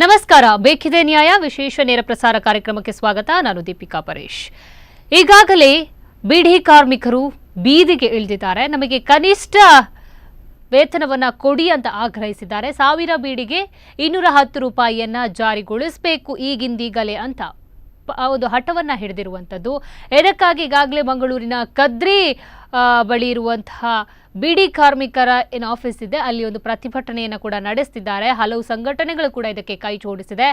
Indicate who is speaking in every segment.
Speaker 1: ನಮಸ್ಕಾರ. ಬೇಕಿದೆ ನ್ಯಾಯ ವಿಶೇಷ ನೇರ ಪ್ರಸಾರ ಕಾರ್ಯಕ್ರಮಕ್ಕೆ ಸ್ವಾಗತ. ನಾನು ದೀಪಿಕಾ ಪರೇಶ್. ಈಗಾಗಲೇ ಬಿಡಿ ಕಾರ್ಮಿಕರು ಬೀದಿಗೆ ಇಳಿದಿದ್ದಾರೆ. ನಮಗೆ ಕನಿಷ್ಠ ವೇತನವನ್ನ ಕೊಡಿ ಅಂತ ಆಗ್ರಹಿಸಿದ್ದಾರೆ. 1000 ಬೀಡಿಗೆ 210 ರೂಪಾಯಿಯನ್ನ ಜಾರಿಗೊಳಿಸಬೇಕು ಈಗಿಂದೀಗಲೇ ಅಂತ ಒಂದು ಹಠವನ್ನ ಹಿಡಿದಿರುವಂಥದ್ದು. ಇದಕ್ಕಾಗಿ ಈಗಾಗಲೇ ಮಂಗಳೂರಿನ ಕದ್ರಿ ಬಳಿ ಇರುವಂತಹ ಬಿಡಿ ಕಾರ್ಮಿಕರ ಏನು ಆಫೀಸ್ ಇದೆ ಅಲ್ಲಿ ಒಂದು ಪ್ರತಿಭಟನೆಯನ್ನು ಕೂಡ ನಡೆಸುತ್ತಿದ್ದಾರೆ. ಹಲವು ಸಂಘಟನೆಗಳು ಕೂಡ ಇದಕ್ಕೆ ಕೈ ಜೋಡಿಸಿದೆ.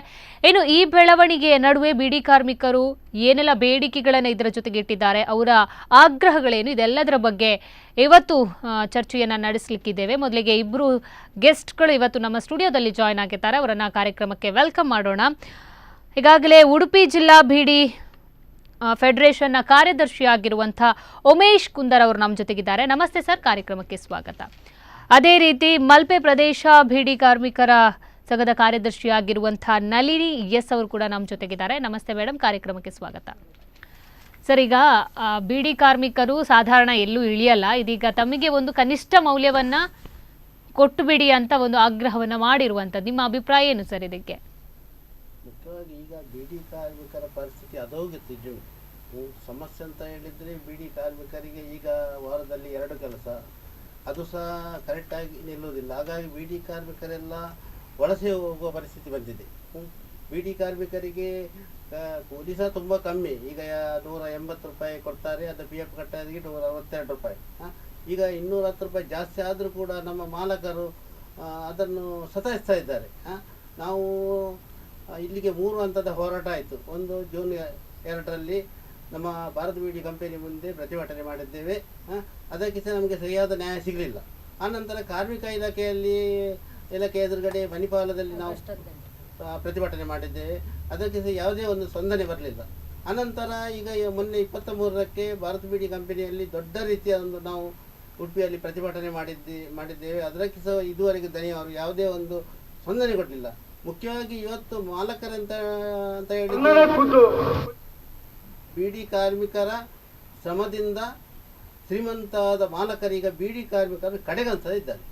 Speaker 1: ಇನ್ನು ಈ ಬೆಳವಣಿಗೆಯ ನಡುವೆ ಬಿಡಿ ಕಾರ್ಮಿಕರು ಏನೆಲ್ಲ ಬೇಡಿಕೆಗಳನ್ನು ಇದರ ಜೊತೆಗೆ ಇಟ್ಟಿದ್ದಾರೆ, ಅವರ ಆಗ್ರಹಗಳೇನು, ಇದೆಲ್ಲದರ ಬಗ್ಗೆ ಇವತ್ತು ಚರ್ಚೆಯನ್ನು ನಡೆಸಲಿಕ್ಕಿದ್ದೇವೆ. ಮೊದಲಿಗೆ ಇಬ್ಬರು ಗೆಸ್ಟ್ಗಳು ಇವತ್ತು ನಮ್ಮ ಸ್ಟುಡಿಯೋದಲ್ಲಿ ಜಾಯ್ನ್ ಆಗಿದ್ದಾರೆ. ಅವರನ್ನು ಕಾರ್ಯಕ್ರಮಕ್ಕೆ ವೆಲ್ಕಮ್ ಮಾಡೋಣ. ಈಗಾಗಲೇ ಉಡುಪಿ ಜಿಲ್ಲಾ ಬಿಡಿ ಫೆಡರೇಷನ್ನ ಕಾರ್ಯದರ್ಶಿಯಾಗಿರುವಂಥ ಉಮೇಶ್ ಕುಂದರ್ ಅವರು ನಮ್ಮ ಜೊತೆಗಿದ್ದಾರೆ. ನಮಸ್ತೆ ಸರ್, ಕಾರ್ಯಕ್ರಮಕ್ಕೆ ಸ್ವಾಗತ. ಅದೇ ರೀತಿ ಮಲ್ಪೆ ಪ್ರದೇಶ ಬಿಡಿ ಕಾರ್ಮಿಕರ ಸಂಘದ ಕಾರ್ಯದರ್ಶಿಯಾಗಿರುವಂಥ ನಳಿನಿ ಎಸ್ ಅವರು ಕೂಡ ನಮ್ಮ ಜೊತೆಗಿದ್ದಾರೆ. ನಮಸ್ತೆ ಮೇಡಮ್, ಕಾರ್ಯಕ್ರಮಕ್ಕೆ ಸ್ವಾಗತ. ಸರ್, ಈಗ ಬಿಡಿ ಕಾರ್ಮಿಕರು ಸಾಧಾರಣ ಎಲ್ಲೂ ಇಳಿಯಲ್ಲ. ಇದೀಗ ತಮಗೆ ಒಂದು ಕನಿಷ್ಠ ಮೌಲ್ಯವನ್ನು ಕೊಟ್ಟು ಬಿಡಿ ಅಂತ ಒಂದು ಆಗ್ರಹವನ್ನು ಮಾಡಿರುವಂಥದ್ದು. ನಿಮ್ಮ ಅಭಿಪ್ರಾಯ ಏನು ಸರ್ ಇದಕ್ಕೆ?
Speaker 2: ಮುಖ್ಯವಾಗಿ ಈಗ ಬಿಡಿ ಕಾರ್ಮಿಕರ ಪರಿಸ್ಥಿತಿ ಅದೋಗಿತ್ತು. ಸಮಸ್ಯೆ ಅಂತ ಹೇಳಿದರೆ ಬಿಡಿ ಕಾರ್ಮಿಕರಿಗೆ ಈಗ ವಾರದಲ್ಲಿ 2 ಕೆಲಸ, ಅದು ಸಹ ಕರೆಕ್ಟಾಗಿ ನಿಲ್ಲುವುದಿಲ್ಲ. ಹಾಗಾಗಿ ಬಿಡಿ ಕಾರ್ಮಿಕರೆಲ್ಲ ವಲಸೆ ಹೋಗುವ ಪರಿಸ್ಥಿತಿ ಬಂದಿದೆ. ಬಿಡಿ ಕಾರ್ಮಿಕರಿಗೆ ಕೂಲಿ ಸಹ ತುಂಬ ಕಮ್ಮಿ. ಈಗ 180 ರೂಪಾಯಿ ಕೊಡ್ತಾರೆ, ಅದು ಪಿ ಎಫ್ ಕಟ್ಟೋದಕ್ಕೆ 162 ರೂಪಾಯಿ. ಈಗ 210 ರೂಪಾಯಿ ಜಾಸ್ತಿ ಆದರೂ ಕೂಡ ನಮ್ಮ ಮಾಲಕರು ಅದನ್ನು ಸತಾಯಿಸ್ತಾ ಇದ್ದಾರೆ. ನಾವು ಇಲ್ಲಿಗೆ 3 ಹಂತದ ಹೋರಾಟ ಆಯಿತು. ಒಂದು ಜೂನ್ 2ರಲ್ಲಿ ನಮ್ಮ ಭಾರತ ಬೀಡಿ ಕಂಪನಿ ಮುಂದೆ ಪ್ರತಿಭಟನೆ ಮಾಡಿದ್ದೇವೆ. ಅದಕ್ಕೆ ಸಹ ನಮಗೆ ಸರಿಯಾದ ನ್ಯಾಯ ಸಿಗಲಿಲ್ಲ. ಆನಂತರ ಕಾರ್ಮಿಕ ಇಲಾಖೆ ಎದುರುಗಡೆ ಮಣಿಪಾಲದಲ್ಲಿ ನಾವು ಪ್ರತಿಭಟನೆ ಮಾಡಿದ್ದೇವೆ. ಅದಕ್ಕೆ ಸಹ ಯಾವುದೇ ಒಂದು ಸ್ಪಂದನೆ ಬರಲಿಲ್ಲ. ಅನಂತರ ಈಗ ಮೊನ್ನೆ 23ರಕ್ಕೆ ಭಾರತ ಬೀಡಿ ಕಂಪನಿಯಲ್ಲಿ ದೊಡ್ಡ ರೀತಿಯ ಒಂದು ನಾವು ಉಡುಪಿಯಲ್ಲಿ ಪ್ರತಿಭಟನೆ ಮಾಡಿದ್ದೇವೆ. ಅದಕ್ಕೆ ಸಹ ಇದುವರೆಗೆ ಅವರು ಯಾವುದೇ ಒಂದು ಸ್ಪಂದನೆ ಕೊಡಲಿಲ್ಲ. ಮುಖ್ಯವಾಗಿ ಇವತ್ತು ಮಾಲಕರಂತ ಹೇಳಿದ್ರೆ ಬಿಡಿ ಕಾರ್ಮಿಕರ ಶ್ರಮದಿಂದ ಶ್ರೀಮಂತಾದ ಮಾಲಕರೀಗ ಬಿಡಿ ಕಾರ್ಮಿಕರು ಕಡೆಗಣಿಸ್ತಾ ಇದ್ದಾರೆ.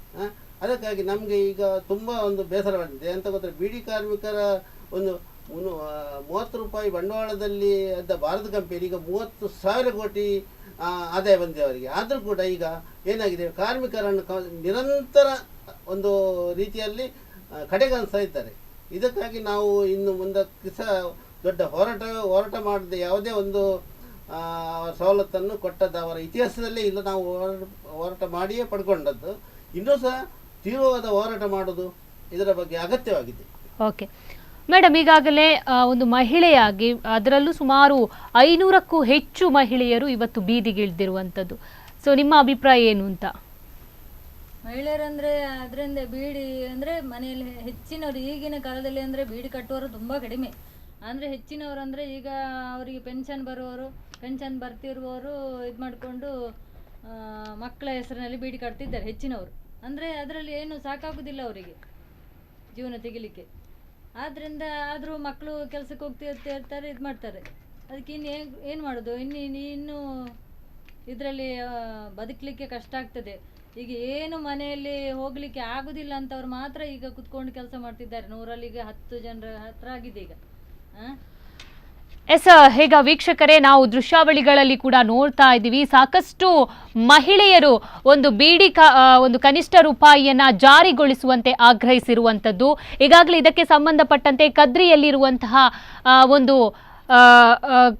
Speaker 2: ಅದಕ್ಕಾಗಿ ನಮಗೆ ಈಗ ತುಂಬ ಒಂದು ಬೇಸರ ಬಂದಿದೆ. ಅಂತ ಗೊತ್ತಾರೆ, ಬಿಡಿ ಕಾರ್ಮಿಕರ ಒಂದು 30 ರೂಪಾಯಿ ಬಂಡವಾಳದಲ್ಲಿ ಇದ್ದ ಭಾರತ ಕಂಪನಿ ಈಗ 30,000 ಕೋಟಿ ಆದಾಯ ಬಂದಿದೆ ಅವರಿಗೆ. ಆದರೂ ಕೂಡ ಈಗ ಏನಾಗಿದೆ, ಕಾರ್ಮಿಕರನ್ನು ನಿರಂತರ ಒಂದು ರೀತಿಯಲ್ಲಿ ಕಡೆಗಣಿಸ್ತಾ ಇದ್ದಾರೆ. ಇದಕ್ಕಾಗಿ ನಾವು ಇನ್ನು ಮುಂದಕ್ಕೆ ಸಹ ದೊಡ್ಡ ಹೋರಾಟ ಮಾಡದೆ ಯಾವುದೇ ಒಂದು ಸವಲತ್ತನ್ನು ಕೊಟ್ಟದ್ದು ಅವರ ಇತಿಹಾಸದಲ್ಲೇ ಇಲ್ಲ. ನಾವು ಹೋರಾಟ ಮಾಡಿಯೇ ಪಡ್ಕೊಂಡದ್ದು. ಇನ್ನೂ ಸಹ ತೀವ್ರವಾದ ಹೋರಾಟ ಮಾಡೋದು ಇದರ ಬಗ್ಗೆ ಅಗತ್ಯವಾಗಿದೆ.
Speaker 1: ಓಕೆ ಮೇಡಮ್, ಈಗಾಗಲೇ ಒಂದು ಮಹಿಳೆಯಾಗಿ ಅದರಲ್ಲೂ ಸುಮಾರು 500ಕ್ಕೂ ಹೆಚ್ಚು ಮಹಿಳೆಯರು ಇವತ್ತು ಬೀದಿಗಿಳಿದಿರುವಂಥದ್ದು. ಸೊ ನಿಮ್ಮ ಅಭಿಪ್ರಾಯ ಏನು ಅಂತ?
Speaker 3: ಮಹಿಳೆಯರಂದ್ರೆ ಅದರಿಂದ ಬೀಡಿ ಅಂದರೆ ಮನೆಯಲ್ಲಿ ಹೆಚ್ಚಿನವರು ಈಗಿನ ಕಾಲದಲ್ಲಿ ಅಂದರೆ ಬೀಡಿ ಕಟ್ಟುವವರು ತುಂಬ ಕಡಿಮೆ. ಅಂದರೆ ಹೆಚ್ಚಿನವರು ಅಂದರೆ ಈಗ ಅವರಿಗೆ ಪೆನ್ಷನ್ ಬರ್ತಿರುವವರು ಇದು ಮಾಡಿಕೊಂಡು ಮಕ್ಕಳ ಹೆಸರಿನಲ್ಲಿ ಬೀಡಿ ಕಟ್ತಿದ್ದಾರೆ ಹೆಚ್ಚಿನವರು. ಅಂದರೆ ಅದರಲ್ಲಿ ಏನು ಸಾಕಾಗೋದಿಲ್ಲ ಅವರಿಗೆ ಜೀವನ ತೆಗಿಲಿಕ್ಕೆ. ಆದ್ದರಿಂದ ಆದರೂ ಮಕ್ಕಳು ಕೆಲಸಕ್ಕೆ ಹೋಗ್ತಿರ್ತಾರೆ, ಇದು ಮಾಡ್ತಾರೆ. ಅದಕ್ಕೆ ಇನ್ನು ಏನು ಮಾಡೋದು, ಇನ್ನು ಇದರಲ್ಲಿ ಬದುಕಲಿಕ್ಕೆ ಕಷ್ಟ ಆಗ್ತದೆ. ಈಗ ಏನು ಮನೆಯಲ್ಲಿ ಹೋಗ್ಲಿಕ್ಕೆ ಆಗುದಿಲ್ಲ ಅಂತವ್ರು ಮಾತ್ರ ಈಗ ಕುತ್ಕೊಂಡು ಕೆಲಸ ಮಾಡ್ತಿದ್ದಾರೆ. 100ರಲ್ಲಿ ಈಗ 10 ಜನರ ಹತ್ರ ಆಗಿದೆ ಈಗ.
Speaker 1: ಎಸ್, ಹೇಗ ವೀಕ್ಷಕರೇ, ನಾವು ದೃಶ್ಯಾವಳಿಗಳಲ್ಲಿ ಕೂಡ ನೋಡ್ತಾ ಇದ್ದೀವಿ. ಸಾಕಷ್ಟು ಮಹಿಳೆಯರು ಒಂದು ಬೀಡಿ ಒಂದು ಕನಿಷ್ಠ ರೂಪಾಯಿಯನ್ನ ಜಾರಿಗೊಳಿಸುವಂತೆ ಆಗ್ರಹಿಸಿರುವಂಥದ್ದು. ಈಗಾಗಲೇ ಇದಕ್ಕೆ ಸಂಬಂಧಪಟ್ಟಂತೆ ಕದ್ರಿಯಲ್ಲಿರುವಂತಹ ಒಂದು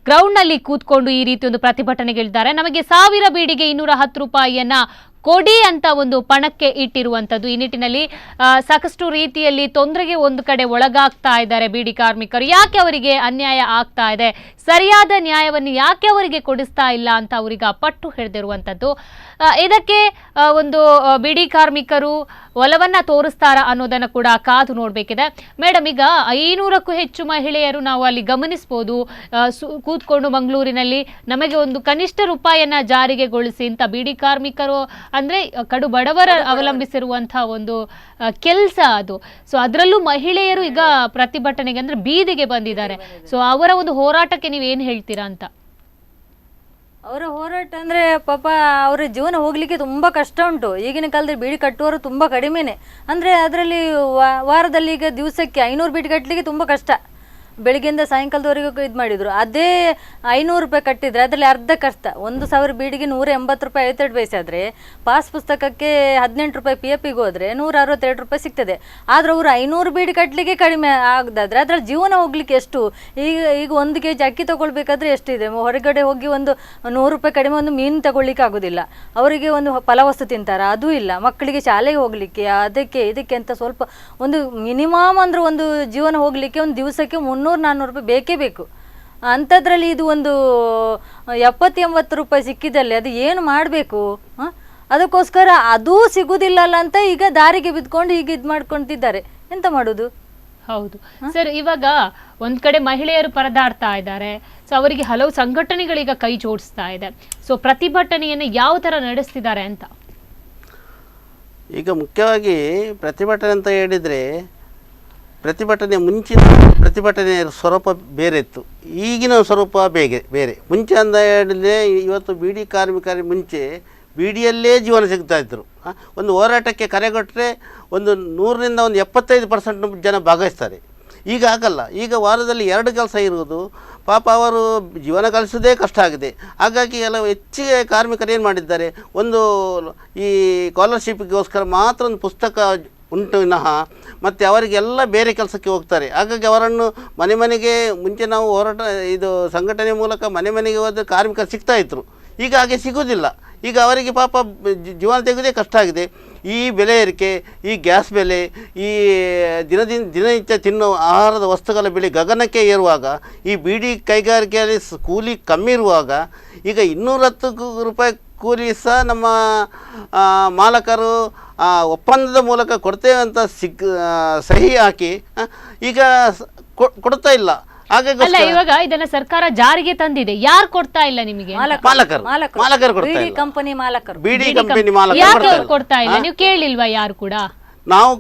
Speaker 1: ಗ್ರೌಂಡ್ನಲ್ಲಿ ಕೂತ್ಕೊಂಡು ಈ ರೀತಿ ಒಂದು ಪ್ರತಿಭಟನೆಗಳಿದ್ದಾರೆ. ನಮಗೆ 1000 ಬೀಡಿಗೆ 210 ರೂಪಾಯಿಯನ್ನ ಕೊಡಿ ಅಂತ ಒಂದು ಪಣಕ್ಕೆ ಇಟ್ಟಿರುವಂಥದ್ದು. ಈ ನಿಟ್ಟಿನಲ್ಲಿ ಸಾಕಷ್ಟು ರೀತಿಯಲ್ಲಿ ತೊಂದರೆಗೆ ಒಂದು ಕಡೆ ಒಳಗಾಗ್ತಾ ಇದ್ದಾರೆ ಬೀಡಿ ಕಾರ್ಮಿಕರು. ಯಾಕೆ ಅವರಿಗೆ ಅನ್ಯಾಯ ಆಗ್ತಾ ಇದೆ, ಸರಿಯಾದ ನ್ಯಾಯವನ್ನು ಯಾಕೆ ಅವರಿಗೆ ಕೊಡಿಸ್ತಾ ಇಲ್ಲ ಅಂತ ಅವರಿಗೆ ಪಟ್ಟು ಹಿಡಿದಿರುವಂಥದ್ದು. ಇದಕ್ಕೆ ಒಂದು ಬಿಡಿ ಕಾರ್ಮಿಕರು ಒಲವನ್ನ ತೋರಿಸ್ತಾರ ಅನ್ನೋದನ್ನು ಕೂಡ ಕಾದು ನೋಡಬೇಕಿದೆ. ಮೇಡಮ್, ಈಗ 500ಕ್ಕೂ ಹೆಚ್ಚು ಮಹಿಳೆಯರು ನಾವು ಅಲ್ಲಿ ಗಮನಿಸ್ಬೋದು ಕೂತ್ಕೊಂಡು ಮಂಗಳೂರಿನಲ್ಲಿ ನಮಗೆ ಒಂದು ಕನಿಷ್ಠ ರೂಪಾಯಿಯನ್ನ ಜಾರಿಗೆಗೊಳಿಸಿ ಅಂತ ಬಿಡಿ ಕಾರ್ಮಿಕರು ಅಂದ್ರೆ ಕಡು ಬಡವರ ಅವಲಂಬಿಸಿರುವಂತಹ ಒಂದು ಕೆಲಸ ಅದು. ಸೊ ಅದರಲ್ಲೂ ಮಹಿಳೆಯರು ಈಗ ಪ್ರತಿಭಟನೆಗೆ ಅಂದ್ರೆ ಬೀದಿಗೆ ಬಂದಿದ್ದಾರೆ. ಸೊ ಅವರ ಒಂದು ಹೋರಾಟಕ್ಕೆ ನೀವು ಏನು ಹೇಳ್ತೀರಾ ಅಂತ?
Speaker 3: ಅವರ ಹೋರಾಟ ಅಂದರೆ ಪಾಪ ಅವರ ಜೀವನ ಹೋಗಲಿಕ್ಕೆ ತುಂಬ ಕಷ್ಟ ಉಂಟು. ಈಗಿನ ಕಾಲದಲ್ಲಿ ಬೀಡಿ ಕಟ್ಟುವವರು ತುಂಬ ಕಡಿಮೆನೇ. ಅಂದರೆ ಅದರಲ್ಲಿ ವಾರದಲ್ಲಿ ಈಗ ದಿವಸಕ್ಕೆ 500 ಬೀಡಿ ಕಟ್ಟಲಿಕ್ಕೆ ತುಂಬ ಕಷ್ಟ. ಬೆಳಿಗ್ಗೆಯಿಂದ ಸಾಯಂಕಾಲದವರೆಗೂ ಇದು ಮಾಡಿದರು. ಅದೇ 500 ರೂಪಾಯಿ ಕಟ್ಟಿದರೆ ಅದರಲ್ಲಿ ಅರ್ಧ ಕಷ್ಟ. 1000 ಬೀಡಿಗೆ 180 ರೂಪಾಯಿ 52 ಪೈಸೆ ಆದರೆ ಪಾಸ್ ಪುಸ್ತಕಕ್ಕೆ 18 ರೂಪಾಯಿ PFಗೆ ಹೋದರೆ 162 ರೂಪಾಯಿ ಸಿಗ್ತದೆ. ಆದರೆ ಅವರು 500 ಬೀಡಿ ಕಟ್ಟಲಿಕ್ಕೆ ಕಡಿಮೆ ಆಗದಾದ್ರೆ ಅದರಲ್ಲಿ ಜೀವನ ಹೋಗ್ಲಿಕ್ಕೆ ಎಷ್ಟು? ಈಗ 1 kg ಅಕ್ಕಿ ತಗೊಳ್ಬೇಕಾದ್ರೆ ಎಷ್ಟಿದೆ? ಹೊರಗಡೆ ಹೋಗಿ ಒಂದು 100 ರೂಪಾಯಿ ಕಡಿಮೆ ಒಂದು ಮೀನು ತಗೊಳ್ಳಿಕ್ಕೆ ಆಗೋದಿಲ್ಲ. ಅವರಿಗೆ ಒಂದು ಫಲವಸ್ತು ತಿಂತಾರ, ಅದೂ ಇಲ್ಲ. ಮಕ್ಕಳಿಗೆ ಶಾಲೆಗೆ ಹೋಗಲಿಕ್ಕೆ ಅದಕ್ಕೆ ಇದಕ್ಕೆ ಅಂತ ಸ್ವಲ್ಪ ಒಂದು ಮಿನಿಮಮ್ ಅಂದರೆ ಒಂದು ಜೀವನ ಹೋಗಲಿಕ್ಕೆ ಒಂದು ದಿವಸಕ್ಕೆ 300-400 ರೂಪಾಯಿ ಬೇಕೇ ಬೇಕು. ಅಂಥದ್ರಲ್ಲಿ ಇದು ಒಂದು 70-80 ರೂಪಾಯಿ ಸಿಕ್ಕಿದಲ್ಲಿ ಅದು ಏನು ಮಾಡಬೇಕು? ಅದಕ್ಕೋಸ್ಕರ ಅದೂ ಸಿಗುವುದಿಲ್ಲಲ್ಲ ಅಂತ ಈಗ ದಾರಿಗೆ ಬಿದ್ಕೊಂಡು ಈಗ ಇದು ಮಾಡ್ಕೊಳ್ತಿದ್ದಾರೆ. ಎಂತ ಮಾಡೋದು?
Speaker 1: ಹೌದು ಸರ್, ಇವಾಗ ಒಂದ್ ಕಡೆ ಮಹಿಳೆಯರು ಪರದಾಡ್ತಾ ಇದ್ದಾರೆ. ಸೊ ಅವರಿಗೆ ಹಲವು ಸಂಘಟನೆಗಳೀಗ ಕೈ ಜೋಡಿಸ್ತಾ ಇದೆ. ಸೊ ಪ್ರತಿಭಟನೆಯನ್ನು ಯಾವ ತರ ನಡೆಸ್ತಿದ್ದಾರೆ ಅಂತ?
Speaker 2: ಈಗ ಮುಖ್ಯವಾಗಿ ಪ್ರತಿಭಟನೆ ಅಂತ ಹೇಳಿದರೆ, ಪ್ರತಿಭಟನೆ ಮುಂಚಿನ ಪ್ರತಿಭಟನೆಯ ಸ್ವರೂಪ ಬೇರೆ ಇತ್ತು, ಈಗಿನ ಸ್ವರೂಪ ಬೇರೆ. ಮುಂಚೆ ಅಂತ ಹೇಳಿದರೆ ಇವತ್ತು ಬೀಡಿ ಕಾರ್ಮಿಕರಿಗೆ ಮುಂಚೆ ಬೀಡಿಯಲ್ಲೇ ಜೀವನ ಸಿಗ್ತಾಯಿದ್ರು. ಒಂದು ಹೋರಾಟಕ್ಕೆ ಕರೆಗೊಟ್ಟರೆ ಒಂದು 100ರಿಂದ 75% ಜನ ಭಾಗವಹಿಸ್ತಾರೆ. ಈಗ ಆಗಲ್ಲ. ಈಗ ವಾರದಲ್ಲಿ 2 ಕೆಲಸ ಇರುವುದು. ಪಾಪ ಅವರು ಜೀವನ ಕಲಿಸೋದೇ ಕಷ್ಟ ಆಗಿದೆ. ಹಾಗಾಗಿ ಕೆಲವು ಹೆಚ್ಚಿಗೆ ಕಾರ್ಮಿಕರು ಏನು ಮಾಡಿದ್ದಾರೆ, ಒಂದು ಈ ಸ್ಕಾಲರ್ಶಿಪ್ಗೋಸ್ಕರ ಮಾತ್ರ ಒಂದು ಪುಸ್ತಕ ಉಂಟು ವಿನಃ ಮತ್ತು ಅವರಿಗೆಲ್ಲ ಬೇರೆ ಕೆಲಸಕ್ಕೆ ಹೋಗ್ತಾರೆ. ಹಾಗಾಗಿ ಅವರನ್ನು ಮನೆಗೆ ಮುಂಚೆ ನಾವು ಹೋರಾಟ ಇದು ಸಂಘಟನೆ ಮೂಲಕ ಮನೆಗೆ ಹೋದರೆ ಕಾರ್ಮಿಕರು ಸಿಗ್ತಾಯಿದ್ರು. ಈಗ ಹಾಗೆ ಸಿಗೋದಿಲ್ಲ. ಈಗ ಅವರಿಗೆ ಪಾಪ ಜೀವನ ತೆಗೆದೇ ಕಷ್ಟ ಆಗಿದೆ. ಈ ಬೆಲೆ ಏರಿಕೆ, ಈ ಗ್ಯಾಸ್ ಬೆಲೆ, ಈ ದಿನನಿತ್ಯ ತಿನ್ನೋ ಆಹಾರದ ವಸ್ತುಗಳ ಬೆಲೆ ಗಗನಕ್ಕೆ ಏರುವಾಗ, ಈ ಬೀಡಿ ಕೈಗಾರಿಕೆಯಲ್ಲಿ ಕೂಲಿ ಕಮ್ಮಿ ಇರುವಾಗ ಈಗ 210 ರೂಪಾಯಿ ಕೂಲಿ ಸಹ ನಮ್ಮ ಮಾಲಕರು ಒಪ್ಪಂದದ ಮೂಲಕ ಕೊಡ್ತೇವೆ ಅಂತ ಸಹಿ ಹಾಕಿ ಈಗ ಕೊಡ್ತಾ ಇಲ್ಲ.
Speaker 1: ಅಲ್ಲ, ಇವಾಗ ಇದನ್ನ ಸರ್ಕಾರ ಜಾರಿಗೆ ತಂದಿದೆ, ಯಾರು ಕೊಡ್ತಾ ಇಲ್ಲ ನಿಮಗೆ?
Speaker 2: ಮಾಲಕರು ಕೊಡ್ತಾ ಇಲ್ಲ.
Speaker 3: ಕಂಪನಿ ಮಾಲಕರು,
Speaker 2: ಬೀಡಿ ಕಂಪನಿ ಮಾಲಕರು
Speaker 1: ಕೊಡ್ತಾ ಇಲ್ಲ. ನೀವು ಕೇಳಿಲ್ವಾ ಯಾರು ಕೂಡ?
Speaker 2: ನಾವು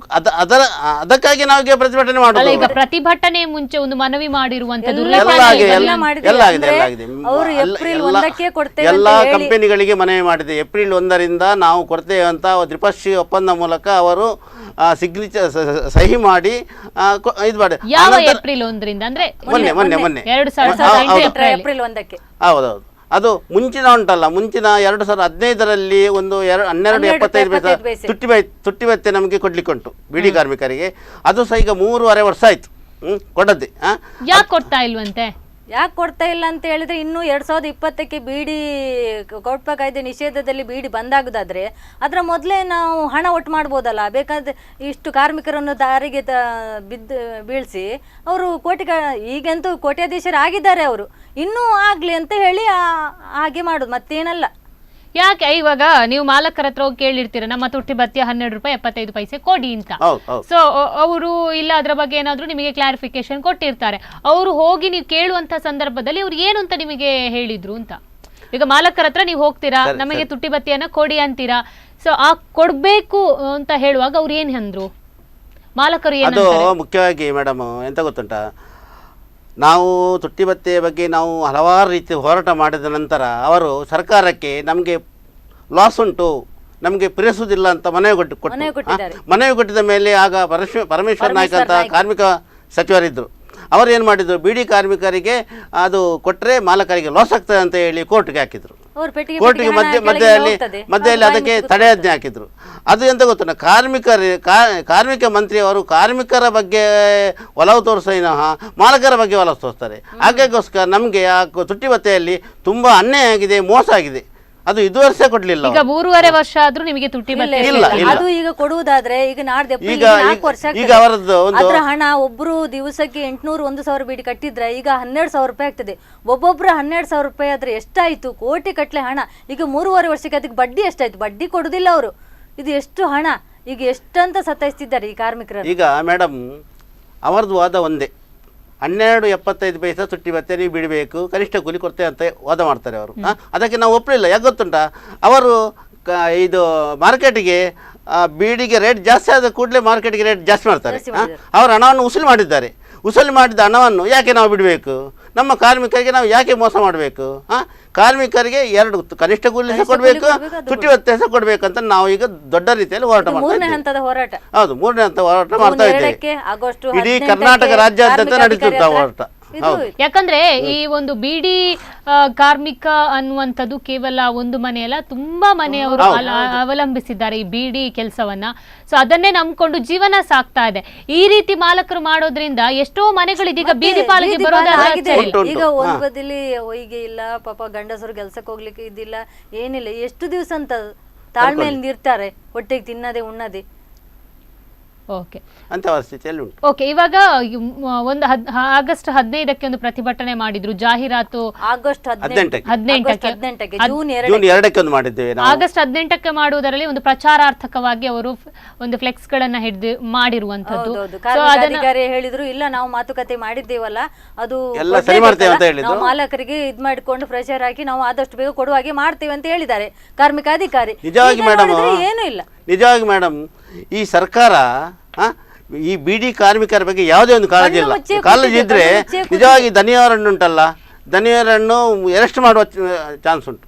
Speaker 2: ಅದಕ್ಕಾಗಿ ನಾವು ಪ್ರತಿಭಟನೆ ಮಾಡೋದು.
Speaker 1: ಈಗ ಪ್ರತಿಭಟನೆ ಮುಂಚೆ ಒಂದು ಮನವಿ ಮಾಡಿರುವಂತದ್ದು
Speaker 2: ಎಲ್ಲ ಕಂಪನಿಗಳಿಗೆ ಮನವಿ ಮಾಡಿದೆ. ಏಪ್ರಿಲ್ 1ರಿಂದ ನಾವು ಕೊಡ್ತೇವೆ ಅಂತ ದ್ವಿಪಕ್ಷೀಯ ಒಪ್ಪಂದ ಮೂಲಕ ಅವರು ಸಿಗ್ನೇಚರ್ ಸಹಿ ಮಾಡಿ ಇದು ಮಾಡಿ.
Speaker 1: ಯಾವ ಏಪ್ರಿಲ್ 1ರಿಂದ ಅಂದ್ರೆ
Speaker 2: ಮೊನ್ನೆ
Speaker 3: ಏಪ್ರಿಲ್ 1ಕ್ಕೆ.
Speaker 2: ಹೌದೌದು. ಅದು ಮುಂಚಿನ ಉಂಟಲ್ಲ, ಮುಂಚಿನ 2015ರಲ್ಲಿ ಒಂದು 12.75 ಪೈಸೆ ತುಟ್ಟಿ ಭತ್ಯೆ ನಮಗೆ ಕೊಡ್ಲಿಕ್ಕೆ ಉಂಟು ಬೀಡಿ ಕಾರ್ಮಿಕರಿಗೆ. ಅದು ಸಹ ಈಗ 3.5 ವರ್ಷ ಆಯ್ತು ಕೊಡದ್ದೆ.
Speaker 1: ಯಾಕೆ ಕೊಡ್ತಾ ಇಲ್ವಂತೆ?
Speaker 3: ಯಾಕೆ ಕೊಡ್ತಾ ಇಲ್ಲ ಅಂತ ಹೇಳಿದ್ರೆ, ಇನ್ನು 2020ಕ್ಕೆ ಬೀಡಿ ಕೋಟ್ಪಾ ಕಾಯ್ದೆ ನಿಷೇಧದಲ್ಲಿ ಬೀಡಿ ಬಂದಾಗುದಾದ್ರೆ ಅದರ ಮೊದಲೇ ನಾವು ಹಣ ಒಟ್ಟು ಮಾಡ್ಬೋದಲ್ಲ. ಬೇಕಾದ್ರೆ ಇಷ್ಟು ಕಾರ್ಮಿಕರನ್ನು ದಾರಿಗೆ ಬೀಳಿಸಿ ಅವರು ಈಗಂತೂ ಕೋಟ್ಯಾಧೀಶರು ಆಗಿದ್ದಾರೆ. ಅವರು ಇನ್ನೂ ಆಗ್ಲಿ ಅಂತ ಹೇಳಿ ಹಾಗೆ ಮಾಡೋದು, ಮತ್ತೇನಲ್ಲ.
Speaker 1: ಯಾಕೆ ಇವಾಗ ನೀವು ಮಾಲಕರ ಹತ್ರ ಹೋಗಿ ಕೇಳಿರ್ತೀರ, ನಮ್ಮ ತುಟ್ಟಿ ಭತ್ಯೆ 12 ರೂಪಾಯಿ 75 ಪೈಸೆ ಕೊಡಿ ಅಂತ. ಸೊ ಅವರು ಇಲ್ಲ ಅದ್ರ ಬಗ್ಗೆ ಏನಾದ್ರು ನಿಮಗೆ ಕ್ಲಾರಿಫಿಕೇಶನ್ ಕೊಟ್ಟಿರ್ತಾರೆ. ಅವರು ಹೋಗಿ ನೀವು ಕೇಳುವಂತ ಸಂದರ್ಭದಲ್ಲಿ ಅವ್ರು ಏನು ಅಂತ ನಿಮಗೆ ಹೇಳಿದ್ರು ಅಂತ? ಈಗ ಮಾಲಕರ ಹತ್ರ ನೀವು ಹೋಗ್ತೀರಾ, ನಮಗೆ ತುಟ್ಟಿ ಭತ್ಯೆಯನ್ನ ಕೊಡಿ ಅಂತೀರಾ. ಸೊ ಆ ಕೊಡ್ಬೇಕು ಅಂತ ಹೇಳುವಾಗ ಅವ್ರು ಏನ್ ಅಂದ್ರು ಮಾಲಕರು?
Speaker 2: ಅದು ಮುಖ್ಯವಾಗಿ ಮೇಡಮ್ ಎಂತ ಗೊತ್ತುಂಟಾ, ನಾವು ತುಟ್ಟಿ ಭತ್ಯೆಯ ಬಗ್ಗೆ ನಾವು ಹಲವಾರು ರೀತಿ ಹೋರಾಟ ಮಾಡಿದ ನಂತರ ಅವರು ಸರ್ಕಾರಕ್ಕೆ ನಮಗೆ ಲಾಸ್ ಉಂಟು, ನಮಗೆ ಪೂರೈಸುವುದಿಲ್ಲ ಅಂತ ಮನವಿ ಕೊಟ್ಟಿದ ಮೇಲೆ ಆಗ ಪರಮೇಶ್ವರ್ ನಾಯ್ಕ ಅಂತ ಕಾರ್ಮಿಕ ಸಚಿವರಿದ್ದರು. ಅವರು ಏನು ಮಾಡಿದರು, ಬೀಡಿ ಕಾರ್ಮಿಕರಿಗೆ ಅದು ಕೊಟ್ಟರೆ ಮಾಲಕರಿಗೆ ಲಾಸ್ ಆಗ್ತದೆ ಅಂತ ಹೇಳಿ ಕೋರ್ಟ್ಗೆ ಹಾಕಿದರು. ಕೋರ್ಟಿಗೆ ಮಧ್ಯದಲ್ಲಿ ಅದಕ್ಕೆ ತಡೆಯಾಜ್ಞೆ ಹಾಕಿದ್ರು. ಅದು ಎಂತ ಗೊತ್ತುಂಟ, ಕಾರ್ಮಿಕ ಮಂತ್ರಿಯವರು ಕಾರ್ಮಿಕರ ಬಗ್ಗೆ ಒಲವು ತೋರಿಸಿನಃ ಮಾಲಕರ ಬಗ್ಗೆ ಒಲವು ತೋರಿಸ್ತಾರೆ. ಹಾಗಾಗೋಸ್ಕರ ನಮಗೆ ಆ ತುಟ್ಟಿ ಭತ್ಯೆಯಲ್ಲಿ ತುಂಬ ಅನ್ಯಾಯ ಆಗಿದೆ, ಮೋಸ ಆಗಿದೆ. ಅದು ಇದುವರೆಗೆ ಕೊಡ್ಲಿಲ್ಲ.
Speaker 1: ಈಗ 3.5 ವರ್ಷ ಆದ್ರೂ ನಿಮಗೆ ತುಟ್ಟಿ ಭತ್ಯೆ
Speaker 2: ಇಲ್ಲ.
Speaker 3: ಅದು ಈಗ ಕೊಡುವುದಾದ್ರೆ ಈಗ ನಾಡ್ದು 4 ವರ್ಷ ಅದ್ರ ಹಣ ಒಬ್ರು ದಿವಸಕ್ಕೆ 800-1000 ಬೀಡಿ ಕಟ್ಟಿದ್ರೆ ಈಗ 12,000 ರೂಪಾಯಿ ಆಗ್ತದೆ. ಒಬ್ಬೊಬ್ರು 12,000 ರೂಪಾಯಿ ಆದ್ರೆ ಎಷ್ಟಾಯ್ತು? ಕೋಟಿ ಕಟ್ಲೆ ಹಣ. ಈಗ 3.5 ವರ್ಷಕ್ಕೆ ಅದಕ್ಕೆ ಬಡ್ಡಿ ಎಷ್ಟಾಯ್ತು? ಬಡ್ಡಿ ಕೊಡುದಿಲ್ಲ ಅವರು. ಇದು ಎಷ್ಟು ಹಣ? ಈಗ ಎಷ್ಟಂತ ಸತಾಯಿಸ್ತಿದ್ದಾರೆ ಈ ಕಾರ್ಮಿಕರು.
Speaker 2: ಈಗ ಮೇಡಮ್ ಅವರದ್ದು ವಾದ ಒಂದೇ, 12.75 ಪೈಸೆ ತುಟ್ಟಿ ಭತ್ಯೆ ನೀವು ಬಿಡಬೇಕು, ಕನಿಷ್ಠ ಕೂಲಿ ಕೊಡ್ತೇವೆ ಅಂತ ವಾದ ಮಾಡ್ತಾರೆ ಅವರು. ಅದಕ್ಕೆ ನಾವು ಒಪ್ಪಲಿಲ್ಲ. ಯಾಕೆ ಗೊತ್ತುಂಟಾ, ಅವರು ಇದು ಮಾರ್ಕೆಟಿಗೆ ಬೀಡಿಗೆ ರೇಟ್ ಜಾಸ್ತಿ ಆದ ಕೂಡಲೇ ಮಾರ್ಕೆಟಿಗೆ ರೇಟ್ ಜಾಸ್ತಿ ಮಾಡ್ತಾರೆ. ಅವರು ಹಣವನ್ನು ವಸೂಲಿ ಮಾಡಿದ್ದಾರೆ. ವಸೂಲಿ ಮಾಡಿದ ಹಣವನ್ನು ಯಾಕೆ ನಾವು ಬಿಡಬೇಕು? ನಮ್ಮ ಕಾರ್ಮಿಕರಿಗೆ ನಾವು ಯಾಕೆ ಮೋಸ ಮಾಡಬೇಕು? ಕಾರ್ಮಿಕರಿಗೆ 2 ಕನಿಷ್ಠ ಕೂಲಿ ಸಹ ಕೊಡಬೇಕು, ತುಟ್ಟಿ ಭತ್ಯೆ ಸಹ ಕೊಡಬೇಕಂತ ನಾವು ಈಗ ದೊಡ್ಡ ರೀತಿಯಲ್ಲಿ ಹೋರಾಟ ಮಾಡ್ತಾ ಇದ್ದೇವೆ. ಹೌದು, 3ನೇ ಹಂತ ಹೋರಾಟ ಮಾಡ್ತಾ ಇದ್ದೇವೆ. ಇಡೀ ಕರ್ನಾಟಕ ರಾಜ್ಯಾದ್ಯಂತ ನಡೀತಿರ್ತಾವ ಹೋರಾಟ.
Speaker 1: ಯಾಕಂದ್ರೆ ಈ ಒಂದು ಬಿಡಿ ಕಾರ್ಮಿಕ ಅನ್ನುವಂಥದ್ದು ಕೇವಲ ಒಂದು ಮನೆಯಲ್ಲ, ತುಂಬಾ ಮನೆಯವರು ಅವಲಂಬಿಸಿದ್ದಾರೆ ಈ ಬಿಡಿ ಕೆಲಸವನ್ನ. ಸೊ ಅದನ್ನೇ ನಂಬ್ಕೊಂಡು ಜೀವನ ಸಾಕ್ತಾ ಇದೆ. ಈ ರೀತಿ ಮಾಲಕರು ಮಾಡೋದ್ರಿಂದ ಎಷ್ಟೋ ಮನೆಗಳು ಇದೀಗ ಬೀದಿ ಪಾಲಿಗೆ ಬರೋದಾಗಿದೆ.
Speaker 3: ಈಗ ಒಂದ್ ಬದಿಲಿ ಹೊಯ್ಗೆ ಇಲ್ಲ, ಪಾಪ ಗಂಡಸರು ಕೆಲ್ಸಕ್ಕೆ ಹೋಗ್ಲಿಕ್ಕೆ ಇದಿಲ್ಲ, ಏನಿಲ್ಲ, ಎಷ್ಟು ದಿವಸ ಅಂತ ತಾಳ್ಮೆಯಲ್ಲಿ ಇರ್ತಾರೆ, ಹೊಟ್ಟೆಗೆ ತಿನ್ನದೆ ಉಣ್ಣದೆ.
Speaker 1: ಓಕೆ,
Speaker 2: ಅಂತ ಪರಿಸ್ಥಿತಿಯಲ್ಲಿ ಉಂಟು.
Speaker 1: ಓಕೆ, ಇವಾಗ ಒಂದು ಆಗಸ್ಟ್ 15ಕ್ಕೆ ಒಂದು ಪ್ರತಿಭಟನೆ ಮಾಡಿದ್ರು. ಜಾಹೀರಾತು
Speaker 3: ಆಗಸ್ಟ್ 18ಕ್ಕೆ,
Speaker 2: ಜೂನ್ 2ಕ್ಕೆ ಒಂದು ಮಾಡಿದ್ದೇವೆ.
Speaker 1: ಆಗಸ್ಟ್ 18ಕ್ಕೆ ಮಾಡುವುದರಲ್ಲಿ ಒಂದು ಪ್ರಚಾರಾರ್ಥಕವಾಗಿ ಅವರು ಒಂದು ಫ್ಲೆಕ್ಸ್ ಗಳನ್ನ ಹಿಡಿದು ಮಾಡಿರುವಂತದ್ದು.
Speaker 3: ಅಧಿಕಾರಿ ಹೇಳಿದ್ರು, ಇಲ್ಲ ನಾವು ಮಾತುಕತೆ ಮಾಡಿದ್ದೇವಲ್ಲ, ಅದು
Speaker 2: ಎಲ್ಲ ಸರಿ ಮಾಡ್ತೇವೆ ಅಂತ ಹೇಳಿದ್ರು.
Speaker 3: ನಾವು ಮಾಲಕರಿಗೆ ಇದ್ ಮಾಡಿಕೊಂಡು ಪ್ರೆಷರ್ ಹಾಕಿ ನಾವು ಆದಷ್ಟು ಬೇಗ ಕೊಡುವ ಹಾಗೆ ಮಾಡ್ತೇವೆ ಅಂತ ಹೇಳಿದ್ದಾರೆ ಕಾರ್ಮಿಕ ಅಧಿಕಾರಿ.
Speaker 2: ನಿಜವಾಗಿ ಮೇಡಮ್,
Speaker 3: ಏನೂ ಇಲ್ಲ.
Speaker 2: ನಿಜವಾಗಿ ಮೇಡಮ್, ಈ ಸರ್ಕಾರ ಈ ಬಿಡಿ ಕಾರ್ಮಿಕರ ಬಗ್ಗೆ ಯಾವುದೇ ಒಂದು ಕಾಳಜಿ ಇಲ್ಲ. ಕಾಳಜಿ ಇದ್ರೆ ನಿಜವಾಗಿ ದನಿಯವರನ್ನು ಉಂಟಲ್ಲ, ದನಿಯವರನ್ನು ಅರೆಸ್ಟ್ ಮಾಡುವ ಚಾನ್ಸ್ ಉಂಟು.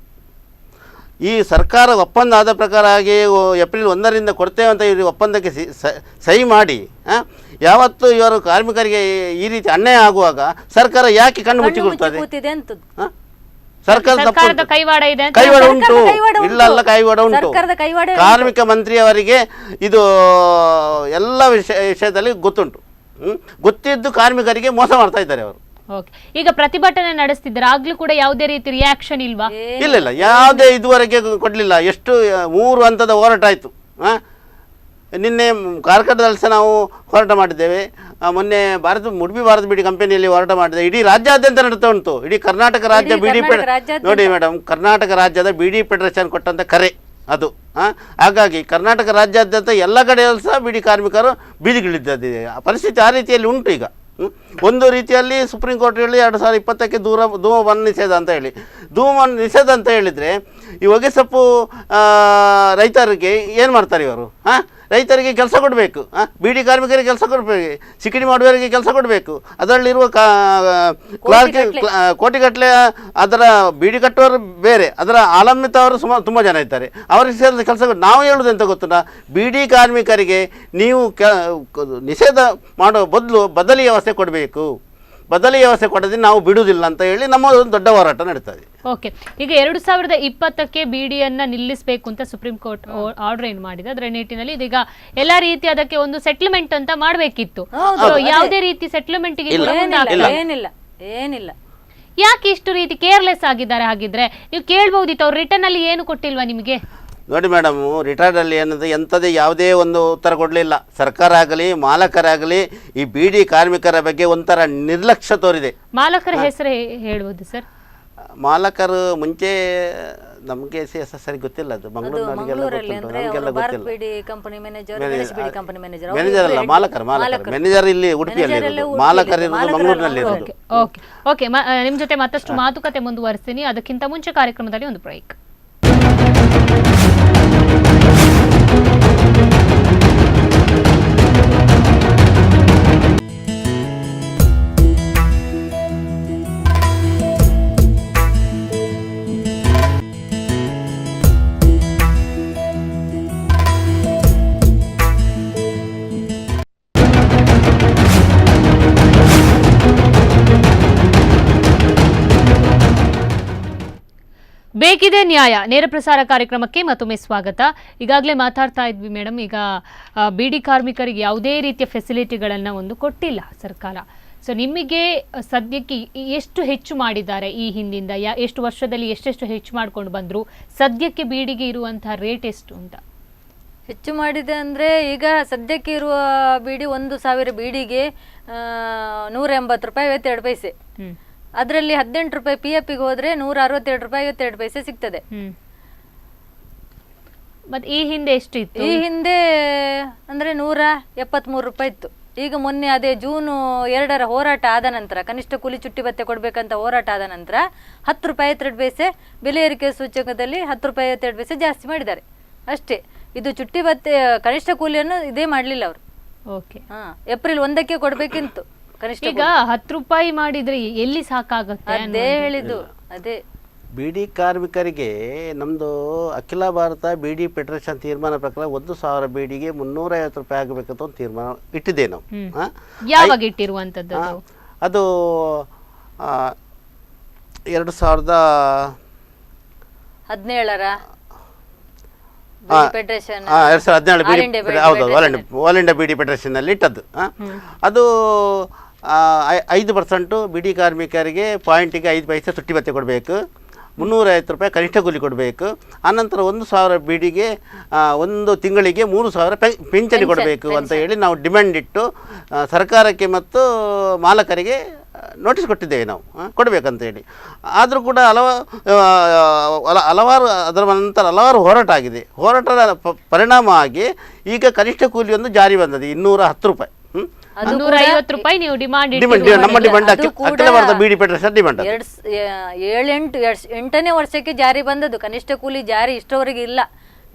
Speaker 2: ಈ ಸರ್ಕಾರ ಒಪ್ಪಂದ ಆದ ಪ್ರಕಾರ ಆಗಿ ಏಪ್ರಿಲ್ 1ರಿಂದ ಕೊಡ್ತೇವೆ ಅಂತ ಇವರು ಒಪ್ಪಂದಕ್ಕೆ ಸಹಿ ಮಾಡಿ ಯಾವತ್ತು ಇವರು ಕಾರ್ಮಿಕರಿಗೆ ಈ ರೀತಿ ಅನ್ಯಾಯ ಆಗುವಾಗ ಸರ್ಕಾರ ಯಾಕೆ ಕಣ್ಣು ಮುಚ್ಚಿಕೊಳ್ತದೆ? ಸರ್ಕಾರದ
Speaker 1: ಕೈವಾಡ ಇದೆ,
Speaker 2: ಕೈವಾಡ ಉಂಟು, ಇಲ್ಲಲ್ಲ ಕೈವಾಡ ಉಂಟು. ಕಾರ್ಮಿಕ ಮಂತ್ರಿಯವರಿಗೆ ಇದು ಎಲ್ಲ ವಿಷಯದಲ್ಲಿ ಗೊತ್ತುಂಟು. ಗೊತ್ತಿದ್ದು ಕಾರ್ಮಿಕರಿಗೆ ಮೋಸ ಮಾಡ್ತಾ ಇದ್ದಾರೆ ಅವರು.
Speaker 1: ಈಗ ಪ್ರತಿಭಟನೆ ನಡೆಸ್ತಿದ್ದಾರೆ, ಆಗ್ಲೂ ಕೂಡ ಯಾವುದೇ ರೀತಿ ರಿಯಾಕ್ಷನ್ ಇಲ್ವಾ?
Speaker 2: ಇಲ್ಲ, ಯಾವುದೇ ಇದುವರೆಗೆ ಕೊಡ್ಲಿಲ್ಲ. ಎಷ್ಟು 3 ಹಂತದ ಹೋರಾಟ ಆಯ್ತು. ನಿನ್ನೆ ಕಾರ್ಕಳದಲ್ಲಿ ಸಹ ನಾವು ಹೋರಾಟ ಮಾಡಿದ್ದೇವೆ. ಮೊನ್ನೆ ಮುಡ್ಬಿ ಭಾರತ ಬಿಡಿ ಕಂಪನಿಯಲ್ಲಿ ಹೋರಾಟ ಮಾಡಿದೆ. ಇಡೀ ರಾಜ್ಯಾದ್ಯಂತ ನಡೀತಾ ಉಂಟು. ಇಡೀ ಕರ್ನಾಟಕ ರಾಜ್ಯ ಬಿಡಿ ನೋಡಿ ಮೇಡಮ್, ಕರ್ನಾಟಕ ರಾಜ್ಯದ ಬಿಡಿ ಫೆಡರೇಷನ್ ಕೊಟ್ಟಂತ ಕರೆ ಅದು. ಹಾಗಾಗಿ ಕರ್ನಾಟಕ ರಾಜ್ಯಾದ್ಯಂತ ಎಲ್ಲ ಕಡೆಯಲ್ಲೂ ಸಹ ಬಿಡಿ ಕಾರ್ಮಿಕರು ಬೀದಿಗಿಳಿದಿದೆ. ಪರಿಸ್ಥಿತಿ ಆ ರೀತಿಯಲ್ಲಿ ಉಂಟು. ಈಗ ಒಂದು ರೀತಿಯಲ್ಲಿ ಸುಪ್ರೀಂ ಕೋರ್ಟ್ ಹೇಳಿ 2020ಕ್ಕೆ ಧೂಮಪಾನ ನಿಷೇಧ ಅಂತ ಹೇಳಿ, ಧೂಮಪಾನ ನಿಷೇಧ ಅಂತ ಹೇಳಿದರೆ ಈ ಹೊಗೆಸೊಪ್ಪು ರೈತರಿಗೆ ಏನು ಮಾಡ್ತಾರೆ ಇವರು? ರೈತರಿಗೆ ಕೆಲಸ ಕೊಡಬೇಕು, ಬಿಡಿ ಕಾರ್ಮಿಕರಿಗೆ ಕೆಲಸ ಕೊಡಬೇಕು, ಸಿಕಿಡಿ ಮಾಡುವವರಿಗೆ ಕೆಲಸ ಕೊಡಬೇಕು. ಅದರಲ್ಲಿರುವ ಕೋಟಿಗಟ್ಟಲೆ ಅದರ ಬಿಡಿ ಕಟ್ಟುವವರು ಬೇರೆ, ಅದರ ಅವಲಂಬಿತವರು ತುಂಬ ಜನ ಇದ್ದಾರೆ. ಅವರಿಗೆ ಸೇರಿದ ಕೆಲಸ ನಾವು ಹೇಳೋದು ಎಂತ ಗೊತ್ತುಂಟಾ? ಬಿಡಿ ಕಾರ್ಮಿಕರಿಗೆ ನೀವು ನಿಷೇಧ ಮಾಡೋ ಬದಲಿ ವ್ಯವಸ್ಥೆ ಕೊಡಬೇಕು. ಬದಲಿ ವ್ಯವಸ್ಥೆ ಕೊಡದೆ ನಾವು ಬಿಡುವುದಿಲ್ಲ ಅಂತ ಹೇಳಿ ನಮ್ಮ ಒಂದು ದೊಡ್ಡ ಹೋರಾಟ ನಡೀತದೆ.
Speaker 1: ಓಕೆ, ಈಗ 2020ಕ್ಕೆ ಬಿಡಿಯನ್ನ ನಿಲ್ಲಿಸಬೇಕು ಅಂತ ಸುಪ್ರೀಂ ಕೋರ್ಟ್ ಆರ್ಡರ್ ಏನು ಮಾಡಿದೆ, ಅದರ ನಿಟ್ಟಿನಲ್ಲಿ ಇದೀಗ ಎಲ್ಲ ರೀತಿ ಅದಕ್ಕೆ ಒಂದು ಸೆಟ್ಲ್ಮೆಂಟ್ ಅಂತ ಮಾಡಬೇಕಿತ್ತು. ಯಾವುದೇ ರೀತಿ ಸೆಟ್ಲ್ಮೆಂಟ್
Speaker 3: ಏನಿಲ್ಲ.
Speaker 1: ಯಾಕೆ ಇಷ್ಟು ರೀತಿ ಕೇರ್ಲೆಸ್ ಆಗಿದ್ದಾರೆ? ಹಾಗಿದ್ರೆ ನೀವು ಕೇಳಬಹುದಿತ್ತು, ಅವ್ರು ರಿಟರ್ನ್ ಅಲ್ಲಿ ಏನು ಕೊಟ್ಟಿಲ್ವಾ ನಿಮಗೆ?
Speaker 2: ನೋಡಿ ಮೇಡಮ್, ರಿಟೈರ್ಡಲ್ಲಿ ಏನಂದರೆ ಎಂಥದೇ ಯಾವುದೇ ಒಂದು ಉತ್ತರ ಕೊಡಲಿಲ್ಲ. ಸರ್ಕಾರ ಆಗಲಿ ಮಾಲಕರಾಗಲಿ ಈ ಬಿಡಿ ಕಾರ್ಮಿಕರ ಬಗ್ಗೆ ಒಂಥರ ನಿರ್ಲಕ್ಷ್ಯ ತೋರಿದೆ.
Speaker 1: ಮಾಲಕರ ಹೆಸರು ಹೇಳ್ಬೋದು ಸರ್?
Speaker 2: ಮಾಲಕರು ಮುಂಚೆ ನಮಗೆ ಸರಿ ಗೊತ್ತಿಲ್ಲ, ಅದು ಮಂಗಳೂರಿನವರಿಗೆಲ್ಲ ಗೊತ್ತಿಲ್ಲ. ಮ್ಯಾನೇಜರ್ ಅಲ್ಲ, ಮಾಲಕರು. ಮ್ಯಾನೇಜರ್ ಇಲ್ಲಿ ಉಡುಪಿಯಲ್ಲಿ ಇರೋದು, ಮಾಲಕರು ಮಂಗಳೂರಿನಲ್ಲಿ ಇರೋದು.
Speaker 1: ಓಕೆ, ನಿಮ್ಮ ಜೊತೆ ಮತ್ತಷ್ಟು ಮಾತುಕತೆ ಮುಂದುವರಿಸ್ತೀನಿ. ಅದಕ್ಕಿಂತ ಮುಂಚೆ ಕಾರ್ಯಕ್ರಮದಲ್ಲಿ ಒಂದು ಬ್ರೇಕ್. ಬೇಕಿದೆ ನ್ಯಾಯ ನೇರ ಪ್ರಸಾರ ಕಾರ್ಯಕ್ರಮಕ್ಕೆ ಮತ್ತೊಮ್ಮೆ ಸ್ವಾಗತ. ಈಗಾಗಲೇ ಮಾತಾಡ್ತಾ ಇದ್ವಿ ಮೇಡಮ್, ಈಗ ಬಿಡಿ ಕಾರ್ಮಿಕರಿಗೆ ಯಾವುದೇ ರೀತಿಯ ಫೆಸಿಲಿಟಿಗಳನ್ನು ಒಂದು ಕೊಟ್ಟಿಲ್ಲ ಸರ್ಕಾರ. ಸೊ ನಿಮಗೆ ಸದ್ಯಕ್ಕೆ ಎಷ್ಟು ಹೆಚ್ಚು ಮಾಡಿದ್ದಾರೆ ಈ ಹಿಂದಿಂದ? ಎಷ್ಟು ವರ್ಷದಲ್ಲಿ ಎಷ್ಟೆಷ್ಟು ಹೆಚ್ಚು ಮಾಡ್ಕೊಂಡು ಬಂದರು? ಸದ್ಯಕ್ಕೆ ಬೀಡಿಗೆ ಇರುವಂತಹ ರೇಟ್ ಎಷ್ಟು ಅಂತ?
Speaker 3: ಹೆಚ್ಚು ಮಾಡಿದೆ ಅಂದರೆ ಈಗ ಸದ್ಯಕ್ಕೆ ಇರುವ ಬೀಡಿ 1000 ಬೀಡಿಗೆ 180 ರೂಪಾಯಿ 52 ಪೈಸೆ. ಅದರಲ್ಲಿ 18 ರೂಪಾಯಿ PFಗೆ ಹೋದ್ರೆ 162 ರೂಪಾಯಿ 52 ಪೈಸೆ ಸಿಗ್ತದೆ.
Speaker 1: ಮತ್ತೆ ಈ ಹಿಂದೆ ಎಷ್ಟು ಇತ್ತು?
Speaker 3: ಈ ಹಿಂದೆ ಅಂದ್ರೆ 173 ರೂಪಾಯಿ ಇತ್ತು. ಈಗ ಮೊನ್ನೆ ಅದೇ ಜೂನ್ 2ರ ಹೋರಾಟ ಆದ ನಂತರ, ಕನಿಷ್ಠ ಕೂಲಿ ಚುಟ್ಟಿ ಭತ್ಯೆ ಕೊಡ್ಬೇಕಂತ ಹೋರಾಟ ಆದ ನಂತರ 10 ರೂಪಾಯಿ 52 ಪೈಸೆ ಬೆಲೆ ಏರಿಕೆ ಸೂಚಕದಲ್ಲಿ 10 ರೂಪಾಯಿ 52 ಪೈಸೆ ಜಾಸ್ತಿ ಮಾಡಿದ್ದಾರೆ ಅಷ್ಟೇ. ಇದು ಚುಟ್ಟಿ ಭತ್ಯೆ ಕನಿಷ್ಠ ಕೂಲಿಯನ್ನು ಇದೇ ಮಾಡ್ಲಿಲ್ಲ ಅವರು.
Speaker 1: ಓಕೆ,
Speaker 3: ಏಪ್ರಿಲ್ 1ಕ್ಕೆ ಕೊಡ್ಬೇಕಿತ್ತು. ಕನಿಷ್ಠ
Speaker 1: ಈಗ 10 ರೂಪಾಯಿ ಮಾಡಿದ್ರೆ ಎಲ್ಲಿ ಸಾಕಾಗುತ್ತೆ
Speaker 3: ಅದೇ ಹೇಳಿದ್ದು ಅದೇ.
Speaker 2: ಬೀಡಿ ಕಾರ್ಮಿಕರಿಗೆ ನಮ್ಮದು ಅಖಿಲ ಭಾರತ ಬೀಡಿ ಫೆಡರೇಷನ್ ತೀರ್ಮಾನ ಪ್ರಕಾರ 1,000 ಬೀಡಿಗೆ 350 ರೂಪಾಯಿ ಆಗಬೇಕಂತ ಒಂದು ತೀರ್ಮಾನ ಇಟ್ಟಿದ್ದೇವೆ ನಾವು.
Speaker 1: ಯಾವಾಗ ಇಟ್ಟಿರುವಂತದ್ದು?
Speaker 2: ಅದು
Speaker 3: 2017 ಫೆಡರೇಷನ್
Speaker 2: 2017 ಹೌದು ಆಲ್ ಇಂಡಿಯಾ ಬೀಡಿ ಫೆಡರೇಷನ್ನಲ್ಲಿ ಇಟ್ಟದ್ದು. ಅದು 5% ಬೀಡಿ ಕಾರ್ಮಿಕರಿಗೆ ಪಾಯಿಂಟಿಗೆ 5 ಪೈಸೆ ತುಟ್ಟಿ ಭತ್ಯೆ ಕೊಡಬೇಕು, 350 ರೂಪಾಯಿ ಕನಿಷ್ಠ ಕೂಲಿ ಕೊಡಬೇಕು. ಆನಂತರ 1,000 ಬೀಡಿಗೆ ಒಂದು ತಿಂಗಳಿಗೆ 3,000 ಪಿಂಚಣಿ ಕೊಡಬೇಕು ಅಂತ ಹೇಳಿ ನಾವು ಡಿಮ್ಯಾಂಡ್ ಇಟ್ಟು ಸರ್ಕಾರಕ್ಕೆ ಮತ್ತು ಮಾಲಕರಿಗೆ ನೋಟಿಸ್ ಕೊಟ್ಟಿದ್ದೇವೆ ನಾವು ಕೊಡಬೇಕಂತ ಹೇಳಿ. ಆದರೂ ಕೂಡ ಹಲವಾರು ಅದರ ನಂತರ ಹಲವಾರು ಹೋರಾಟ ಆಗಿದೆ. ಹೋರಾಟದ ಪರಿಣಾಮ ಆಗಿ ಈಗ ಕನಿಷ್ಠ ಕೂಲಿಯೊಂದು ಜಾರಿ ಬಂದದ್ದು 210 ರೂಪಾಯಿ.
Speaker 1: 150 ರೂಪಾಯಿ ನೀವು ಡಿಮಾಂಡ್
Speaker 2: ನಮ್ಮ ಡಿಮಾಂಡ್ ಅಖಿಲ ಭಾರತ ಬೀಡಿ ಫೆಡರೇಷನ್ ಡಿಮಾಂಡ್
Speaker 3: 8ನೇ ವರ್ಷಕ್ಕೆ ಜಾರಿ ಬಂದದ್ದು. ಕನಿಷ್ಠ ಕೂಲಿ ಜಾರಿ ಇಷ್ಟವರೆಗೆ ಇಲ್ಲ,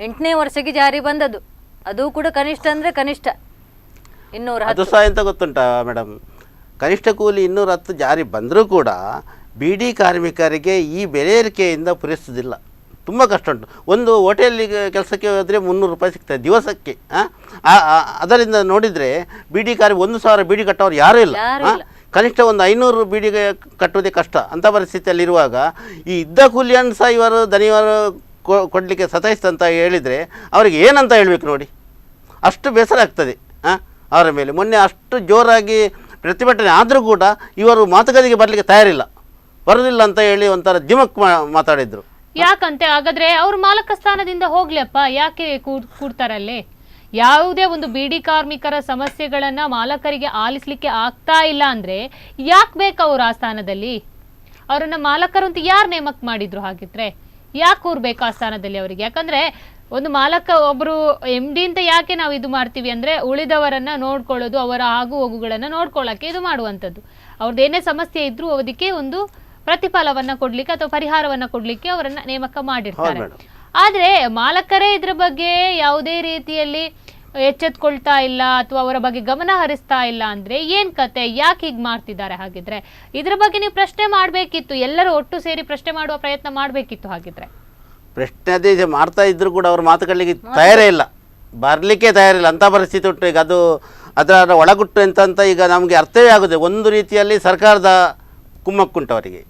Speaker 3: 8ನೇ ವರ್ಷಕ್ಕೆ ಜಾರಿ ಬಂದದ್ದು. ಅದು ಕೂಡ ಕನಿಷ್ಠ ಅಂದ್ರೆ ಕನಿಷ್ಠ 210.
Speaker 2: ಅದು ಸಹ ಎಂತ ಗೊತ್ತುಂಟಾ ಮೇಡಮ್, ಕನಿಷ್ಠ ಕೂಲಿ 210 ಜಾರಿ ಬಂದರೂ ಕೂಡ ಬೀಡಿ ಕಾರ್ಮಿಕರಿಗೆ ಈ ಬೆಲೆ ಏರಿಕೆಯಿಂದ ಪೂರೈಸೋದಿಲ್ಲ, ತುಂಬ ಕಷ್ಟ ಉಂಟು. ಒಂದು ಹೋಟೆಲಿಗೆ ಕೆಲಸಕ್ಕೆ ಹೋದರೆ 300 ರೂಪಾಯಿ ಸಿಗ್ತದೆ ದಿವಸಕ್ಕೆ. ಅದರಿಂದ ನೋಡಿದರೆ ಬೀಡಿ ಕಾರ್ಮಿಕ 1,000 ಬೀಡಿ ಕಟ್ಟೋರು ಯಾರೂ ಇಲ್ಲ. ಕನಿಷ್ಠ ಒಂದು 500 ಬೀಡಿಗೆ ಕಟ್ಟುವುದೇ ಕಷ್ಟ ಅಂಥ ಪರಿಸ್ಥಿತಿಯಲ್ಲಿರುವಾಗ ಈ ಇದ್ದ ಕೂಲಿಯನ್ನು ಸಹ ಇವರು ದನಿಯವರು ಕೊಡಲಿಕ್ಕೆ ಸತಾಯಿಸ್ತಂತ ಹೇಳಿದರೆ ಅವರಿಗೆ ಏನಂತ ಹೇಳಬೇಕು ನೋಡಿ, ಅಷ್ಟು ಬೇಸರ ಆಗ್ತದೆ ಅವರ ಮೇಲೆ. ಮೊನ್ನೆ ಅಷ್ಟು ಜೋರಾಗಿ ಪ್ರತಿಭಟನೆ ಆದರೂ ಕೂಡ ಇವರು ಮಾತುಕತೆಗೆ ಬರಲಿಕ್ಕೆ ತಯಾರಿಲ್ಲ, ಬರೋದಿಲ್ಲ ಅಂತ ಹೇಳಿ ಒಂಥರ ದಿಮಕ್ ಮಾತಾಡಿದ್ರು.
Speaker 1: ಯಾಕಂತೆ ಹಾಗಾದ್ರೆ ಅವ್ರ ಮಾಲಕ ಸ್ಥಾನದಿಂದ ಹೋಗ್ಲಪ್ಪ, ಯಾಕೆ ಕೂಡ್ತಾರಲ್ಲೇ? ಯಾವುದೇ ಒಂದು ಬೀಡಿ ಕಾರ್ಮಿಕರ ಸಮಸ್ಯೆಗಳನ್ನ ಮಾಲಕರಿಗೆ ಆಲಿಸ್ಲಿಕ್ಕೆ ಆಗ್ತಾ ಇಲ್ಲ ಅಂದ್ರೆ ಯಾಕೆ ಬೇಕು ಅವ್ರು ಆ ಸ್ಥಾನದಲ್ಲಿ? ಅವ್ರನ್ನ ಮಾಲಕರು ಅಂತ ಯಾರು ನೇಮಕ ಮಾಡಿದ್ರು? ಹಾಗಿದ್ರೆ ಯಾಕೆ ಕೂರ್ಬೇಕು ಆ ಸ್ಥಾನದಲ್ಲಿ ಅವರಿಗೆ? ಯಾಕಂದ್ರೆ ಒಂದು ಮಾಲಕ ಒಬ್ರು MD ಅಂತ ಯಾಕೆ ನಾವು ಇದು ಮಾಡ್ತೀವಿ ಅಂದ್ರೆ ಉಳಿದವರನ್ನ ನೋಡ್ಕೊಳ್ಳೋದು, ಅವರ ಆಗು ಹೋಗುಗಳನ್ನ ನೋಡ್ಕೊಳ್ಳಕ್ಕೆ ಇದು ಮಾಡುವಂಥದ್ದು. ಅವ್ರದ್ದೇನೇ ಸಮಸ್ಯೆ ಇದ್ರೂ ಅದಕ್ಕೆ ಒಂದು ಪ್ರತಿಫಲವನ್ನ ಕೊಡ್ಲಿಕ್ಕೆ ಅಥವಾ ಪರಿಹಾರವನ್ನ ಕೊಡ್ಲಿಕ್ಕೆ ಅವರನ್ನ ನೇಮಕ ಮಾಡಿರ್ತಾರೆ. ಆದ್ರೆ ಮಾಲಕರೇ ಇದ್ರ ಬಗ್ಗೆ ಯಾವುದೇ ರೀತಿಯಲ್ಲಿ ಎಚ್ಚೆತ್ಕೊಳ್ತಾ ಇಲ್ಲ ಅಥವಾ ಅವರ ಬಗ್ಗೆ ಗಮನ ಹರಿಸ್ತಾ ಇಲ್ಲ ಅಂದ್ರೆ ಏನ್ ಕತೆ? ಯಾಕೆ ಹೀಗ್ ಮಾಡ್ತಿದ್ದಾರೆ? ಹಾಗಿದ್ರೆ ಇದ್ರ ಬಗ್ಗೆ ನೀವು ಪ್ರಶ್ನೆ ಮಾಡ್ಬೇಕಿತ್ತು, ಎಲ್ಲರೂ ಒಟ್ಟು ಸೇರಿ ಪ್ರಶ್ನೆ ಮಾಡುವ ಪ್ರಯತ್ನ ಮಾಡ್ಬೇಕಿತ್ತು. ಹಾಗಿದ್ರೆ
Speaker 2: ಪ್ರಶ್ನೆ ಅದೇ ಮಾಡ್ತಾ ಇದ್ರು ಕೂಡ ಅವರು ಮಾತುಕತೆಗೆ ತಯಾರೇ ಇಲ್ಲ, ಬರಲಿಕ್ಕೆ ತಯಾರಿಲ್ಲ ಅಂತ ಪರಿಸ್ಥಿತಿ ಉಂಟು ಈಗ. ಅದು ಅದರ ಒಳಗುಟ್ಟು ಎಂತಂತ ಈಗ ನಮಗೆ ಅರ್ಥವೇ ಆಗುತ್ತೆ. ಒಂದು ರೀತಿಯಲ್ಲಿ ಸರ್ಕಾರದ ಕುಮ್ಮಕ್ಕುಂಟು ಅವರಿಗೆ.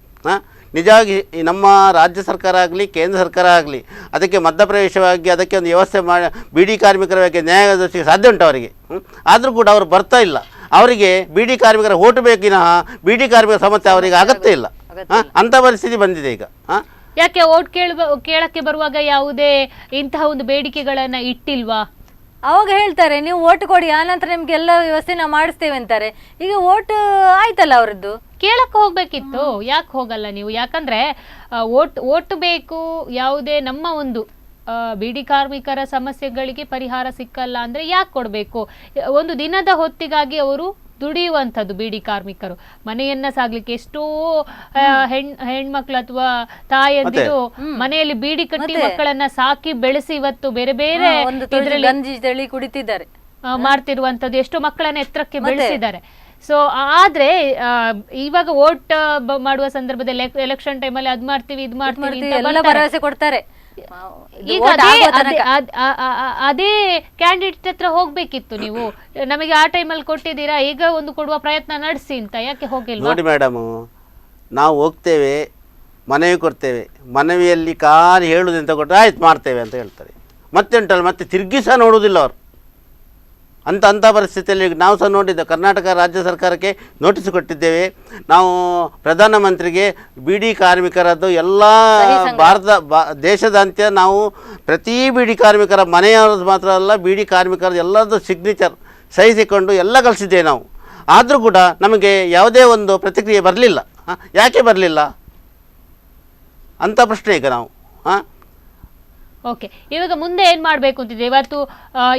Speaker 2: ನಿಜವಾಗಿ ನಮ್ಮ ರಾಜ್ಯ ಸರ್ಕಾರ ಆಗಲಿ ಕೇಂದ್ರ ಸರ್ಕಾರ ಆಗಲಿ ಅದಕ್ಕೆ ಮಧ್ಯಪ್ರವೇಶವಾಗಿ ಅದಕ್ಕೆ ಒಂದು ವ್ಯವಸ್ಥೆ ಮಾಡಿ ಬೀಡಿ ಕಾರ್ಮಿಕರ ಬಗ್ಗೆ ನ್ಯಾಯ ಒದಗಿಸಲಿಕ್ಕೆ ಸಾಧ್ಯ ಉಂಟು ಅವರಿಗೆ. ಆದರೂ ಕೂಡ ಅವರು ಬರ್ತಾ ಇಲ್ಲ. ಅವರಿಗೆ ಬೀಡಿ ಕಾರ್ಮಿಕರ ಓಟು ಬೇಕಿನಃ ಬೀಡಿ ಕಾರ್ಮಿಕರ ಸಮಸ್ಯೆ ಅವರಿಗೆ ಅಗತ್ಯ ಇಲ್ಲ, ಅಂಥ ಪರಿಸ್ಥಿತಿ ಬಂದಿದೆ ಈಗ.
Speaker 1: ಯಾಕೆ ಓಟ್ ಕೇಳಕ್ಕೆ ಬರುವಾಗ ಯಾವುದೇ ಇಂತಹ ಒಂದು ಬೇಡಿಕೆಗಳನ್ನ ಇಟ್ಟಿಲ್ವಾ?
Speaker 3: ಅವಾಗ ಹೇಳ್ತಾರೆ ನೀವು ಓಟ್ ಕೊಡಿ, ಆನಂತರ ನಿಮ್ಗೆ ಎಲ್ಲ ವ್ಯವಸ್ಥೆ ನಾವು ಮಾಡಿಸ್ತೇವೆ ಅಂತಾರೆ. ಈಗ ಓಟ್ ಆಯ್ತಲ್ಲ ಅವರದ್ದು,
Speaker 1: ಕೇಳಕ್ಕೆ ಹೋಗ್ಬೇಕಿತ್ತು. ಯಾಕೆ ಹೋಗಲ್ಲ ನೀವು? ಯಾಕಂದ್ರೆ ಓಟ್ ಬೇಕು. ಯಾವುದೇ ನಮ್ಮ ಒಂದು ಬೀಡಿ ಕಾರ್ಮಿಕರ ಸಮಸ್ಯೆಗಳಿಗೆ ಪರಿಹಾರ ಸಿಕ್ಕಲ್ಲ ಅಂದ್ರೆ ಯಾಕೆ ಕೊಡ್ಬೇಕು? ಒಂದು ದಿನದ ಹೊತ್ತಿಗಾಗಿ ಅವರು ದುಡಿಯುವಂಥದ್ದು ಬೀಡಿ ಕಾರ್ಮಿಕರು. ಮನೆಯನ್ನ ಸಾಗ್ಲಿಕ್ಕೆ ಎಷ್ಟೋ ಹೆಣ್ಮಕ್ಳು ಅಥವಾ ತಾಯಂದಿರು ಮನೆಯಲ್ಲಿ ಬೀಡಿ ಕಟ್ಟಿ ಮಕ್ಕಳನ್ನ ಸಾಕಿ ಬೆಳೆಸಿ ಇವತ್ತು ಬೇರೆ ಬೇರೆ
Speaker 3: ಇದರಲ್ಲಿ ಕುಡಿತಿದ್ದಾರೆ,
Speaker 1: ಮಾಡ್ತಿರುವಂತದ್ದು. ಎಷ್ಟೋ ಮಕ್ಕಳನ್ನ ಎತ್ತರಕ್ಕೆ ಬೆಳೆಸಿದ್ದಾರೆ. ಸೊ ಆದ್ರೆ ಇವಾಗ ವೋಟ್ ಮಾಡುವ ಸಂದರ್ಭದಲ್ಲಿ ಎಲೆಕ್ಷನ್ ಟೈಮಲ್ಲಿ ಅದ್ ಮಾಡ್ತೀವಿ ಇದ್ ಮಾಡ್ತೀವಿ
Speaker 3: ಭರವಸೆ ಕೊಡ್ತಾರೆ.
Speaker 1: ಈಗ ಅದೇ ಕ್ಯಾಂಡಿಡೇಟ್ ಹತ್ರ ಹೋಗ್ಬೇಕಿತ್ತು ನೀವು. ನಮಗೆ ಆ ಟೈಮಲ್ಲಿ ಕೊಟ್ಟಿದ್ದೀರಾ, ಈಗ ಒಂದು ಕೊಡುವ ಪ್ರಯತ್ನ ನಡೆಸಿ ಅಂತ ಯಾಕೆ ಹೋಗಿಲ್ಲ?
Speaker 2: ನೋಡಿ ಮೇಡಮ್, ನಾವು ಹೋಗ್ತೇವೆ, ಮನವಿ ಕೊಡ್ತೇವೆ, ಮನವಿಯಲ್ಲಿ ಖಾಲಿ ಹೇಳುವುದಂತ ಕೊಟ್ಟರೆ ಆಯ್ತು ಮಾಡ್ತೇವೆ ಅಂತ ಹೇಳ್ತಾರೆ. ಮತ್ತೆ ಉಂಟಲ್ಲ, ಮತ್ತೆ ತಿರುಗಿ ಸಹ ನೋಡುವುದಿಲ್ಲ ಅವರು. ಅಂಥ ಪರಿಸ್ಥಿತಿಯಲ್ಲಿ ನಾವು ಸಹ ನೋಡಿದ್ದೇವೆ. ಕರ್ನಾಟಕ ರಾಜ್ಯ ಸರ್ಕಾರಕ್ಕೆ ನೋಟಿಸ್ ಕೊಟ್ಟಿದ್ದೇವೆ. ನಾವು ಪ್ರಧಾನಮಂತ್ರಿಗೆ ಬೀಡಿ ಕಾರ್ಮಿಕರದ್ದು ಎಲ್ಲ ದೇಶದಾದ್ಯಂತ ನಾವು ಪ್ರತಿ ಬೀಡಿ ಕಾರ್ಮಿಕರ ಮನೆಯವರದ್ದು ಮಾತ್ರ ಅಲ್ಲ, ಬೀಡಿ ಕಾರ್ಮಿಕರದ್ದು ಎಲ್ಲರದ್ದು ಸಿಗ್ನೇಚರ್ ಸಹಿಸಿಕೊಂಡು ಎಲ್ಲ ಕಳಿಸಿದ್ದೇವೆ ನಾವು. ಆದರೂ ಕೂಡ ನಮಗೆ ಯಾವುದೇ ಒಂದು ಪ್ರತಿಕ್ರಿಯೆ ಬರಲಿಲ್ಲ. ಯಾಕೆ ಬರಲಿಲ್ಲ ಅಂಥ ಪ್ರಶ್ನೆ ಈಗ ನಾವು.
Speaker 1: ಓಕೆ, ಇವಾಗ ಮುಂದೆ ಏನ್ ಮಾಡ್ಬೇಕು ಅಂತಿದೆ? ಇವತ್ತು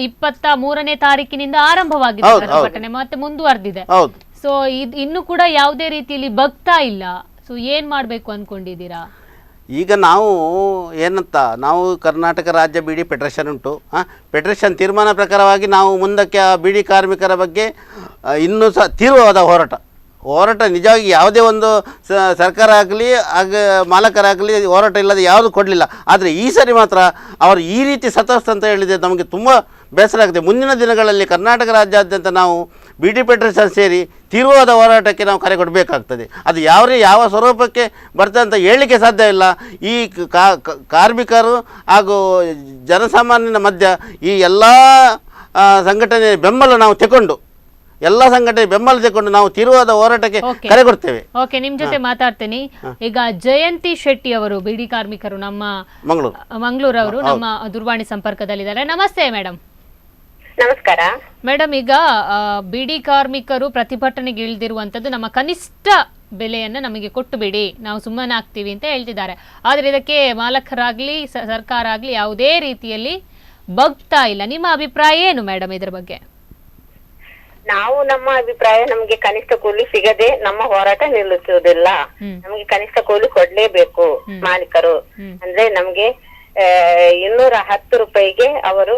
Speaker 1: 23ನೇ ತಾರೀಕಿನಿಂದ ಆರಂಭವಾಗಿದೆ ಪ್ರತಿಭಟನೆ, ಮತ್ತೆ ಮುಂದುವರೆದಿದೆ. ಸೊ ಇನ್ನು ಕೂಡ ಯಾವುದೇ ರೀತಿಯಲ್ಲಿ ಬಗ್ತಾ ಇಲ್ಲ. ಸೊ ಏನ್ ಮಾಡ್ಬೇಕು ಅನ್ಕೊಂಡಿದ್ದೀರಾ?
Speaker 2: ಈಗ ನಾವು ಏನಂತ, ನಾವು ಕರ್ನಾಟಕ ರಾಜ್ಯ ಬೀಡಿ ಫೆಡರೇಷನ್ ಉಂಟು. ಫೆಡರೇಷನ್ ತೀರ್ಮಾನ ಪ್ರಕಾರವಾಗಿ ನಾವು ಮುಂದಕ್ಕೆ ಆ ಬೀಡಿ ಕಾರ್ಮಿಕರ ಬಗ್ಗೆ ಇನ್ನೂ ಸಹ ತೀವ್ರವಾದ ಹೋರಾಟ ಹೋರಾಟ ನಿಜವಾಗಿ ಯಾವುದೇ ಒಂದು ಸರ್ಕಾರ ಆಗಲಿ ಮಾಲಕರಾಗಲಿ ಹೋರಾಟ ಇಲ್ಲದೆ ಯಾವುದು ಕೊಡಲಿಲ್ಲ. ಆದರೆ ಈ ಸರಿ ಮಾತ್ರ ಅವರು ಈ ರೀತಿ ಸತತ ಅಂತ ಹೇಳಿದರೆ ನಮಗೆ ತುಂಬ ಬೇಸರ ಆಗುತ್ತೆ. ಮುಂದಿನ ದಿನಗಳಲ್ಲಿ ಕರ್ನಾಟಕ ರಾಜ್ಯಾದ್ಯಂತ ನಾವು BD ಫೆಡರೇಷನ್ ಸೇರಿ ತೀವ್ರವಾದ ಹೋರಾಟಕ್ಕೆ ನಾವು ಕರೆ ಕೊಡಬೇಕಾಗ್ತದೆ. ಅದು ಯಾವ ಸ್ವರೂಪಕ್ಕೆ ಬರ್ತದೆ ಅಂತ ಹೇಳಲಿಕ್ಕೆ ಸಾಧ್ಯ ಇಲ್ಲ. ಈ ಕಾರ್ಮಿಕರು ಹಾಗೂ ಜನಸಾಮಾನ್ಯನ ಮಧ್ಯ ಈ ಎಲ್ಲ ಸಂಘಟನೆ ಬೆಂಬಲ ನಾವು ತಗೊಂಡು ನಾವು ತೀವ್ರವಾದ ಹೋರಾಟಕ್ಕೆ ಕರೆ ಕೊಡ್ತೇವೆ.
Speaker 1: ಓಕೆ, ನಿಮ್ ಜೊತೆ ಮಾತಾಡ್ತೀನಿ. ಈಗ ಜಯಂತಿ ಶೆಟ್ಟಿ ಅವರು BD ಕಾರ್ಮಿಕರು ನಮ್ಮ ಮಂಗಳೂರವರು ನಮ್ಮ ದೂರವಾಣಿ ಸಂಪರ್ಕದಲ್ಲಿದ್ದಾರೆ. ನಮಸ್ತೆ ಮೇಡಮ್.
Speaker 4: ನಮಸ್ಕಾರ
Speaker 1: ಮೇಡಮ್, ಈಗ BD ಕಾರ್ಮಿಕರು ಪ್ರತಿಭಟನೆಗೆ ಇಳಿದಿರುವಂತದ್ದು ನಮ್ಮ ಕನಿಷ್ಠ ಬೆಲೆಯನ್ನ ನಮಗೆ ಕೊಟ್ಟು ಬಿಡಿ, ನಾವು ಸುಮ್ಮನೆ ಆಗ್ತೀವಿ ಅಂತ ಹೇಳ್ತಿದ್ದಾರೆ. ಆದ್ರೆ ಇದಕ್ಕೆ ಮಾಲಕರಾಗ್ಲಿ ಸರ್ಕಾರ ಆಗ್ಲಿ ಯಾವುದೇ ರೀತಿಯಲ್ಲಿ ಬಗ್ತಾ ಇಲ್ಲ. ನಿಮ್ಮ ಅಭಿಪ್ರಾಯ ಏನು ಮೇಡಮ್ ಇದ್ರ ಬಗ್ಗೆ?
Speaker 4: ನಮ್ಮ ಅಭಿಪ್ರಾಯ, ನಮ್ಗೆ ಕನಿಷ್ಠ ಕೂಲಿ ಸಿಗದೆ ನಮ್ಮ ಹೋರಾಟ ನಿಲ್ಲಿಸುವುದಿಲ್ಲ. ನಮ್ಗೆ ಕನಿಷ್ಠ ಕೂಲಿ ಕೊಡ್ಲೇಬೇಕು ಮಾಲೀಕರು. ಅಂದ್ರೆ ನಮ್ಗೆ 210 ರೂಪಾಯಿಗೆ ಅವರು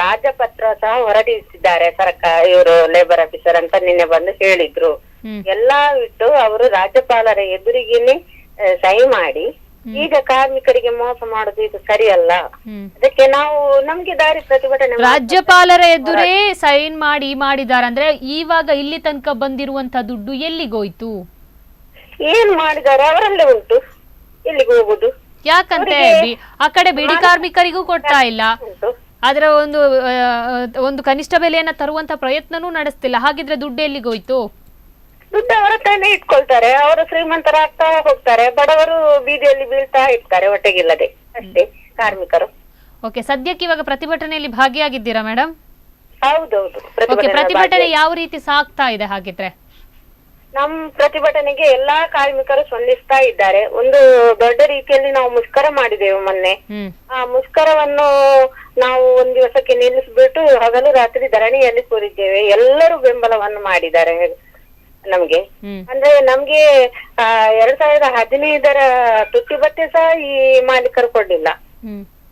Speaker 4: ರಾಜಪತ್ರ ಸಹ ಹೊರಡಿಸಿದ್ದಾರೆ ಸರ್ಕಾರ. ಇವರು ಲೇಬರ್ ಆಫೀಸರ್ ಅಂತ ನಿನ್ನೆ ಬಂದು ಹೇಳಿದ್ರು. ಎಲ್ಲಾ ಬಿಟ್ಟು ಅವರು ರಾಜ್ಯಪಾಲರ ಎದುರಿಗೇನೆ ಸಹಿ ಮಾಡಿ ಈಗ ಕಾರ್ಮಿಕರಿಗೆ ಮೋಸ ಮಾಡುದು ಇದು ಸರಿಯಲ್ಲ. ಅದಕ್ಕೆ ನಾವು ನಮ್ಗೆ ದಾರಿ ಪ್ರತಿಭಟನೆ.
Speaker 1: ರಾಜ್ಯಪಾಲರ ಎದುರೇ ಸೈನ್ ಮಾಡಿದ್ದಾರೆ ಅಂದ್ರೆ ಇವಾಗ ಇಲ್ಲಿ ತನಕ ಬಂದಿರುವಂತ ದುಡ್ಡು ಎಲ್ಲಿಗೋಯ್ತು?
Speaker 4: ಏನ್ ಮಾಡಿದ್ದಾರೆ ಅವರಲ್ಲೇ ಉಂಟು, ಎಲ್ಲಿಗೆ ಹೋಗುದು?
Speaker 1: ಯಾಕಂತೆ ಆ ಕಡೆ BD ಕಾರ್ಮಿಕರಿಗೂ ಕೊಡ್ತಾ ಇಲ್ಲ, ಅದರ ಒಂದು ಕನಿಷ್ಠ ಬೆಲೆಯನ್ನ ತರುವಂತ ಪ್ರಯತ್ನನೂ ನಡೆಸ್ತಿಲ್ಲ. ಹಾಗಿದ್ರೆ ದುಡ್ಡು ಎಲ್ಲಿಗೋಯ್ತು?
Speaker 4: ದುಡ್ಡು ಅವರ ತಾನೇ ಇಟ್ಕೊಳ್ತಾರೆ. ಅವರು ಶ್ರೀಮಂತರಾಗ್ತಾ ಹೋಗ್ತಾರೆ, ಬಡವರು ಬೀದಿಯಲ್ಲಿ ಬೀಳ್ತಾ ಇರ್ತಾರೆ ಹೊಟ್ಟೆಗಿಲ್ಲದೆ ಅಷ್ಟೇ ಕಾರ್ಮಿಕರು.
Speaker 1: ಓಕೆ, ಸದ್ಯಕ್ಕೆ ಇವಾಗ ಪ್ರತಿಭಟನೆಯಲ್ಲಿ ಭಾಗಿಯಾಗಿದ್ದೀರಾ ಮೇಡಮ್?
Speaker 4: ಹೌದೌದು.
Speaker 1: ಪ್ರತಿಭಟನೆ ಯಾವ ರೀತಿ ಸಾಗ್ತಾ ಇದೆ ಹಾಗಿದ್ರೆ?
Speaker 4: ನಮ್ ಪ್ರತಿಭಟನೆಗೆ ಎಲ್ಲಾ ಕಾರ್ಮಿಕರು ಸ್ಪಂದಿಸ್ತಾ ಇದ್ದಾರೆ. ಒಂದು ದೊಡ್ಡ ರೀತಿಯಲ್ಲಿ ನಾವು ಮುಷ್ಕರ ಮಾಡಿದೆವು ಮೊನ್ನೆ. ಆ ಮುಷ್ಕರವನ್ನು ನಾವು ಒಂದ್ ದಿವಸಕ್ಕೆ ನಿಲ್ಲಿಸ್ಬಿಟ್ಟು ಹಗಲು ರಾತ್ರಿ ಧರಣಿಯಲ್ಲಿ ಕೂರಿದ್ದೇವೆ. ಎಲ್ಲರೂ ಬೆಂಬಲವನ್ನು ಮಾಡಿದ್ದಾರೆ ನಮ್ಗೆ. ಅಂದ್ರೆ ನಮ್ಗೆ 2015 ತುಟ್ಟಿ ಭತ್ಯೆ ಸಹ ಈ ಮಾಲೀಕರು ಕೊಡ್ಲಿಲ್ಲ.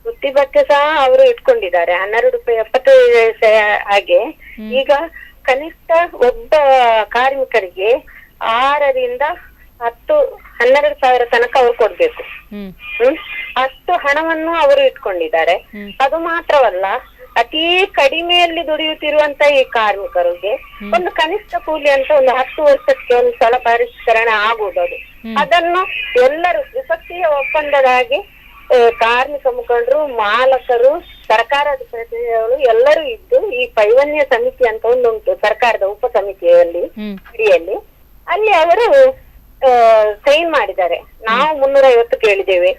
Speaker 4: ತುಟ್ಟಿ ಭತ್ಯೆ ಸಹ ಅವರು ಇಟ್ಕೊಂಡಿದ್ದಾರೆ 12.70 ಹಾಗೆ. ಈಗ ಕನಿಷ್ಠ ಒಬ್ಬ ಕಾರ್ಮಿಕರಿಗೆ 6 ರಿಂದ 12 ಸಾವಿರ ತನಕ ಅವ್ರು ಕೊಡ್ಬೇಕು. ಅಷ್ಟು ಹಣವನ್ನು ಅವರು ಇಟ್ಕೊಂಡಿದ್ದಾರೆ. ಅದು ಮಾತ್ರವಲ್ಲ, ಅತಿ ಕಡಿಮೆಯಲ್ಲಿ ದುಡಿಯುತ್ತಿರುವಂತ ಈ ಕಾರ್ಮಿಕರಿಗೆ ಒಂದು ಕನಿಷ್ಠ ಕೂಲಿ ಅಂತ ಒಂದು 10 ವರ್ಷಕ್ಕೆ ಒಂದು ಸ್ಥಳ ಪರಿಷ್ಕರಣೆ ಆಗುವುದು. ಅದನ್ನು ಎಲ್ಲರೂ ದ್ವಿಪಕ್ಷೀಯ ಒಪ್ಪಂದದ ಹಾಗೆ ಕಾರ್ಮಿಕ ಮುಖಂಡರು, ಮಾಲಕರು, ಸರ್ಕಾರದ ಪ್ರತಿನಿಧಿಗಳು ಎಲ್ಲರೂ ಇದ್ದು ಈ ಪೈವನ್ಯ ಸಮಿತಿ ಅಂತ ಒಂದುಂಟು ಸರ್ಕಾರದ ಉಪ ಸಮಿತಿಯಲ್ಲಿ ಅಡಿಯಲ್ಲಿ, ಅಲ್ಲಿ ಅವರು ಸೈನ್ ಮಾಡಿದ್ದಾರೆ. ನಾವು 350 ಕೇಳಿದ್ದೇವೆ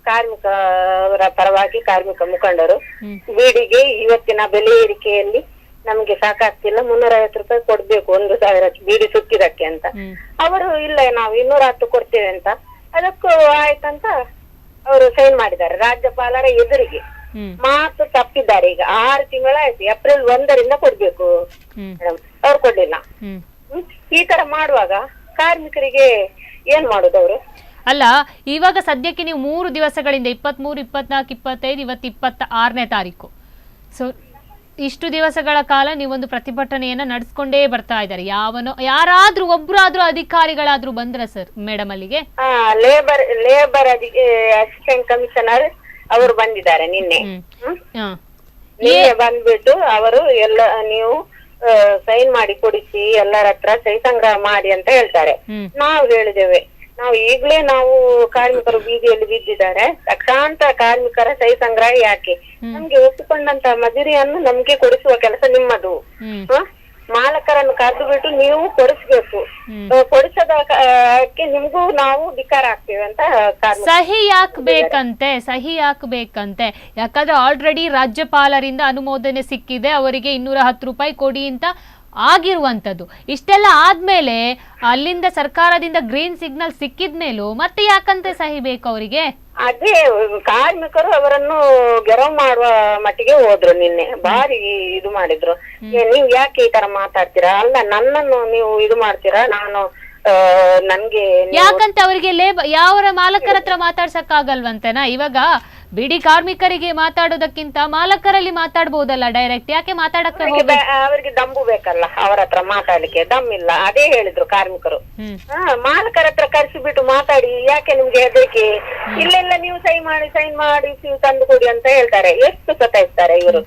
Speaker 4: ಕಾರ್ಮಿಕರ ಪರವಾಗಿ. ಕಾರ್ಮಿಕ ಮುಖಂಡರು ಬೀಡಿಗೆ ಇವತ್ತಿನ ಬೆಲೆ ಏರಿಕೆಯಲ್ಲಿ ನಮ್ಗೆ ಸಾಕಾಗ್ತಿಲ್ಲ, 350 ರೂಪಾಯಿ ಕೊಡ್ಬೇಕು 1000 ಬೀಡಿ ಸುತ್ತಿದಕ್ಕೆ ಅಂತ. ಅವರು ಇಲ್ಲ ನಾವು 210 ಕೊಡ್ತೇವೆ ಅಂತ. ಅದಕ್ಕೂ ಆಯ್ತಂತ ಅವರು ಸೈನ್ ಮಾಡಿದ್ದಾರೆ ರಾಜ್ಯಪಾಲರ ಎದುರಿಗೆ. ಮಾತು ತಪ್ಪಿದ್ದಾರೆ. ಈಗ 6 ತಿಂಗಳಾಯ್ತು, ಏಪ್ರಿಲ್ 1ರಿಂದ ಕೊಡ್ಬೇಕು ಮೇಡಮ್, ಅವ್ರು ಕೊಡ್ಲಿಲ್ಲ. ಈ ತರ ಮಾಡುವಾಗ ಕಾರ್ಮಿಕರಿಗೆ ಏನ್ ಮಾಡುದು ಅವರು?
Speaker 1: ಅಲ್ಲ, ಇವಾಗ ಸದ್ಯಕ್ಕೆ ನೀವು 3 ದಿವಸಗಳಿಂದ 23, 24, 25, ಇವತ್ತು 26ನೇ ತಾರೀಕು, ಸೊ ಇಷ್ಟು ದಿವಸಗಳ ಕಾಲ ನೀವೊಂದು ಪ್ರತಿಭಟನೆಯನ್ನ ನಡೆಸ್ಕೊಂಡೇ ಬರ್ತಾ ಇದ್ದಾರೆ. ಯಾರಾದ್ರೂ ಒಬ್ರಾದ್ರೂ ಅಧಿಕಾರಿಗಳಾದ್ರೂ ಬಂದ್ರ ಸರ್ ಮೇಡಮ್ ಅಲ್ಲಿಗೆ?
Speaker 4: ಲೇಬರ್ ಅಸಿಸ್ಟೆಂಟ್ ಕಮಿಷನರ್ ಅವರು ಬಂದಿದ್ದಾರೆ ನಿನ್ನೆ. ಬಂದ್ಬಿಟ್ಟು ಅವರು ಎಲ್ಲ ನೀವು ಸೈನ್ ಮಾಡಿ ಕೊಡಿಸಿ, ಎಲ್ಲರ ಹತ್ರ ಸಹಿ ಸಂಗ್ರಹ ಮಾಡಿ ಅಂತ ಹೇಳ್ತಾರೆ. ನಾವು ಹೇಳಿದ್ದೇವೆ, ನಾವು ಈಗಲೇ ಕಾರ್ಮಿಕರು ಬೀದಿಯಲ್ಲಿ ಬಿದ್ದಿದ್ದಾರೆ, ಲಕ್ಷಾಂತರ ಕಾರ್ಮಿಕರ ಸಹಿ ಸಂಗ್ರಹ ಯಾಕೆ? ನಮ್ಗೆ ಒಪ್ಪಿಕೊಂಡಂತ ಮಜೂರಿಯನ್ನು ನಮ್ಗೆ ಕೊಡಿಸುವ ಕೆಲಸ ನಿಮ್ಮದು. ಮಾಲಕರನ್ನು ಕರೆದು ಬಿಟ್ಟು ನೀವು ಕೊಡಿಸ್ಬೇಕು, ಕೊಡಿಸೋದಕ್ಕೆ ನಿಮ್ಗೂ ನಾವು ಧಿಕ್ಕಾರ ಆಗ್ತೇವೆ ಅಂತ.
Speaker 1: ಸಹಿ ಹಾಕ್ಬೇಕಂತೆ ಯಾಕಂದ್ರೆ ಆಲ್ರೆಡಿ ರಾಜ್ಯಪಾಲರಿಂದ ಅನುಮೋದನೆ ಸಿಕ್ಕಿದೆ, ಅವರಿಗೆ 210 ರೂಪಾಯಿ ಕೊಡಿ ಅಂತ ಆಗಿರುವಂತದ್ದು. ಇಷ್ಟೆಲ್ಲ ಆದ್ಮೇಲೆ ಅಲ್ಲಿಂದ ಸರ್ಕಾರದಿಂದ ಗ್ರೀನ್ ಸಿಗ್ನಲ್ ಸಿಕ್ಕಿದ್ಮೇಲೂ ಮತ್ತೆ ಯಾಕಂತ ಸಹಿ ಬೇಕು ಅವರಿಗೆ?
Speaker 4: ಅದೇ ಕಾರ್ಮಿಕರು ಅವರನ್ನು ಗೆರವು ಮಾಡುವ ಮಟ್ಟಿಗೆ ಹೋದ್ರು ನಿನ್ನೆ. ಬಾರಿ ಇದು ಮಾಡಿದ್ರು. ನೀವ್ ಯಾಕೆ ಈ ತರ ಮಾತಾಡ್ತೀರಾ? ಅಲ್ಲ, ನನ್ನನ್ನು ನೀವು ಇದು ಮಾಡ್ತೀರಾ? ನಾನು ನನ್ಗೆ
Speaker 1: ಯಾಕಂತ ಅವರಿಗೆ ಯಾವ ಮಾಲಕರ ಹತ್ರ ಮಾತಾಡ್ಸಕ್ ಆಗಲ್ವಂತೆನಾ? ಇವಾಗ ಬಿಡಿ ಕಾರ್ಮಿಕರಿಗೆ ಮಾತಾಡೋದಕ್ಕಿಂತ ಮಾಲಕರಲ್ಲಿ ಮಾತಾಡ್ಬೋದಲ್ಲ ಡೈರೆಕ್ಟ್, ಯಾಕೆ ಮಾತಾಡಕ್ಕೆ ಹೋಗ್ಬೇಕು?
Speaker 4: ಅವರಿಗೆ ದಮ್ಮು ಬೇಕಲ್ಲ, ಅವರ ಹತ್ರ ಮಾತಾಡ್ಲಿಕ್ಕೆ ದಮ್ ಇಲ್ಲ. ಅದೇ ಹೇಳಿದ್ರು ಕಾರ್ಮಿಕರು. ಮಾಲಕರ ಹತ್ರ ಕರೆಸಿಬಿಟ್ಟು ಮಾತಾಡಿ, ಯಾಕೆ ನಿಮ್ಗೆ ಹೆದರಿಕೆ? ಇಲ್ಲೆಲ್ಲ ನೀವು ಸೈನ್ ಮಾಡಿ ತಂದು ಕೊಡಿ ಅಂತ ಹೇಳ್ತಾರೆ. ಎಷ್ಟು ಸತಾಯಿಸ್ತಾರೆ ಇವರು.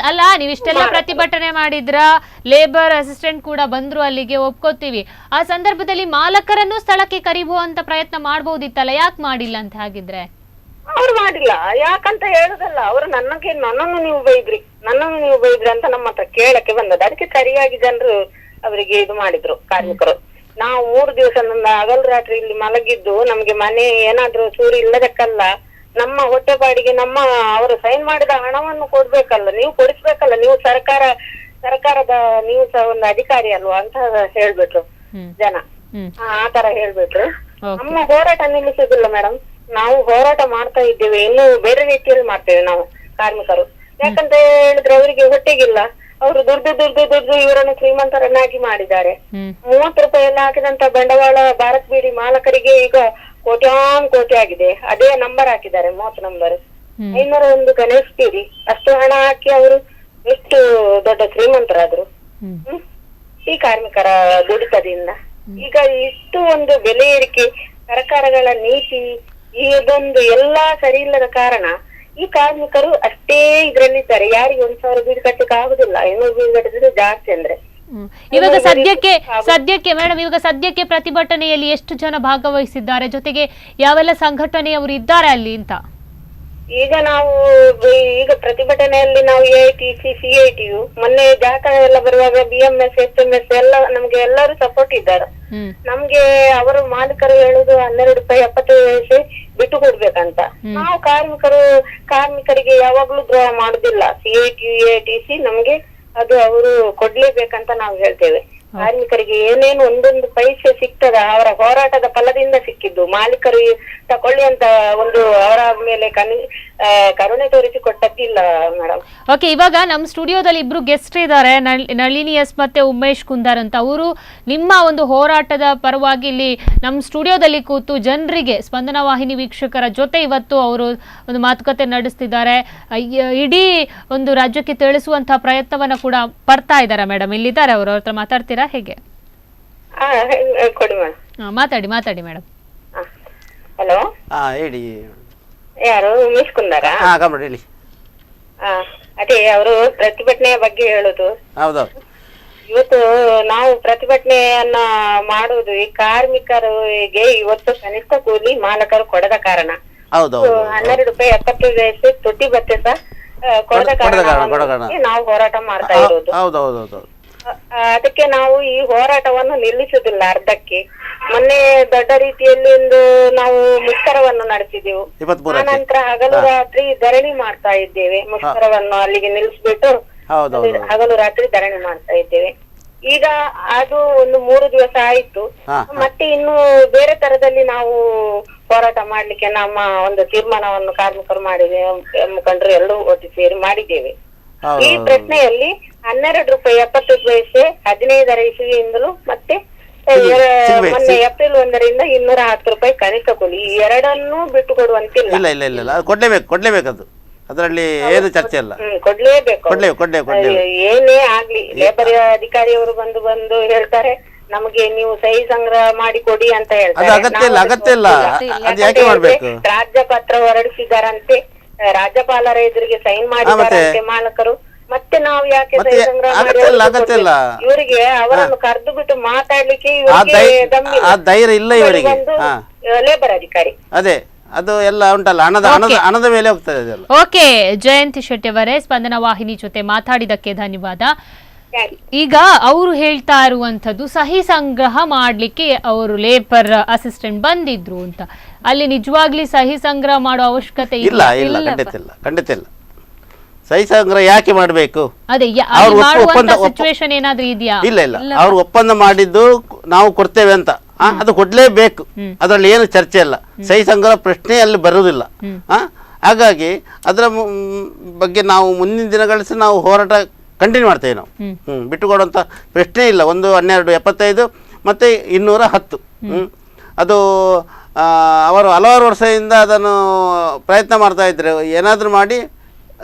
Speaker 1: ಅಲ್ಲ, ನೀವು ಇಷ್ಟೆಲ್ಲ ಪ್ರತಿಭಟನೆ ಮಾಡಿದ್ರ, ಲೇಬರ್ ಅಸಿಸ್ಟೆಂಟ್ ಕೂಡ ಬಂದ್ರು ಅಲ್ಲಿಗೆ, ಒಪ್ಕೋತೀವಿ. ಆ ಸಂದರ್ಭದಲ್ಲಿ ಮಾಲಕರನ್ನು ಸ್ಥಳಕ್ಕೆ ಕರಿಯುವಂತ ಪ್ರಯತ್ನ ಮಾಡ್ಬೋದಿತ್ತಲ್ಲ, ಯಾಕೆ ಮಾಡಿಲ್ಲ ಅಂತ ಹಾಗಿದ್ರೆ?
Speaker 4: ಅವ್ರು ಮಾಡಿಲ್ಲ. ಯಾಕಂತ ಹೇಳುದಲ್ಲ, ಅವರು ನನ್ನನ್ನು ನೀವು ಬೈದ್ರಿ ಅಂತ ನಮ್ಮ ಹತ್ರ ಕೇಳಕ್ಕೆ ಬಂದದ್ದು. ಅದಕ್ಕೆ ಸರಿಯಾಗಿ ಜನರು ಅವರಿಗೆ ಇದು ಮಾಡಿದ್ರು ಕಾರ್ಮಿಕರು. ನಾವು 3 ದಿವಸದಿಂದ ಹಗಲು ರಾತ್ರಿ ಇಲ್ಲಿ ಮಲಗಿದ್ದು, ನಮ್ಗೆ ಮನೆ ಏನಾದ್ರೂ ಚೂರು ಇಲ್ಲದಕ್ಕಲ್ಲ, ನಮ್ಮ ಹೊಟ್ಟೆಪಾಡಿಗೆ ಅವರು ಸೈನ್ ಮಾಡಿದ ಹಣವನ್ನು ಕೊಡ್ಬೇಕಲ್ಲ, ನೀವು ಕೊಡಿಸ್ಬೇಕಲ್ಲ, ನೀವು ಸರ್ಕಾರದ ನೀವು ಸಹ ಒಂದು ಅಧಿಕಾರಿ ಅಲ್ವಾ ಅಂತ ಹೇಳ್ಬಿಟ್ರು ಜನ. ಆ ತರ ಹೇಳ್ಬಿಟ್ರು. ನಮ್ಮ ಹೋರಾಟ ನಿಲ್ಲಿಸುದಿಲ್ಲ ಮೇಡಮ್, ನಾವು ಹೋರಾಟ ಮಾಡ್ತಾ ಇದ್ದೇವೆ. ಇನ್ನು ಬೇರೆ ರೀತಿಯಲ್ಲಿ ಮಾಡ್ತೇವೆ ನಾವು ಕಾರ್ಮಿಕರು. ಯಾಕಂತ ಹೇಳಿದ್ರೆ ಅವರಿಗೆ ಹೊಟ್ಟೆಗಿಲ್ಲ. ಅವರು ದುಡ್ದು ಇವರನ್ನು ಶ್ರೀಮಂತರನ್ನಾಗಿ ಮಾಡಿದ್ದಾರೆ. 30 ರೂಪಾಯಿ ಎಲ್ಲ ಹಾಕಿದಂತ ಬಂಡವಾಳ ಭಾರತ್ ಬೀಡಿ ಮಾಲಕರಿಗೆ ಈಗ ಕೋಟಿ ಆಗಿದೆ. ಅದೇ ನಂಬರ್ ಹಾಕಿದ್ದಾರೆ, 30 ನಂಬರ್. 501 ಗಣೇಶ್ ಬೀಡಿ. ಅಷ್ಟು ಹಣ ಹಾಕಿ ಅವರು ಎಷ್ಟು ದೊಡ್ಡ ಶ್ರೀಮಂತರಾದ್ರು ಈ ಕಾರ್ಮಿಕರ ದುಡಿತದಿಂದ. ಈಗ ಇಷ್ಟು ಒಂದು ಬೆಲೆ ಏರಿಕೆ, ಸರ್ಕಾರಗಳ ನೀತಿ ಇದೊಂದು ಎಲ್ಲಾ ಸರಿ ಇಲ್ಲದ ಕಾರಣ ಈ ಕಾರ್ಮಿಕರು ಅಷ್ಟೇ ಇದ್ರಲ್ಲಿದ್ದಾರೆ. ಯಾರಿಗೆ 1,000 ಬೀಡಿ ಕಟ್ಟಕ್ಕೆ ಆಗುದಿಲ್ಲ, 500 ಬೀಡಿ ಕಟ್ಟಿದ್ರೆ ಜಾಸ್ತಿ ಅಂದ್ರೆ.
Speaker 1: ಇವಾಗ ಸದ್ಯಕ್ಕೆ ಮೇಡಮ್, ಇವಾಗ ಸದ್ಯಕ್ಕೆ ಪ್ರತಿಭಟನೆಯಲ್ಲಿ ಎಷ್ಟು ಜನ ಭಾಗವಹಿಸಿದ್ದಾರೆ, ಜೊತೆಗೆ ಯಾವೆಲ್ಲ ಸಂಘಟನೆಯವರು ಇದ್ದಾರೆ ಅಲ್ಲಿ ಅಂತ?
Speaker 4: ಈಗ ಪ್ರತಿಭಟನೆಯಲ್ಲಿ ನಾವು AITC, CITU, ಮೊನ್ನೆ ಜಾಥಾ ಎಲ್ಲ ಬರುವಾಗ BMS, HMS ಎಲ್ಲ ನಮ್ಗೆ ಎಲ್ಲರೂ ಸಪೋರ್ಟ್ ಇದ್ದಾರೆ. ನಮ್ಗೆ ಅವರು ಮಾಲೀಕರು ಹೇಳುದು 12 ರೂಪಾಯಿ 75 ಪೈಸೆ ಬಿಟ್ಟು ಕೊಡ್ಬೇಕಂತ. ನಾವು ಕಾರ್ಮಿಕರಿಗೆ ಯಾವಾಗ್ಲೂ ದ್ರೋಹ ಮಾಡುದಿಲ್ಲ. CITU, AITC ನಮ್ಗೆ ಅದು ಅವರು ಕೊಡ್ಲೇಬೇಕಂತ ನಾವು ಹೇಳ್ತೇವೆ. ಕಾರ್ಮಿಕರಿಗೆ ಏನೇನು ಒಂದೊಂದು ಪೈಸೆ ಸಿಗ್ತದ ಅವರ ಹೋರಾಟದ ಫಲದಿಂದ ಸಿಕ್ಕಿದ್ದು. ಮಾಲೀಕರು ತಕೊಳ್ಳಿ ಅಂತ ಒಂದು ಅವರ ಮೇಲೆ ಕರುಣೆ ತೋರಿಸಿ ಕೊಟ್ಟದ್ದಿಲ್ಲ ಮೇಡಮ್.
Speaker 1: ಓಕೆ, ಇವಾಗ ನಮ್ಮ ಸ್ಟುಡಿಯೋದಲ್ಲಿ ಇಬ್ರು ಗೆಸ್ಟ್ ಇದ್ದಾರೆ, ನಳಿನಿ ಎಸ್ ಮತ್ತೆ ಉಮೇಶ್ ಕುಂದಾರ್ ಅಂತ. ಅವರು ನಿಮ್ಮ ಒಂದು ಹೋರಾಟದ ಪರವಾಗಿ ಇಲ್ಲಿ ನಮ್ಮ ಸ್ಟುಡಿಯೋದಲ್ಲಿ ಕೂತು ಜನರಿಗೆ, ಸ್ಪಂದನ ವಾಹಿನಿ ವೀಕ್ಷಕರ ಜೊತೆ ಇವತ್ತು ಅವರು ಒಂದು ಮಾತುಕತೆ ನಡೆಸ್ತಿದ್ದಾರೆ. ಇಡೀ ಒಂದು ರಾಜ್ಯಕ್ಕೆ ತಿಳಿಸುವಂತಹ ಪ್ರಯತ್ನವನ್ನ ಕೂಡ ಬರ್ತಾ ಇದ್ದಾರೆ. ಮೇಡಮ್ ಇಲ್ಲಿದ್ದಾರೆ, ಅವ್ರ ಹತ್ರ ಮಾತಾಡ್ತೀರಾ ಹೇಗೆ? ಮಾತಾಡಿ ಮೇಡಮ್.
Speaker 4: ಹಲೋ,
Speaker 2: ಹೇಳಿ.
Speaker 4: ಯಾರು? ಉಮೇಶ್ ಕುಂದಾರ?
Speaker 2: ಹೇಳಿ.
Speaker 4: ಅದೇ ಅವರು ಪ್ರತಿಭಟನೆಯ ಬಗ್ಗೆ ಹೇಳುದು.
Speaker 2: ಹೌದೌದು.
Speaker 4: ಇವತ್ತು ನಾವು ಪ್ರತಿಭಟನೆಯನ್ನ ಮಾಡುವುದು ಈ ಕಾರ್ಮಿಕರಿಗೆ ಇವತ್ತು ಕನಿಷ್ಠ ಕೂಲಿ ಮಾಲಕರು ಕೊಡದ ಕಾರಣ. 12 ರೂಪಾಯಿ 75 ಪೈಸೆ ತುಟಿ ಭತ್ಯೆ ಸಹ ಕೊಡದ ಕಾರಣ ನಾವು ಹೋರಾಟ ಮಾಡ್ತಾ ಇರೋದು. ಅದಕ್ಕೆ ನಾವು ಈ ಹೋರಾಟವನ್ನು ನಿಲ್ಲಿಸುದಿಲ್ಲ ಅರ್ಧಕ್ಕೆ. ಮೊನ್ನೆ ದೊಡ್ಡ ರೀತಿಯಲ್ಲಿ ನಾವು ಮುಷ್ಕರವನ್ನು ನಡೆಸಿದೆವು. ಆನಂತರ ಹಗಲು ರಾತ್ರಿ ಧರಣಿ ಮಾಡ್ತಾ ಇದ್ದೇವೆ. ಮುಷ್ಕರವನ್ನು ಅಲ್ಲಿಗೆ ನಿಲ್ಲಿಸ್ಬಿಟ್ಟು ಹಗಲು ರಾತ್ರಿ ಧರಣಿ ಮಾಡ್ತಾ ಇದ್ದೇವೆ. ಈಗ ಅದು ಒಂದು 3 ದಿವಸ ಆಯ್ತು. ಮತ್ತೆ ಇನ್ನು ಬೇರೆ ತರದಲ್ಲಿ ನಾವು ಹೋರಾಟ ಮಾಡ್ಲಿಕ್ಕೆ ನಮ್ಮ ಒಂದು ತೀರ್ಮಾನವನ್ನು ಕಾರ್ಮಿಕರು ಮುಖಂಡರು ಎಲ್ಲರೂ ಒಟ್ಟು ಸೇರಿ ಮಾಡಿದ್ದೇವೆ. ಈ ಪ್ರಶ್ನೆಯಲ್ಲಿ 12 ರೂಪಾಯಿ 70 ಪೈಸೆ 15ರ ಇಸವಿಯಿಂದಲೂ ಮತ್ತೆ ಮೊನ್ನೆ ಏಪ್ರಿಲ್ 1ರಿಂದ 210 ರೂಪಾಯಿ ಕನಿಷ್ಠ ಕೂಲಿ, ಈ ಎರಡನ್ನೂ ಬಿಟ್ಟು ಕೊಡುವಂತಿಲ್ಲ.
Speaker 2: ಇಲ್ಲ, ಕೊಡ್ಲೇಬೇಕದು. ಅದರಲ್ಲಿ ಏನು ಚರ್ಚೆ ಇಲ್ಲ.
Speaker 4: ಕೊಡ್ಲೇಬೇಕು. ಏನೇ ಆಗ್ಲಿ ಲೇಬರ್ ಅಧಿಕಾರಿಯವರು ಬಂದು ಹೇಳ್ತಾರೆ ನಮಗೆ ನೀವು ಸಹಿ ಸಂಗ್ರಹ ಮಾಡಿ ಕೊಡಿ ಅಂತ ಹೇಳ್ತಾರೆ. ರಾಜ್ಯಪತ್ರ ಹೊರಡಿಸಿದಾರಂತೆ, ರಾಜ್ಯಪಾಲರ ಎದುರಿಗೆ ಸೈನ್ ಮಾಡಿದಾರಂತೆ ಮಾಲಕರು. ಮತ್ತೆ ನಾವು ಯಾಕೆ ಸಹಿ ಸಂಗ್ರಹ ಮಾಡಿ ಇವರಿಗೆ ಅವರನ್ನು ಕರೆದು ಬಿಟ್ಟು ಮಾತಾಡ್ಲಿಕ್ಕೆ
Speaker 2: ಧೈರ್ಯ ಇಲ್ಲ ಇವರಿಗೆ.
Speaker 4: ಲೇಬರ್ ಅಧಿಕಾರಿ
Speaker 2: ಅದೇ ಅದು ಎಲ್ಲ ಉಂಟಲ್ಲ, ಹಣದ ಮೇಲೆ ಹೋಗ್ತದೆ.
Speaker 1: ಓಕೆ, ಜಯಂತಿ ಶೆಟ್ಟಿ ಅವರೇ, ಸ್ಪಂದನ ವಾಹಿನಿ ಜೊತೆ ಮಾತಾಡಿದಕ್ಕೆ ಧನ್ಯವಾದ. ಈಗ ಅವರು ಹೇಳ್ತಾ ಇರುವಂತದ್ದು ಸಹಿ ಸಂಗ್ರಹ ಮಾಡ್ಲಿಕ್ಕೆ ಅವರು ಲೇಬರ್ ಅಸಿಸ್ಟೆಂಟ್ ಬಂದಿದ್ರು ಅಂತ. ಅಲ್ಲಿ ನಿಜವಾಗ್ಲಿ ಸಹಿ ಸಂಗ್ರಹ ಮಾಡೋ ಅವಶ್ಯಕತೆ
Speaker 2: ಇಲ್ಲ. ಖಂಡಿತ ಇಲ್ಲ. ಸಹಿ ಸಂಗ್ರಹ ಯಾಕೆ ಮಾಡಬೇಕು?
Speaker 1: ಅದೇ ಸಿಚುವೇಶನ್ ಏನಾದ್ರೂ ಇದೆಯಾ?
Speaker 2: ಇಲ್ಲ. ಅವ್ರು ಒಪ್ಪಂದ ಮಾಡಿದ್ದು ನಾವು ಕೊಡ್ತೇವೆ ಅಂತ, ಅದು ಕೊಡ್ಲೇಬೇಕು. ಅದರಲ್ಲಿ ಏನು ಚರ್ಚೆ ಇಲ್ಲ. ಸಹಿ ಸಂಗ್ರಹ ಪ್ರಶ್ನೆ ಅಲ್ಲಿ ಬರುವುದಿಲ್ಲ. ಹಾಗಾಗಿ ಅದರ ಬಗ್ಗೆ ನಾವು ಮುಂದಿನ ದಿನಗಳಲ್ಲಿ ನಾವು ಹೋರಾಟ ಕಂಟಿನ್ಯೂ ಮಾಡ್ತೇವೆ. ನಾವು ಬಿಟ್ಟುಕೊಡುವಂಥ ಪ್ರಶ್ನೆ ಇಲ್ಲ. 12 75 ಮತ್ತು 210 ಅದು ಅವರು ಹಲವಾರು ವರ್ಷದಿಂದ ಅದನ್ನು ಪ್ರಯತ್ನ ಮಾಡ್ತಾ ಇದ್ರು, ಏನಾದರೂ ಮಾಡಿ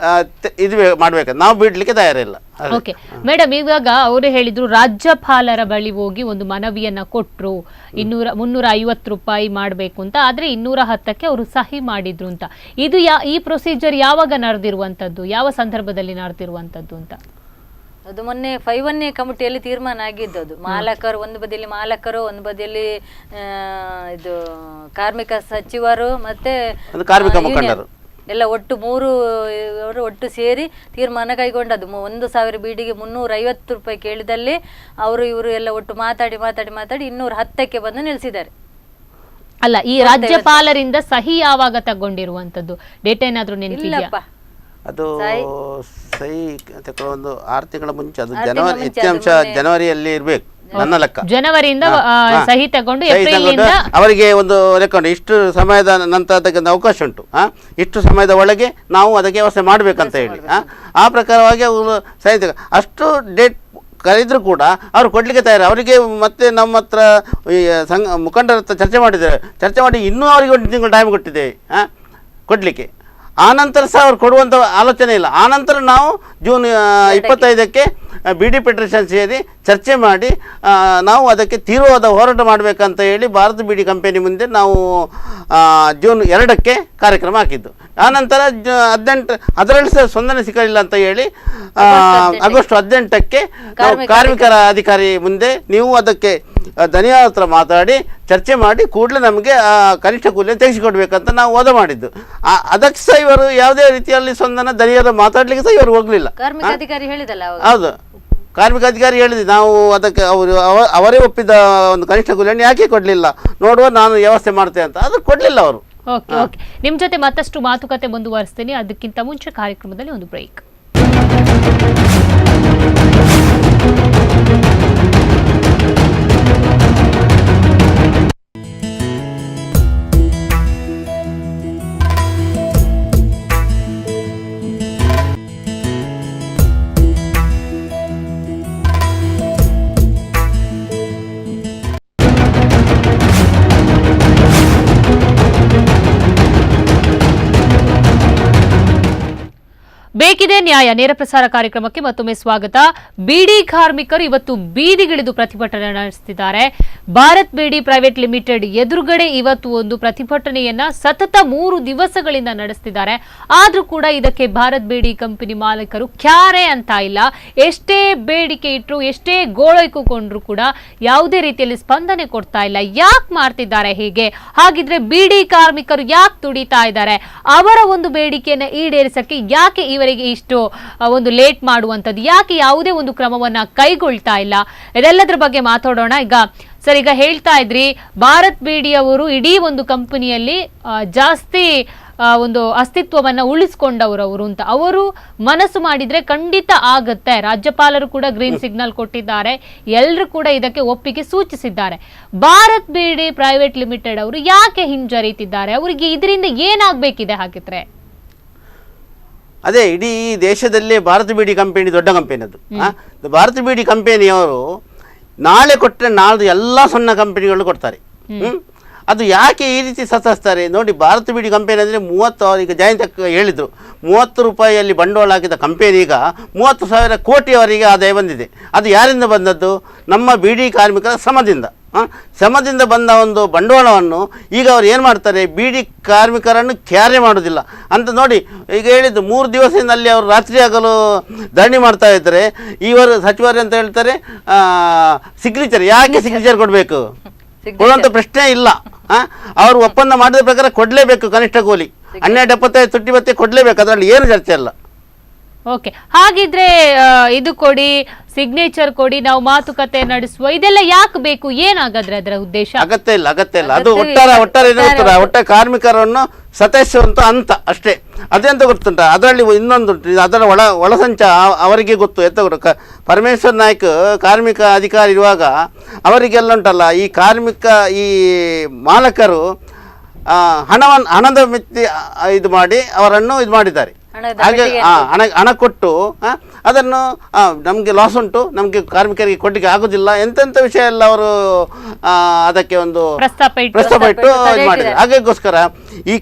Speaker 2: ಇದು ಮಾಡ್ಬೇಕಂತ ನಾವು ಬಿಡ್ಲಿಕ್ಕೆ ತಯಾರಿಲ್ಲ.
Speaker 1: ಓಕೆ ಮೇಡಮ್, ಇವಾಗ ಅವರು ಹೇಳಿದ್ರು ರಾಜ್ಯಪಾಲರ ಬಳಿ ಹೋಗಿ ಒಂದು ಮನವಿಯನ್ನ ಕೊಟ್ರು, 350 ರೂಪಾಯಿ ಮಾಡಬೇಕು ಅಂತ, ಆದ್ರೆ 210ಕ್ಕೆ ಅವರು ಸಹಿ ಮಾಡಿದ್ರು ಅಂತ. ಇದು ಈ ಪ್ರೊಸೀಜರ್ ಯಾವಾಗ ನಡೆದಿರುವಂತದ್ದು, ಯಾವ ಸಂದರ್ಭದಲ್ಲಿ ನಡೆದಿರುವಂತದ್ದು ಅಂತ?
Speaker 3: ಅದು ಮೊನ್ನೆ 5ನೇ ಕಮಿಟಿಯಲ್ಲಿ ತೀರ್ಮಾನ ಆಗಿದ್ದದು. ಮಾಲಕರು ಒಂದು ಬದಿಯಲ್ಲಿ ಮಾಲಕರು, ಒಂದು ಬದಿಯಲ್ಲಿ ಇದು ಕಾರ್ಮಿಕ ಸಚಿವರು ಮತ್ತೆ
Speaker 2: ಕಾರ್ಮಿಕ ಮುಖಂಡರು
Speaker 3: ಎಲ್ಲ ಒಟ್ಟು 3 ಅವರು ಒಟ್ಟು ಸೇರಿ ತೀರ್ಮಾನ ಕೈಗೊಂಡದ್ದು. 1,000 ಬೀಡಿಗೆ 350 ರೂಪಾಯಿ ಕೇಳಿದಲ್ಲಿ ಇವರು ಎಲ್ಲ ಒಟ್ಟು ಮಾತಾಡಿ 210ಕ್ಕೆ ಬಂದು ನಿಲ್ಲಿಸಿದ್ದಾರೆ.
Speaker 1: ಅಲ್ಲ, ಈ ರಾಜ್ಯಪಾಲರಿಂದ ಸಹಿ ಯಾವಾಗ ತಗೊಂಡಿರುವಂತದ್ದು, ಡೇಟ್ ಏನಾದ್ರೂ ನೆನಪಿದೆಯಾ?
Speaker 2: ಅದು ಸಹಿ ತಗೊಳ್ಳೋ 6 ತಿಂಗಳ ಮುಂಚೆ, ಅದು ಜನವರಿ ಹೆಚ್ಚಾಂಶ ಜನವರಿಯಲ್ಲಿ ಇರ್ಬೇಕು ನನ್ನ ಲೆಕ್ಕ.
Speaker 1: ಜನವರಿಯಿಂದ ಸಹಿ ತಗೊಂಡು
Speaker 2: ಅವರಿಗೆ ಒಂದು ಲೆಕ್ಕ ಉಂಟು, ಇಷ್ಟು ಸಮಯದ ನಂತರ ಅದಕ್ಕೆ ಅವಕಾಶ ಉಂಟು, ಇಷ್ಟು ಸಮಯದ ಒಳಗೆ ನಾವು ಅದಕ್ಕೆ ವ್ಯವಸ್ಥೆ ಮಾಡಬೇಕಂತ ಹೇಳಿ ಆ ಪ್ರಕಾರವಾಗಿ ಅವರು ಸಹಿ ಅಷ್ಟು ಡೇಟ್ ಕರೆದ್ರು ಕೂಡ ಅವರು ಕೊಡಲಿಕ್ಕೆ ತಯಾರು. ಅವರಿಗೆ ಮತ್ತೆ ನಮ್ಮ ಹತ್ರ ಮುಖಂಡರ ಹತ್ರ ಚರ್ಚೆ ಮಾಡಿ ಇನ್ನೂ ಅವರಿಗೆ 1 ತಿಂಗಳು ಟೈಮ್ ಕೊಟ್ಟಿದ್ದೇವೆ ಕೊಡಲಿಕ್ಕೆ. ಆನಂತರ ಸಹ ಅವ್ರು ಕೊಡುವಂಥ ಆಲೋಚನೆ ಇಲ್ಲ. ಆನಂತರ ನಾವು ಜೂನ್ 25ಕ್ಕೆ BD ಫೆಡರೇಷನ್ ಸೇರಿ ಚರ್ಚೆ ಮಾಡಿ ನಾವು ಅದಕ್ಕೆ ತೀವ್ರವಾದ ಹೋರಾಟ ಮಾಡಬೇಕಂತ ಹೇಳಿ ಭಾರತ್ ಬೀಡಿ ಕಂಪನಿ ಮುಂದೆ ನಾವು ಜೂನ್ 2ಕ್ಕೆ ಕಾರ್ಯಕ್ರಮ ಹಾಕಿದ್ದು. ಆನಂತರ 18 ಅದರಲ್ಲಿ ಸಹ ಸ್ಪಂದನೆ ಸಿಗಲಿಲ್ಲ ಅಂತ ಹೇಳಿ ಆಗಸ್ಟ್ 18ಕ್ಕೆ ಕಾರ್ಮಿಕರ ಅಧಿಕಾರಿ ಮುಂದೆ ನೀವು ಅದಕ್ಕೆ ಧನಿಯಾದ ಹತ್ರ ಮಾತಾಡಿ ಚರ್ಚೆ ಮಾಡಿ ಕೂಡಲೇ ನಮಗೆ ಕನಿಷ್ಠ ಕೂಲಿಯನ್ನು ತೆಗೆಸಿಕೊಡ್ಬೇಕಂತ ನಾವು ವಾದ ಮಾಡಿದ್ದು. ಅದಕ್ಕೆ ಸಹ ಇವರು ಯಾವುದೇ ರೀತಿಯಲ್ಲಿ ಸ್ಪಂದನ ಧನಿಯಾದ ಮಾತಾಡ್ಲಿಕ್ಕೆ ಸಹ ಇವರು ಹೋಗಲಿಲ್ಲ. ಹೌದು, ಕಾರ್ಮಿಕ ಅಧಿಕಾರಿ ಹೇಳಿದೆ ನಾವು ಅದಕ್ಕೆ ಅವರೇ ಒಪ್ಪಿದ ಒಂದು ಕನಿಷ್ಠ ಕೂಲಿಯನ್ನು ಯಾಕೆ ಕೊಡಲಿಲ್ಲ, ನೋಡುವ ನಾನು ವ್ಯವಸ್ಥೆ ಮಾಡ್ತೇನೆ ಅಂತ, ಅದು ಕೊಡಲಿಲ್ಲ ಅವರು.
Speaker 1: ಓಕೆ ಓಕೆ, ನಿಮ್ಮ ಜೊತೆ ಮತ್ತಷ್ಟು ಮಾತುಕತೆ ಮುಂದುವರಿಸ್ತೀನಿ. ಅದಕ್ಕಿಂತ ಮುಂಚೆ ಕಾರ್ಯಕ್ರಮದಲ್ಲಿ ಒಂದು ಬ್ರೇಕ್. ಬೇಕಿದೆ ನ್ಯಾಯ ನೇರ ಪ್ರಸಾರ ಕಾರ್ಯಕ್ರಮಕ್ಕೆ ಮತ್ತೊಮ್ಮೆ ಸ್ವಾಗತ. ಬೀಡಿ ಕಾರ್ಮಿಕರು ಇವತ್ತು ಬೀದಿಗಿಳಿದು ಪ್ರತಿಭಟನೆ ನಡೆಸುತ್ತಿದ್ದಾರೆ. ಭಾರತ್ ಬೀಡಿ ಪ್ರೈವೇಟ್ ಲಿಮಿಟೆಡ್ ಎದುರುಗಡೆ ಇವತ್ತು ಒಂದು ಪ್ರತಿಭಟನೆಯನ್ನ ಸತತ 3 ದಿವಸಗಳಿಂದ ನಡೆಸುತ್ತಿದ್ದಾರೆ. ಆದ್ರೂ ಕೂಡ ಇದಕ್ಕೆ ಭಾರತ್ ಬೀಡಿ ಕಂಪನಿ ಮಾಲೀಕರು ಕ್ಯಾರೆ ಅಂತ ಇಲ್ಲ. ಎಷ್ಟೇ ಬೇಡಿಕೆ ಇಟ್ಟರು, ಎಷ್ಟೇ ಗೋಳೈಕೊಂಡ್ರು ಕೂಡ ಯಾವುದೇ ರೀತಿಯಲ್ಲಿ ಸ್ಪಂದನೆ ಕೊಡ್ತಾ ಇಲ್ಲ. ಯಾಕೆ ಮಾಡ್ತಿದ್ದಾರೆ ಹೀಗೆ? ಹಾಗಿದ್ರೆ ಬೀಡಿ ಕಾರ್ಮಿಕರು ಯಾಕೆ ದುಡಿತಾ ಇದ್ದಾರೆ? ಅವರ ಒಂದು ಬೇಡಿಕೆಯನ್ನ ಈಡೇರಿಸಕ್ಕೆ ಯಾಕೆ ಇವರಿಗೆ ಇಷ್ಟು ಒಂದು ಲೇಟ್ ಮಾಡುವಂತದ್ದು? ಯಾಕೆ ಯಾವುದೇ ಒಂದು ಕ್ರಮವನ್ನ ಕೈಗೊಳ್ತಾ ಇಲ್ಲ? ಇದೆಲ್ಲದರ ಬಗ್ಗೆ ಮಾತಾಡೋಣ. ಈಗ ಹೇಳ್ತಾ ಇದ್ರಿ, ಭಾರತ್ ಬೀಡಿ ಅವರು ಇಡೀ ಒಂದು ಕಂಪನಿಯಲ್ಲಿ ಜಾಸ್ತಿ ಒಂದು ಅಸ್ತಿತ್ವವನ್ನ ಉಳಿಸಿಕೊಂಡವರು ಅಂತ. ಅವರು ಮನಸ್ಸು ಮಾಡಿದ್ರೆ ಖಂಡಿತ ಆಗತ್ತೆ. ರಾಜ್ಯಪಾಲರು ಕೂಡ ಗ್ರೀನ್ ಸಿಗ್ನಲ್ ಕೊಟ್ಟಿದ್ದಾರೆ, ಎಲ್ಲರೂ ಕೂಡ ಇದಕ್ಕೆ ಒಪ್ಪಿಗೆ ಸೂಚಿಸಿದ್ದಾರೆ. ಭಾರತ್ ಬೀಡಿ ಪ್ರೈವೇಟ್ ಲಿಮಿಟೆಡ್ ಅವರು ಯಾಕೆ ಹಿಂಜರಿತಿದ್ದಾರೆ? ಅವರಿಗೆ ಇದರಿಂದ ಏನಾಗಬೇಕಿದೆ ಹಾಗಿದ್ರೆ?
Speaker 2: ಅದೇ ಇಡೀ ದೇಶದಲ್ಲೇ ಭಾರತ್ ಬೀಡಿ ಕಂಪನಿ ದೊಡ್ಡ ಕಂಪನಿ. ಅದು ಭಾರತ್ ಬೀಡಿ ಕಂಪನಿಯವರು ನಾಳೆ ಕೊಟ್ಟರೆ ನಾಳ್ದು ಎಲ್ಲ ಸಣ್ಣ ಕಂಪನಿಗಳು ಕೊಡ್ತಾರೆ. ಅದು ಯಾಕೆ ಈ ರೀತಿ ಸತಾಯಿಸ್ತಾರೆ ನೋಡಿ. ಭಾರತ್ ಬೀಡಿ ಕಂಪನಿ ಅಂದರೆ 30, ಈಗ ಜಯಂತ್ ಹೇಳಿದರು, 30 ರೂಪಾಯಿಯಲ್ಲಿ ಬಂಡವಾಳ ಹಾಕಿದ ಕಂಪನಿ ಈಗ 30,000 ಕೋಟಿಯವರೆಗೆ ಆದಾಯ ಬಂದಿದೆ. ಅದು ಯಾರಿಂದ ಬಂದದ್ದು? ನಮ್ಮ ಬೀಡಿ ಕಾರ್ಮಿಕರ ಶ್ರಮದಿಂದ ಬಂದ ಒಂದು ಬಂಡವಾಳವನ್ನು ಈಗ ಅವ್ರು ಏನು ಮಾಡ್ತಾರೆ, ಬೀಡಿ ಕಾರ್ಮಿಕರನ್ನು ಕ್ಯಾರೆ ಮಾಡೋದಿಲ್ಲ ಅಂತ ನೋಡಿ. ಈಗ ಹೇಳಿದ್ದು 3 ದಿವಸದಲ್ಲಿ ಅವರು ರಾತ್ರಿ ಆಗಲು ಧರಣಿ ಮಾಡ್ತಾ ಇದ್ದಾರೆ. ಇವರು ಸಚಿವರು ಅಂತ ಹೇಳ್ತಾರೆ ಸಿಗ್ನೇಚರ್. ಯಾಕೆ ಸಿಗ್ನೇಚರ್ ಕೊಡಬೇಕು? ಕೊಡುವಂಥ ಪ್ರಶ್ನೆ ಇಲ್ಲ. ಅವರು ಒಪ್ಪಂದ ಮಾಡಿದ ಪ್ರಕಾರ ಕೊಡಲೇಬೇಕು ಕನಿಷ್ಠ ಕೂಲಿ 12.75 ತುಟ್ಟಿ ಭತ್ಯೆ ಕೊಡಲೇಬೇಕು. ಅದರಲ್ಲಿ ಏನು ಚರ್ಚೆ ಇಲ್ಲ.
Speaker 1: ಓಕೆ, ಹಾಗಿದ್ರೆ ಇದು ಕೊಡಿ, ಸಿಗ್ನೇಚರ್ ಕೊಡಿ, ನಾವು ಮಾತುಕತೆ ನಡೆಸುವ, ಇದೆಲ್ಲ ಯಾಕೆ ಬೇಕು? ಏನಾಗಾದ್ರೆ ಅದರ ಉದ್ದೇಶ?
Speaker 2: ಅಗತ್ಯ ಇಲ್ಲ. ಅದು ಒಟ್ಟಾರೆ ಕಾರ್ಮಿಕರನ್ನು ಸತಾಯಿಸುವಂತ ಅಂತ ಅಷ್ಟೇ. ಅದೆಂತ ಗೊತ್ತುಂಟ, ಅದರಲ್ಲಿ ಇನ್ನೊಂದು ಅದರ ಒಳಸಂಚ ಅವರಿಗೆ ಗೊತ್ತು. ಎತ್ತ ಪರಮೇಶ್ವರ್ ನಾಯ್ಕ್ ಕಾರ್ಮಿಕ ಅಧಿಕಾರಿ ಇರುವಾಗ ಅವರಿಗೆಲ್ಲ ಉಂಟಲ್ಲ, ಈ ಮಾಲಕರು ಹಣದ ಮಿತಿ ಇದು ಮಾಡಿ ಅವರನ್ನು ಇದು ಮಾಡಿದ್ದಾರೆ. ಹಾಗೆ ಹಣ ಕೊಟ್ಟು ಅದನ್ನು ನಮಗೆ ಲಾಸ್ ಉಂಟು, ನಮಗೆ ಕಾರ್ಮಿಕರಿಗೆ ಕೊಡ್ಲಿಕ್ಕೆ ಆಗುದಿಲ್ಲ, ಎಂತೆಂಥ ವಿಷಯ ಎಲ್ಲ ಅವರು ಅದಕ್ಕೆ ಒಂದು ಪ್ರಸ್ತಾಪ ಇಟ್ಟು ಮಾಡಿದ್ದಾರೆ. ಹಾಗಾಗೋಸ್ಕರ ಈ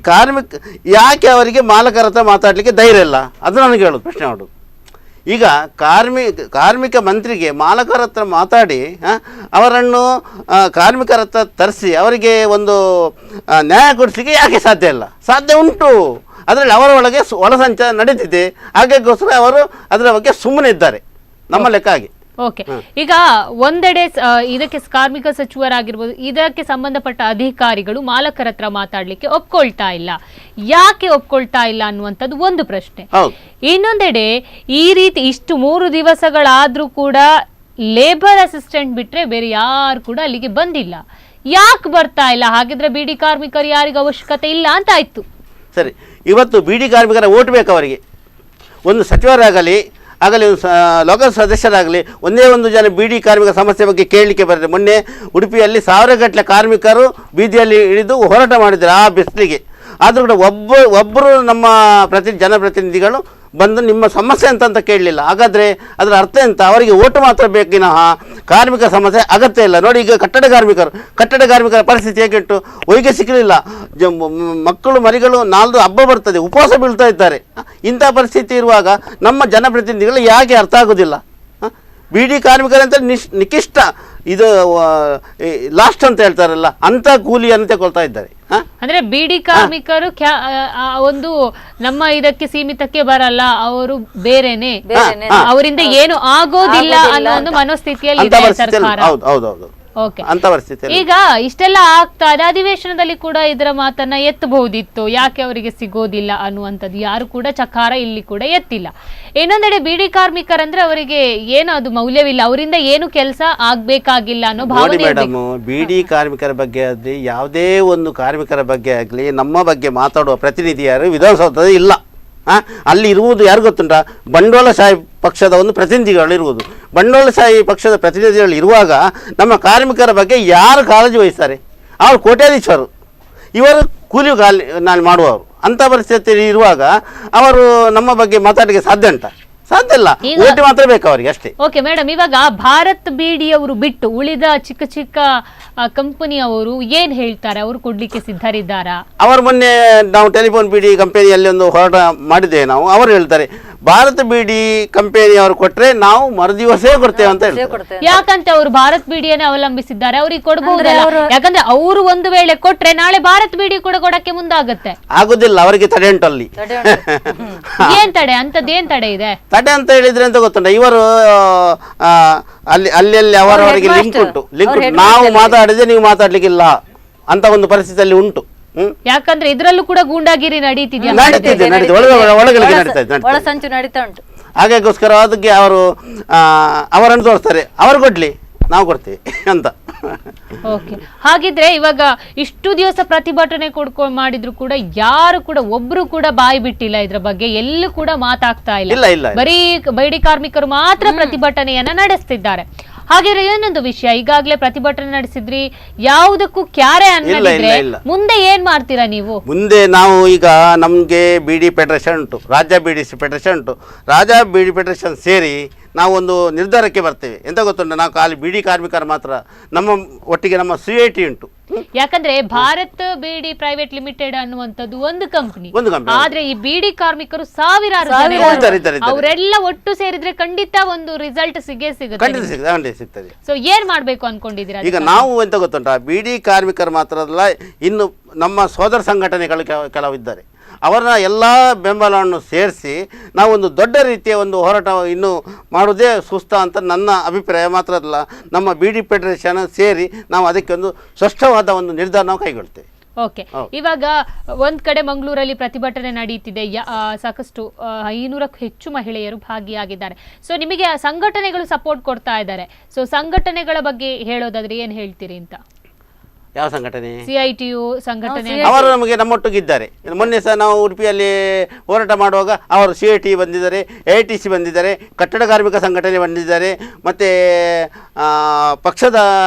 Speaker 2: ಯಾಕೆ ಅವರಿಗೆ ಮಾಲಕರ ಹತ್ರ ಮಾತಾಡಲಿಕ್ಕೆ ಧೈರ್ಯ ಇಲ್ಲ, ಅದು ನನಗೆ ಹೇಳೋದು ಪ್ರಶ್ನೆ ಮಾಡೋದು. ಈಗ ಕಾರ್ಮಿಕ ಮಂತ್ರಿಗೆ ಮಾಲಕರ ಹತ್ರ ಮಾತಾಡಿ ಅವರನ್ನು ಕಾರ್ಮಿಕರ ಹತ್ರ ತರಿಸಿ ಅವರಿಗೆ ಒಂದು ನ್ಯಾಯ ಕೊಡಿಸಲಿಕ್ಕೆ ಯಾಕೆ ಸಾಧ್ಯ ಇಲ್ಲ? ಸಾಧ್ಯ ಉಂಟು, ಅದರಲ್ಲಿ ಅವರ ಒಳಗೆ ಒಳಸಂಚ ನಡೀತಿದೆ. ಹಾಗಾಗೋಸ್ಕರ ಅವರು ಅದರ ಬಗ್ಗೆ ಸುಮ್ಮನೆ ಇದ್ದಾರೆ ನಮ್ಮ ಲೆಕ್ಕ ಆಗಿ.
Speaker 1: ಓಕೆ, ಈಗ ಒಂದೆಡೆ ಇದಕ್ಕೆ ಕಾರ್ಮಿಕ ಸಚಿವರಾಗಿರ್ಬೋದು, ಇದಕ್ಕೆ ಸಂಬಂಧಪಟ್ಟ ಅಧಿಕಾರಿಗಳು ಮಾಲಕರ ಹತ್ರ ಮಾತಾಡ್ಲಿಕ್ಕೆ ಒಪ್ಕೊಳ್ತಾ ಇಲ್ಲ. ಯಾಕೆ ಒಪ್ಕೊಳ್ತಾ ಇಲ್ಲ ಅನ್ನುವಂಥದ್ದು ಒಂದು ಪ್ರಶ್ನೆ. ಇನ್ನೊಂದೆಡೆ ಈ ರೀತಿ ಇಷ್ಟು 3 ದಿವಸಗಳಾದ್ರೂ ಕೂಡ ಲೇಬರ್ ಅಸಿಸ್ಟೆಂಟ್ ಬಿಟ್ರೆ ಬೇರೆ ಯಾರು ಕೂಡ ಅಲ್ಲಿಗೆ ಬಂದಿಲ್ಲ. ಯಾಕೆ ಬರ್ತಾ ಇಲ್ಲ? ಹಾಗಿದ್ರೆ ಬಿಡಿ ಕಾರ್ಮಿಕರು ಯಾರಿಗೂ ಅವಶ್ಯಕತೆ ಇಲ್ಲ ಅಂತ ಆಯ್ತು.
Speaker 2: ಸರಿ, ಇವತ್ತು ಬಿಡಿ ಕಾರ್ಮಿಕರ ಓಟ್ ಬೇಕು ಅವರಿಗೆ. ಒಂದು ಸಚಿವರಾಗಲಿ ಆಗಲಿ ಲೋಕಲ್ ಸದಸ್ಯರಾಗಲಿ ಒಂದೇ ಒಂದು ಜನ ಬಿಡಿ ಕಾರ್ಮಿಕ ಸಮಸ್ಯೆ ಬಗ್ಗೆ ಕೇಳಲಿಕ್ಕೆ ಬರ್ತದೆ. ಮೊನ್ನೆ ಉಡುಪಿಯಲ್ಲಿ 1000ಗಟ್ಟಲೆ ಕಾರ್ಮಿಕರು ಬೀದಿಯಲ್ಲಿ ಇಳಿದು ಹೋರಾಟ ಮಾಡಿದ್ದಾರೆ ಆ ಬಿಸಿಲಿಗೆ. ಆದರೂ ಕೂಡ ಒಬ್ಬರು ನಮ್ಮ ಜನಪ್ರತಿನಿಧಿಗಳು ಬಂದು ನಿಮ್ಮ ಸಮಸ್ಯೆ ಅಂತ ಕೇಳಲಿಲ್ಲ. ಹಾಗಾದರೆ ಅದರ ಅರ್ಥ ಎಂತ? ಅವರಿಗೆ ಓಟು ಮಾತ್ರ ಬೇಕಿನಃ ಕಾರ್ಮಿಕ ಸಮಸ್ಯೆ ಅಗತ್ಯ ಇಲ್ಲ. ನೋಡಿ, ಈಗ ಕಟ್ಟಡ ಕಾರ್ಮಿಕರ ಪರಿಸ್ಥಿತಿ ಹೇಗಿಟ್ಟು, ಹೊಯ್ಗೆ ಸಿಕ್ಕಲಿಲ್ಲ, ಮಕ್ಕಳು ಮರಿಗಳು 4 ಹಬ್ಬ ಬರ್ತದೆ, ಉಪವಾಸ ಬೀಳ್ತಾ ಇದ್ದಾರೆ. ಇಂಥ ಪರಿಸ್ಥಿತಿ ಇರುವಾಗ ನಮ್ಮ ಜನಪ್ರತಿನಿಧಿಗಳು ಯಾಕೆ ಅರ್ಥ ಆಗೋದಿಲ್ಲ? ಬಿಡಿ ಕಾರ್ಮಿಕರಂತ ನಿಕಿಷ್ಟ ಇದು ಲಾಸ್ಟ್ ಅಂತ ಹೇಳ್ತಾರಲ್ಲ, ಅಂತ ಕೂಲಿಯನ್ನು ತಗೊಳ್ತಾ ಇದ್ದಾರೆ.
Speaker 1: ಅಂದ್ರೆ ಬಿಡಿ ಕಾರ್ಮಿಕರು ಒಂದು ನಮ್ಮ ಇದಕ್ಕೆ ಸೀಮಿತಕ್ಕೆ ಬರಲ್ಲ, ಅವರು ಬೇರೆನೆ, ಅವರಿಂದ ಏನು ಆಗೋದಿಲ್ಲ ಅನ್ನೋ ಒಂದು ಮನೋಸ್ಥಿತಿಯಲ್ಲಿ ಸರ್ಕಾರ. ಈಗ ಇಷ್ಟೆಲ್ಲ ಆಗ್ತಾ ಇದೆ, ಅಧಿವೇಶನದಲ್ಲಿ ಕೂಡ ಇದರ ಮಾತನ್ನ ಎತ್ತಬಹುದಿತ್ತು, ಯಾಕೆ ಅವರಿಗೆ ಸಿಗೋದಿಲ್ಲ ಅನ್ನುವಂಥದ್ದು ಯಾರು ಕೂಡ ಚಕಾರ ಇಲ್ಲಿ ಕೂಡ ಎತ್ತಿಲ್ಲ. ಇನ್ನೊಂದೆಡೆ ಬಿಡಿ ಕಾರ್ಮಿಕರಂದ್ರೆ ಅವರಿಗೆ ಏನು ಅದು ಮೌಲ್ಯವಿಲ್ಲ, ಅವರಿಂದ ಏನು ಕೆಲಸ ಆಗ್ಬೇಕಾಗಿಲ್ಲ ಅನ್ನೋ ಭಾವನೆ.
Speaker 2: ಮೇಡಮ್, ಬಿಡಿ ಕಾರ್ಮಿಕರ ಬಗ್ಗೆ ಆಗಲಿ ಯಾವುದೇ ಒಂದು ಕಾರ್ಮಿಕರ ಬಗ್ಗೆ ಆಗಲಿ ನಮ್ಮ ಬಗ್ಗೆ ಮಾತಾಡುವ ಪ್ರತಿನಿಧಿ ಯಾರು ವಿಧಾನಸೌಧದ ಇಲ್ಲ. ಅಲ್ಲಿ ಇರುವುದು ಯಾರು ಗೊತ್ತುಂಟ? ಬಂಡವಾಳಶಾಹಿ ಪಕ್ಷದ ಒಂದು ಪ್ರತಿನಿಧಿಗಳು ಇರುವುದು. ಬಂಡವಾಳಶಾಹಿ ಪಕ್ಷದ ಪ್ರತಿನಿಧಿಗಳು ಇರುವಾಗ ನಮ್ಮ ಕಾರ್ಮಿಕರ ಬಗ್ಗೆ ಯಾರು ಕಾಳಜಿ ವಹಿಸ್ತಾರೆ? ಅವರು ಕೋಟ್ಯಾಧೀಶರು, ಇವರು ಕೂಲಿ ನಾನು ಮಾಡುವವರು. ಅಂಥ ಪರಿಸ್ಥಿತಿ ಇರುವಾಗ ಅವರು ನಮ್ಮ ಬಗ್ಗೆ ಮಾತಾಡಲಿಕ್ಕೆ ಸಾಧ್ಯ ಉಂಟಾ? ಸಾಧ್ಯ ಇಲ್ಲ. ಓಟಿ ಮಾತ್ರ ಬೇಕು ಅವರಿಗೆ ಅಷ್ಟೇ.
Speaker 1: ಓಕೆ ಮೇಡಮ್, ಇವಾಗ ಭಾರತ್ ಬಿಡಿ ಅವರು ಬಿಟ್ಟು ಉಳಿದ ಚಿಕ್ಕ ಚಿಕ್ಕ ಕಂಪನಿಯವರು ಏನ್ ಹೇಳ್ತಾರೆ? ಅವರು ಕೊಡ್ಲಿಕ್ಕೆ ಸಿದ್ಧರಿದ್ದಾರಾ?
Speaker 2: ಅವರು ಮೊನ್ನೆ ನಾವು ಟೆಲಿಫೋನ್ ಬಿಡಿ ಕಂಪನಿಯಲ್ಲಿ ಒಂದು ಹೋರಾಟ ಮಾಡಿದ್ದೇವೆ ನಾವು. ಅವರು ಹೇಳ್ತಾರೆ ಭಾರತ್ ಬಿಡಿ ಕಂಪನಿಯವರು ಕೊಟ್ರೆ ನಾವು ಮರುದಿವಸೇ ಕೊಡ್ತೇವೆ ಅಂತ ಹೇಳ್ತಾರೆ.
Speaker 1: ಯಾಕಂತ ಅವರು ಭಾರತ್ ಬಿಡಿಯನ್ನೇ ಅವಲಂಬಿಸಿದ್ದಾರೆ, ಅವ್ರಿಗೆ ಕೊಡಬಹುದಲ್ಲ? ಯಾಕಂದ್ರೆ ಅವರು ಒಂದು ವೇಳೆ ಕೊಟ್ರೆ ನಾಳೆ ಭಾರತ್ ಬಿಡಿ ಕೂಡ ಕೊಡಕ್ಕೆ ಮುಂದಾಗತ್ತೆ.
Speaker 2: ಆಗುದಿಲ್ಲ, ಅವರಿಗೆ ತಡೆ ಉಂಟು ಅಲ್ಲಿ.
Speaker 1: ಏನ್ ತಡೆ? ಅಂತದ್ದೇನ್ ತಡೆ ಇದೆ?
Speaker 2: ತಡೆ ಅಂತ ಹೇಳಿದ್ರೆ ಅಂತ ಗೊತ್ತುಂಟ, ಇವರು ಅಲ್ಲಿ ಅವರವರಿಗೆ ಲಿಂಕ್ ಉಂಟು. ನಾವು ಮಾತಾಡಿದ್ರೆ ನೀವು ಮಾತಾಡ್ಲಿಕ್ಕಿಲ್ಲ ಅಂತ ಒಂದು ಪರಿಸ್ಥಿತಿಯಲ್ಲಿ ಉಂಟು.
Speaker 1: ಯಾಕಂದ್ರೆ ಇದ್ರಲ್ಲೂ ಕೂಡ ಗೂಂಡಾಗಿರಿ ನಡೀತಿದೆ,
Speaker 3: ಒಳಸಂಚು ನಡೀತಾ ಉಂಟು.
Speaker 2: ಹಾಗಾಗೋಸ್ಕರ ಅದಕ್ಕೆ ಅವರನ್ನು ತೋರಿಸ್ತಾರೆ, ಅವರು ಕೊಡ್ಲಿ ನಾವು ಕೊಡ್ತೀವಿ ಅಂತ.
Speaker 1: ಓಕೆ, ಹಾಗಿದ್ರೆ ಇವಾಗ ಇಷ್ಟು ದಿವಸ ಪ್ರತಿಭಟನೆ ಮಾಡಿದ್ರು ಕೂಡ ಯಾರು ಕೂಡ ಒಬ್ರು ಕೂಡ ಬಾಯಿ ಬಿಟ್ಟಿಲ್ಲ ಇದ್ರ ಬಗ್ಗೆ, ಎಲ್ಲೂ ಕೂಡ ಮಾತಾಗ್ತಾ ಇಲ್ಲ. ಬರೀ ಬೈಡಿ ಕಾರ್ಮಿಕರು ಮಾತ್ರ ಪ್ರತಿಭಟನೆಯನ್ನ ನಡೆಸ್ತಿದ್ದಾರೆ. ಹಾಗಿದ್ರೆ ಇನ್ನೊಂದು ವಿಷಯ, ಈಗಾಗಲೇ ಪ್ರತಿಭಟನೆ ನಡೆಸಿದ್ರಿ, ಯಾವುದಕ್ಕೂ ಕ್ಯಾರೆ ಅನ್ನೋದಿದ್ರೆ ಮುಂದೆ ಏನ್ ಮಾಡ್ತೀರಾ ನೀವು?
Speaker 2: ಮುಂದೆ ನಾವು ಈಗ ನಮ್ಗೆ ಬಿಡಿ ಫೆಡರೇಷನ್ ಉಂಟು, ರಾಜ್ಯ ಬಿಡಿ ಫೆಡರೇಷನ್ ಉಂಟು. ರಾಜ್ಯ ಬಿಡಿ ಫೆಡರೇಷನ್ ಸೇರಿ ನಾವು ಒಂದು ನಿರ್ಧಾರಕ್ಕೆ ಬರ್ತೇವೆ. ಎಂತ ಗೊತ್ತುಂಟು, ನಾವು ಖಾಲಿ ಬಿಡಿ ಕಾರ್ಮಿಕರು ಮಾತ್ರ, ನಮ್ಮ ಒಟ್ಟಿಗೆ ನಮ್ಮ CIT ಉಂಟು.
Speaker 1: ಯಾಕಂದ್ರೆ ಭಾರತ್ ಬಿಡಿ ಪ್ರೈವೇಟ್ ಲಿಮಿಟೆಡ್ ಅನ್ನುವಂಥದ್ದು ಒಂದು ಕಂಪನಿ, ಆದ್ರೆ ಈ ಬಿಡಿ ಕಾರ್ಮಿಕರು ಸಾವಿರಾರು ಅವರೆಲ್ಲ ಒಟ್ಟು ಸೇರಿದ್ರೆ ಖಂಡಿತ ಒಂದು ರಿಸಲ್ಟ್ ಸಿಗುತ್ತೆ. ಸೊ ಏನ್ ಮಾಡ್ಬೇಕು ಅನ್ಕೊಂಡಿದ್ದೀರಾ?
Speaker 2: ಈಗ ನಾವು ಎಂತ ಗೊತ್ತುಂಟ, ಬಿಡಿ ಕಾರ್ಮಿಕರು ಮಾತ್ರ ಅಲ್ಲ, ಇನ್ನು ನಮ್ಮ ಸೋದರ ಸಂಘಟನೆಗಳು ಕೆಲವಿದ್ದಾರೆ, ಅವರ ಎಲ್ಲ ಬೆಂಬಲವನ್ನು ಸೇರಿಸಿ ನಾವು ಒಂದು ದೊಡ್ಡ ರೀತಿಯ ಒಂದು ಹೋರಾಟ ಇನ್ನು ಮಾಡೋದೇ ಸುಸ್ತ ಅಂತ ನನ್ನ ಅಭಿಪ್ರಾಯ. ಮಾತ್ರ ಅಲ್ಲ, ನಮ್ಮ ಬಿಡಿ ಫೆಡರೇಷನ್ ಸೇರಿ ನಾವು ಅದಕ್ಕೆ ಒಂದು ಸ್ಪಷ್ಟವಾದ ಒಂದು ನಿರ್ಧಾರ ನಾವು ಕೈಗೊಳ್ತೇವೆ.
Speaker 1: ಓಕೆ, ಇವಾಗ ಒಂದ್ ಕಡೆ ಮಂಗಳೂರಲ್ಲಿ ಪ್ರತಿಭಟನೆ ನಡೀತಿದೆ, ಸಾಕಷ್ಟು 500ಕ್ಕೂ ಹೆಚ್ಚು ಮಹಿಳೆಯರು ಭಾಗಿಯಾಗಿದ್ದಾರೆ. ಸೊ ನಿಮಗೆ ಸಂಘಟನೆಗಳು ಸಪೋರ್ಟ್ ಕೊಡ್ತಾ ಇದ್ದಾರೆ. ಸೊ ಸಂಘಟನೆಗಳ ಬಗ್ಗೆ ಹೇಳೋದಾದ್ರೆ ಏನ್ ಹೇಳ್ತೀರಿ ಅಂತ?
Speaker 2: ಯಾವ ಸಂಘಟನೆ?
Speaker 1: CITU ಸಂಘಟನೆ.
Speaker 2: ಅವರು ನಮಗೆ ನಮ್ಮೊಟ್ಟಿಗೆ ಇದ್ದಾರೆ. ಮೊನ್ನೆ ಸಹ ನಾವು ಉಡುಪಿಯಲ್ಲಿ ಹೋರಾಟ ಮಾಡುವಾಗ ಅವರು CIT ಬಂದಿದ್ದಾರೆ, AITC ಬಂದಿದ್ದಾರೆ, ಕಟ್ಟಡ ಕಾರ್ಮಿಕ ಸಂಘಟನೆ ಬಂದಿದ್ದಾರೆ, ಮತ್ತು ಪಕ್ಷದ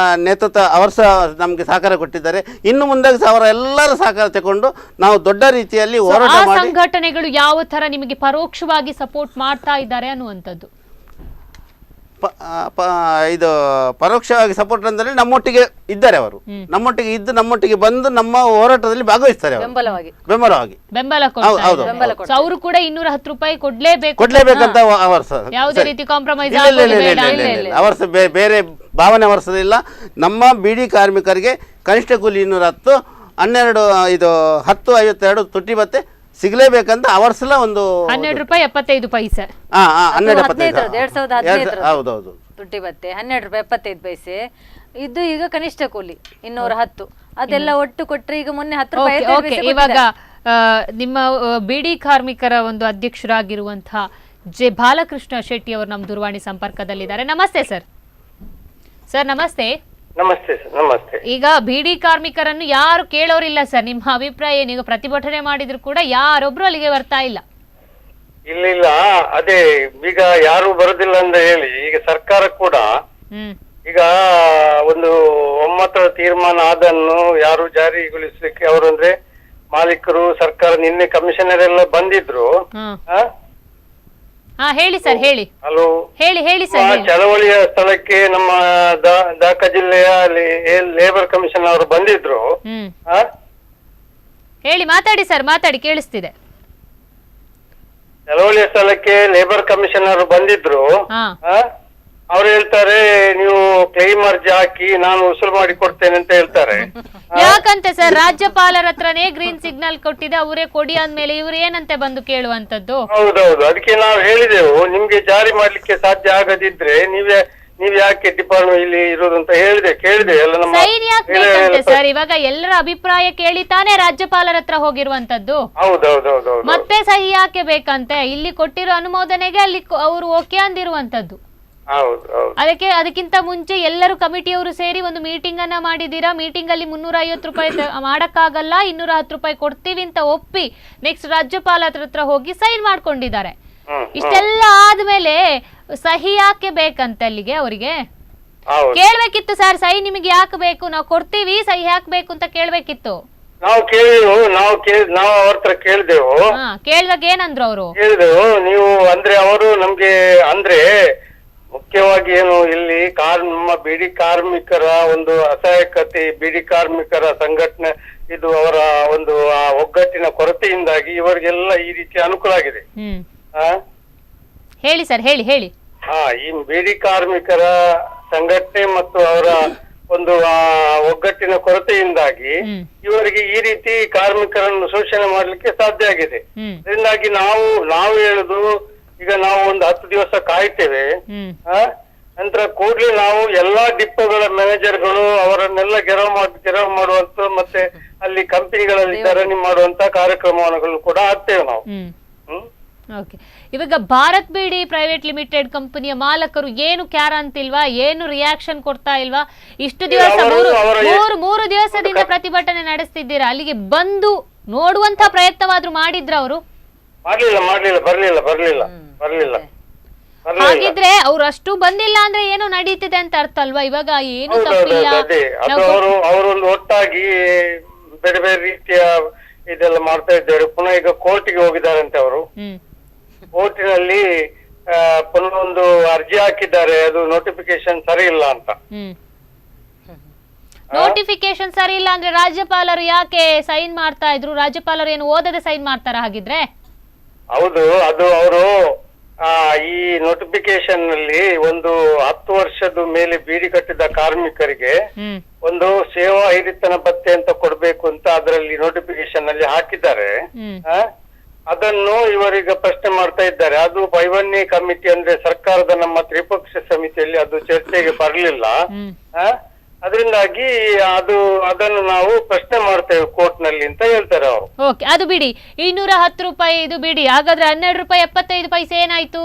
Speaker 2: ನೇತೃತ್ವ ಅವರು ಸಹ ನಮಗೆ ಸಹಕಾರ ಕೊಟ್ಟಿದ್ದಾರೆ. ಇನ್ನು ಮುಂದೆ ಸಹ ಅವರ ಎಲ್ಲರ ಸಹಕಾರ ತಗೊಂಡು ನಾವು ದೊಡ್ಡ ರೀತಿಯಲ್ಲಿ ಹೋರಾಟ ಮಾಡಿ.
Speaker 1: ಸಂಘಟನೆಗಳು ಯಾವ ತರ ನಿಮಗೆ ಪರೋಕ್ಷವಾಗಿ ಸಪೋರ್ಟ್ ಮಾಡ್ತಾ ಇದ್ದಾರೆ ಅನ್ನುವಂಥದ್ದು?
Speaker 2: ಇದು ಪರೋಕ್ಷವಾಗಿ ಸಪೋರ್ಟ್ ಅಂದರೆ ನಮ್ಮೊಟ್ಟಿಗೆ ಇದ್ದಾರೆ. ಅವರು ನಮ್ಮೊಟ್ಟಿಗೆ ಇದ್ದು ನಮ್ಮೊಟ್ಟಿಗೆ ಬಂದು ನಮ್ಮ ಹೋರಾಟದಲ್ಲಿ ಭಾಗವಹಿಸ್ತಾರೆ. ಬೆಂಬಲವಾಗಿ
Speaker 1: ಅವರು ಕೂಡ 210 ರೂಪಾಯಿ
Speaker 2: ಕೊಡ್ಲೇಬೇಕಂತ ಅವರು
Speaker 1: ಯಾವುದೇ ರೀತಿ ಕಾಂಪ್ರಮೈಸ್
Speaker 2: ಅವರು ಬೇರೆ ಭಾವನೆ ಅವರ್ಸಲಿಲ್ಲ. ನಮ್ಮ ಬಿಡಿ ಕಾರ್ಮಿಕರಿಗೆ ಕನಿಷ್ಠ ಕೂಲಿ 210, 12 ಇದು 10.52 ತುಟ್ಟಿ ಭತ್ಯೆ ಸಿಗಲೇಬೇಕಂತ ಅವರ್ಸಲ ಒಂದು
Speaker 1: 12 ರೂಪಾಯಿ 75 ಪೈಸೆ.
Speaker 3: 2015
Speaker 2: ಹೌದೌದು
Speaker 3: ತುಟ್ಟಿ ಭತ್ಯೆ 12 ರೂಪಾಯಿ 75 ಪೈಸೆ. ಇದು ಈಗ ಕನಿಷ್ಠ ಕೂಲಿ 210. ಅದೆಲ್ಲ ಒಟ್ಟು ಕೊಟ್ರೆ ಈಗ ಮೊನ್ನೆ 10 ರೂಪಾಯಿ.
Speaker 1: ಇವಾಗ ನಿಮ್ಮ ಬಿಡಿ ಕಾರ್ಮಿಕರ ಒಂದು ಅಧ್ಯಕ್ಷರಾಗಿರುವಂತಹ ಜೆ ಬಾಲಕೃಷ್ಣ ಶೆಟ್ಟಿ ಅವರು ನಮ್ಮ ದೂರವಾಣಿ ಸಂಪರ್ಕದಲ್ಲಿದ್ದಾರೆ. ನಮಸ್ತೆ ಸರ್. ನಮಸ್ತೆ.
Speaker 5: ನಮಸ್ತೆ ಸರ್. ನಮಸ್ತೆ.
Speaker 1: ಈಗ ಬಿಡಿ ಕಾರ್ಮಿಕರನ್ನು ಯಾರು ಕೇಳೋರಿಲ್ಲ ಸರ್, ನಿಮ್ಮ ಅಭಿಪ್ರಾಯ ಏನು? ಈಗ ಪ್ರತಿಭಟನೆ ಮಾಡಿದ್ರು ಕೂಡ ಯಾರೊಬ್ರು ಅಲ್ಲಿಗೆ ಬರ್ತಾ ಇಲ್ಲ.
Speaker 5: ಇಲ್ಲ ಅದೇ ಈಗ ಯಾರು ಬರುದಿಲ್ಲ ಅಂತ ಹೇಳಿ ಈಗ ಸರ್ಕಾರ ಕೂಡ ಈಗ ಒಂದು ಒಮ್ಮತದ ತೀರ್ಮಾನ ಅದನ್ನು ಯಾರು ಜಾರಿಗೊಳಿಸ್ಲಿಕ್ಕೆ ಅವರು ಅಂದ್ರೆ ಮಾಲೀಕರು ಸರ್ಕಾರ ನಿನ್ನೆ ಕಮಿಷನರ್ ಎಲ್ಲ ಬಂದಿದ್ರು.
Speaker 1: ಹೇಳಿ ಸರ್, ಹೇಳಿ.
Speaker 5: ಹಲೋ,
Speaker 1: ಹೇಳಿ ಸರ್.
Speaker 5: ಚಳವಳಿಯ ಸ್ಥಳಕ್ಕೆ ನಮ್ಮ ದಾಖ ಜಿಲ್ಲೆಯ ಲೇಬರ್ ಕಮಿಷನ್ ಅವರು ಬಂದಿದ್ರು.
Speaker 1: ಹೇಳಿ, ಮಾತಾಡಿ ಸರ್, ಮಾತಾಡಿ, ಕೇಳಿಸ್ತಿದೆ.
Speaker 5: ಚಳವಳಿಯ ಸ್ಥಳಕ್ಕೆ ಲೇಬರ್ ಕಮಿಷನರ್ ಬಂದಿದ್ರು. ಅವ್ರು ಹೇಳ್ತಾರೆ ನೀವು ಕ್ಲೈಮ್ ಅರ್ಜಿ ಹಾಕಿ ನಾನು ವಸೂಲು ಮಾಡಿ ಕೊಡ್ತೇನೆ ಅಂತ ಹೇಳ್ತಾರೆ.
Speaker 1: ಯಾಕಂತೆ ಸರ್? ರಾಜ್ಯಪಾಲರ ಹತ್ರನೇ ಗ್ರೀನ್ ಸಿಗ್ನಲ್ ಕೊಟ್ಟಿದೆ, ಅವರೇ ಕೊಡಿ ಅಂದ್ಮೇಲೆ ಇವ್ರು ಏನಂತೆ ಬಂದು ಕೇಳುವಂತದ್ದು?
Speaker 5: ಹೌದೌದು, ಅದಕ್ಕೆ ನಾವು ಹೇಳಿದೆವು ನಿಮ್ಗೆ ಜಾರಿ ಮಾಡ್ಲಿಕ್ಕೆ ಸಾಧ್ಯ ಆಗದಿದ್ರೆ ನೀವ್ ಯಾಕೆ ಡಿಪಾರ್ಟ್ಮೆಂಟ್ ಇಲ್ಲಿ ಇರೋದು ಅಂತ ಕೇಳಿದೆ ಎಲ್ಲ ನಮ್ಮ
Speaker 1: ಸೈನ್ ಯಾಕೆ ಬೇಕಂತೆ ಸರ್? ಇವಾಗ ಎಲ್ಲರ ಅಭಿಪ್ರಾಯ ಕೇಳಿ ತಾನೇ ರಾಜ್ಯಪಾಲರ ಹತ್ರ ಹೋಗಿರುವಂತದ್ದು.
Speaker 5: ಹೌದೌದೌದು,
Speaker 1: ಮತ್ತೆ ಸಹಿ ಯಾಕೆ ಬೇಕಂತೆ? ಇಲ್ಲಿ ಕೊಟ್ಟಿರೋ ಅನುಮೋದನೆಗೆ ಅಲ್ಲಿ ಅವರು ಓಕೆ ಅಂದಿರುವಂತದ್ದು. ಅದಕ್ಕಿಂತ ಮುಂಚೆ ಎಲ್ಲರೂ ಕಮಿಟಿಯವರು ಸೇರಿ ಒಂದು ಮೀಟಿಂಗ್ ಅನ್ನ ಮಾಡಿದೀರಾ. ಮೀಟಿಂಗ್ ಅಲ್ಲಿ 350 ರೂಪಾಯಿ ಮಾಡಕ್ಕಾಗಲ್ಲ, 210 ರೂಪಾಯಿ ಕೊಡ್ತೀವಿ ಅಂತ ಒಪ್ಪಿ ನೆಕ್ಸ್ಟ್ ರಾಜ್ಯಪಾಲರ ಹತ್ರ ಹೋಗಿ ಸೈನ್ ಮಾಡ್ಕೊಂಡಿದ್ದಾರೆ. ಇಷ್ಟೆಲ್ಲ ಆದ್ಮೇಲೆ ಸಹಿ ಯಾಕೆ ಬೇಕಂತ ಅಲ್ಲಿಗೆ ಅವರಿಗೆ ಕೇಳ್ಬೇಕಿತ್ತು ಸರ್. ಸಹಿ ನಿಮಗೆ ಯಾಕೆ ಬೇಕು? ನಾವು ಕೊಡ್ತೀವಿ, ಸಹಿ ಯಾಕೆ ಬೇಕು ಅಂತ ಕೇಳ್ಬೇಕಿತ್ತು.
Speaker 5: ನಾವು ಅವ್ರ ಹತ್ರ ಕೇಳಿದೆವು.
Speaker 1: ಕೇಳಿದಾಗ ಏನಂದ್ರು ಅವರು?
Speaker 5: ಕೇಳಿದೆವು ನೀವು ಅಂದ್ರೆ ಅವರು ನಮ್ಗೆ ಅಂದ್ರೆ ಮುಖ್ಯವಾಗಿ ಏನು ಇಲ್ಲಿ ನಮ್ಮ ಬಿಡಿ ಕಾರ್ಮಿಕರ ಒಂದು ಅಸಹಾಯಕತೆ, ಬಿಡಿ ಕಾರ್ಮಿಕರ ಸಂಘಟನೆ ಇದು ಅವರ ಒಂದು ಒಗ್ಗಟ್ಟಿನ ಕೊರತೆಯಿಂದಾಗಿ ಇವರಿಗೆಲ್ಲ ಈ ರೀತಿ ಅನುಕೂಲ ಆಗಿದೆ.
Speaker 1: ಹೇಳಿ ಸರ್, ಹೇಳಿ.
Speaker 5: ಈ ಬಿಡಿ ಕಾರ್ಮಿಕರ ಸಂಘಟನೆ ಮತ್ತು ಅವರ ಒಂದು ಒಗ್ಗಟ್ಟಿನ ಕೊರತೆಯಿಂದಾಗಿ ಇವರಿಗೆ ಈ ರೀತಿ ಕಾರ್ಮಿಕರನ್ನು ಶೋಷಣೆ ಮಾಡ್ಲಿಕ್ಕೆ ಸಾಧ್ಯ ಆಗಿದೆ. ಇದರಿಂದಾಗಿ ನಾವು ಹೇಳುದು ಈಗ ನಾವು ಒಂದು 10 ದಿವಸ ಕಾಯ್ತೇವೆ. ನಂತರ ಕೂಡಲೇ ನಾವು ಎಲ್ಲಾ ಡಿಪೋಗಳ ಮ್ಯಾನೇಜರ್ಗಳು ಅವರನ್ನೆಲ್ಲ ಗೆರವು ಮಾಡುವಂತ ಮತ್ತೆ ಅಲ್ಲಿ ಕಂಪನಿಗಳಲ್ಲಿ ಧರಣಿ ಮಾಡುವಂತ ಕಾರ್ಯಕ್ರಮಗಳು ಕೂಡ ಆಗ್ತೇವೆ ನಾವು.
Speaker 1: ಇವಾಗ ಭಾರತ್ ಬಿಡಿ ಪ್ರೈವೇಟ್ ಲಿಮಿಟೆಡ್ ಕಂಪನಿಯ ಮಾಲಕರು ಏನು ಕ್ಯಾರ ಅಂತಿಲ್ವಾ? ಏನು ರಿಯಾಕ್ಷನ್ ಕೊಡ್ತಾ ಇಲ್ವಾ? ಇಷ್ಟು ದಿವಸ ಮೂರು ದಿವಸದಿಂದ ಪ್ರತಿಭಟನೆ ನಡೆಸ್ತಿದ್ದೀರಾ, ಅಲ್ಲಿಗೆ ಬಂದು ನೋಡುವಂತ ಪ್ರಯತ್ನವಾದ್ರೂ ಮಾಡಿದ್ರ ಅವರು?
Speaker 5: ಬರ್ಲಿಲ್ಲ.
Speaker 1: ಹಾಗಿದ್ರೆ ಅವ್ರು ಅಷ್ಟು ಬಂದಿಲ್ಲ ಅಂದ್ರೆ ಏನೋ ನಡೀತಿದೆ ಅಂತ ಅರ್ಥ ಅಲ್ವಾ? ಇವಾಗ ಏನು ತಪ್ಪಿಲ್ಲ.
Speaker 5: ಅವರೊಂದು ಒಟ್ಟಾಗಿ ಬೇರೆ ಬೇರೆ ರೀತಿಯ ಇದೆಲ್ಲ ಮಾಡ್ತಾ ಇದ್ದಾರೆ. ಪುನಃ ಈಗ ಕೋರ್ಟಿಗೆ ಹೋಗಿದ್ದಾರಂತೆ ಅವರು. ಕೋರ್ಟಿನಲ್ಲಿ ಪುನಃ ಒಂದು ಅರ್ಜಿ ಹಾಕಿದ್ದಾರೆ, ಅದು ನೋಟಿಫಿಕೇಶನ್ ಸರಿ ಇಲ್ಲ ಅಂತ.
Speaker 1: ನೋಟಿಫಿಕೇಶನ್ ಸರಿ ಇಲ್ಲ ಅಂದ್ರೆ ರಾಜ್ಯಪಾಲರು ಯಾಕೆ ಸೈನ್ ಮಾಡ್ತಾ ಇದ್ರು? ರಾಜ್ಯಪಾಲರು ಏನು ಓದದೆ ಸೈನ್ ಮಾಡ್ತಾರ ಹಾಗಿದ್ರೆ?
Speaker 5: ಹೌದು, ಅದು ಅವರು ಈ ನೋಟಿಫಿಕೇಶನ್ ನಲ್ಲಿ ಒಂದು 10 ವರ್ಷದ ಮೇಲೆ ಬೀಡಿ ಕಟ್ಟಿದ ಕಾರ್ಮಿಕರಿಗೆ ಒಂದು ಸೇವಾ ಹಿರಿತನ ಭತ್ಯೆ ಅಂತ ಕೊಡ್ಬೇಕು ಅಂತ ಅದರಲ್ಲಿ ನೋಟಿಫಿಕೇಶನ್ ಅಲ್ಲಿ ಹಾಕಿದ್ದಾರೆ. ಅದನ್ನು ಇವರೀಗ ಪ್ರಶ್ನೆ ಮಾಡ್ತಾ ಇದ್ದಾರೆ. ಅದು 5ನೇ ಕಮಿಟಿ ಅಂದ್ರೆ ಸರ್ಕಾರದ ನಮ್ಮ ತ್ರಿಪಕ್ಷ ಸಮಿತಿಯಲ್ಲಿ ಅದು ಚರ್ಚೆಗೆ ಬರಲಿಲ್ಲ. ಅದರಿಂದಾಗಿ ಅದನ್ನು ನಾವು ಪ್ರಶ್ನೆ ಮಾಡ್ತೇವೆ ಕೋರ್ಟ್ ನಲ್ಲಿ ಅಂತ ಹೇಳ್ತಾರೆ ಅವರು.
Speaker 1: ಓಕೆ, ಅದು ಬಿಡಿ. 210 ರೂಪಾಯಿ ಇದು ಬಿಡಿ. ಹಾಗಾದ್ರೆ 12 ರೂಪಾಯಿ 75 ಪೈಸೆ ಏನಾಯ್ತು?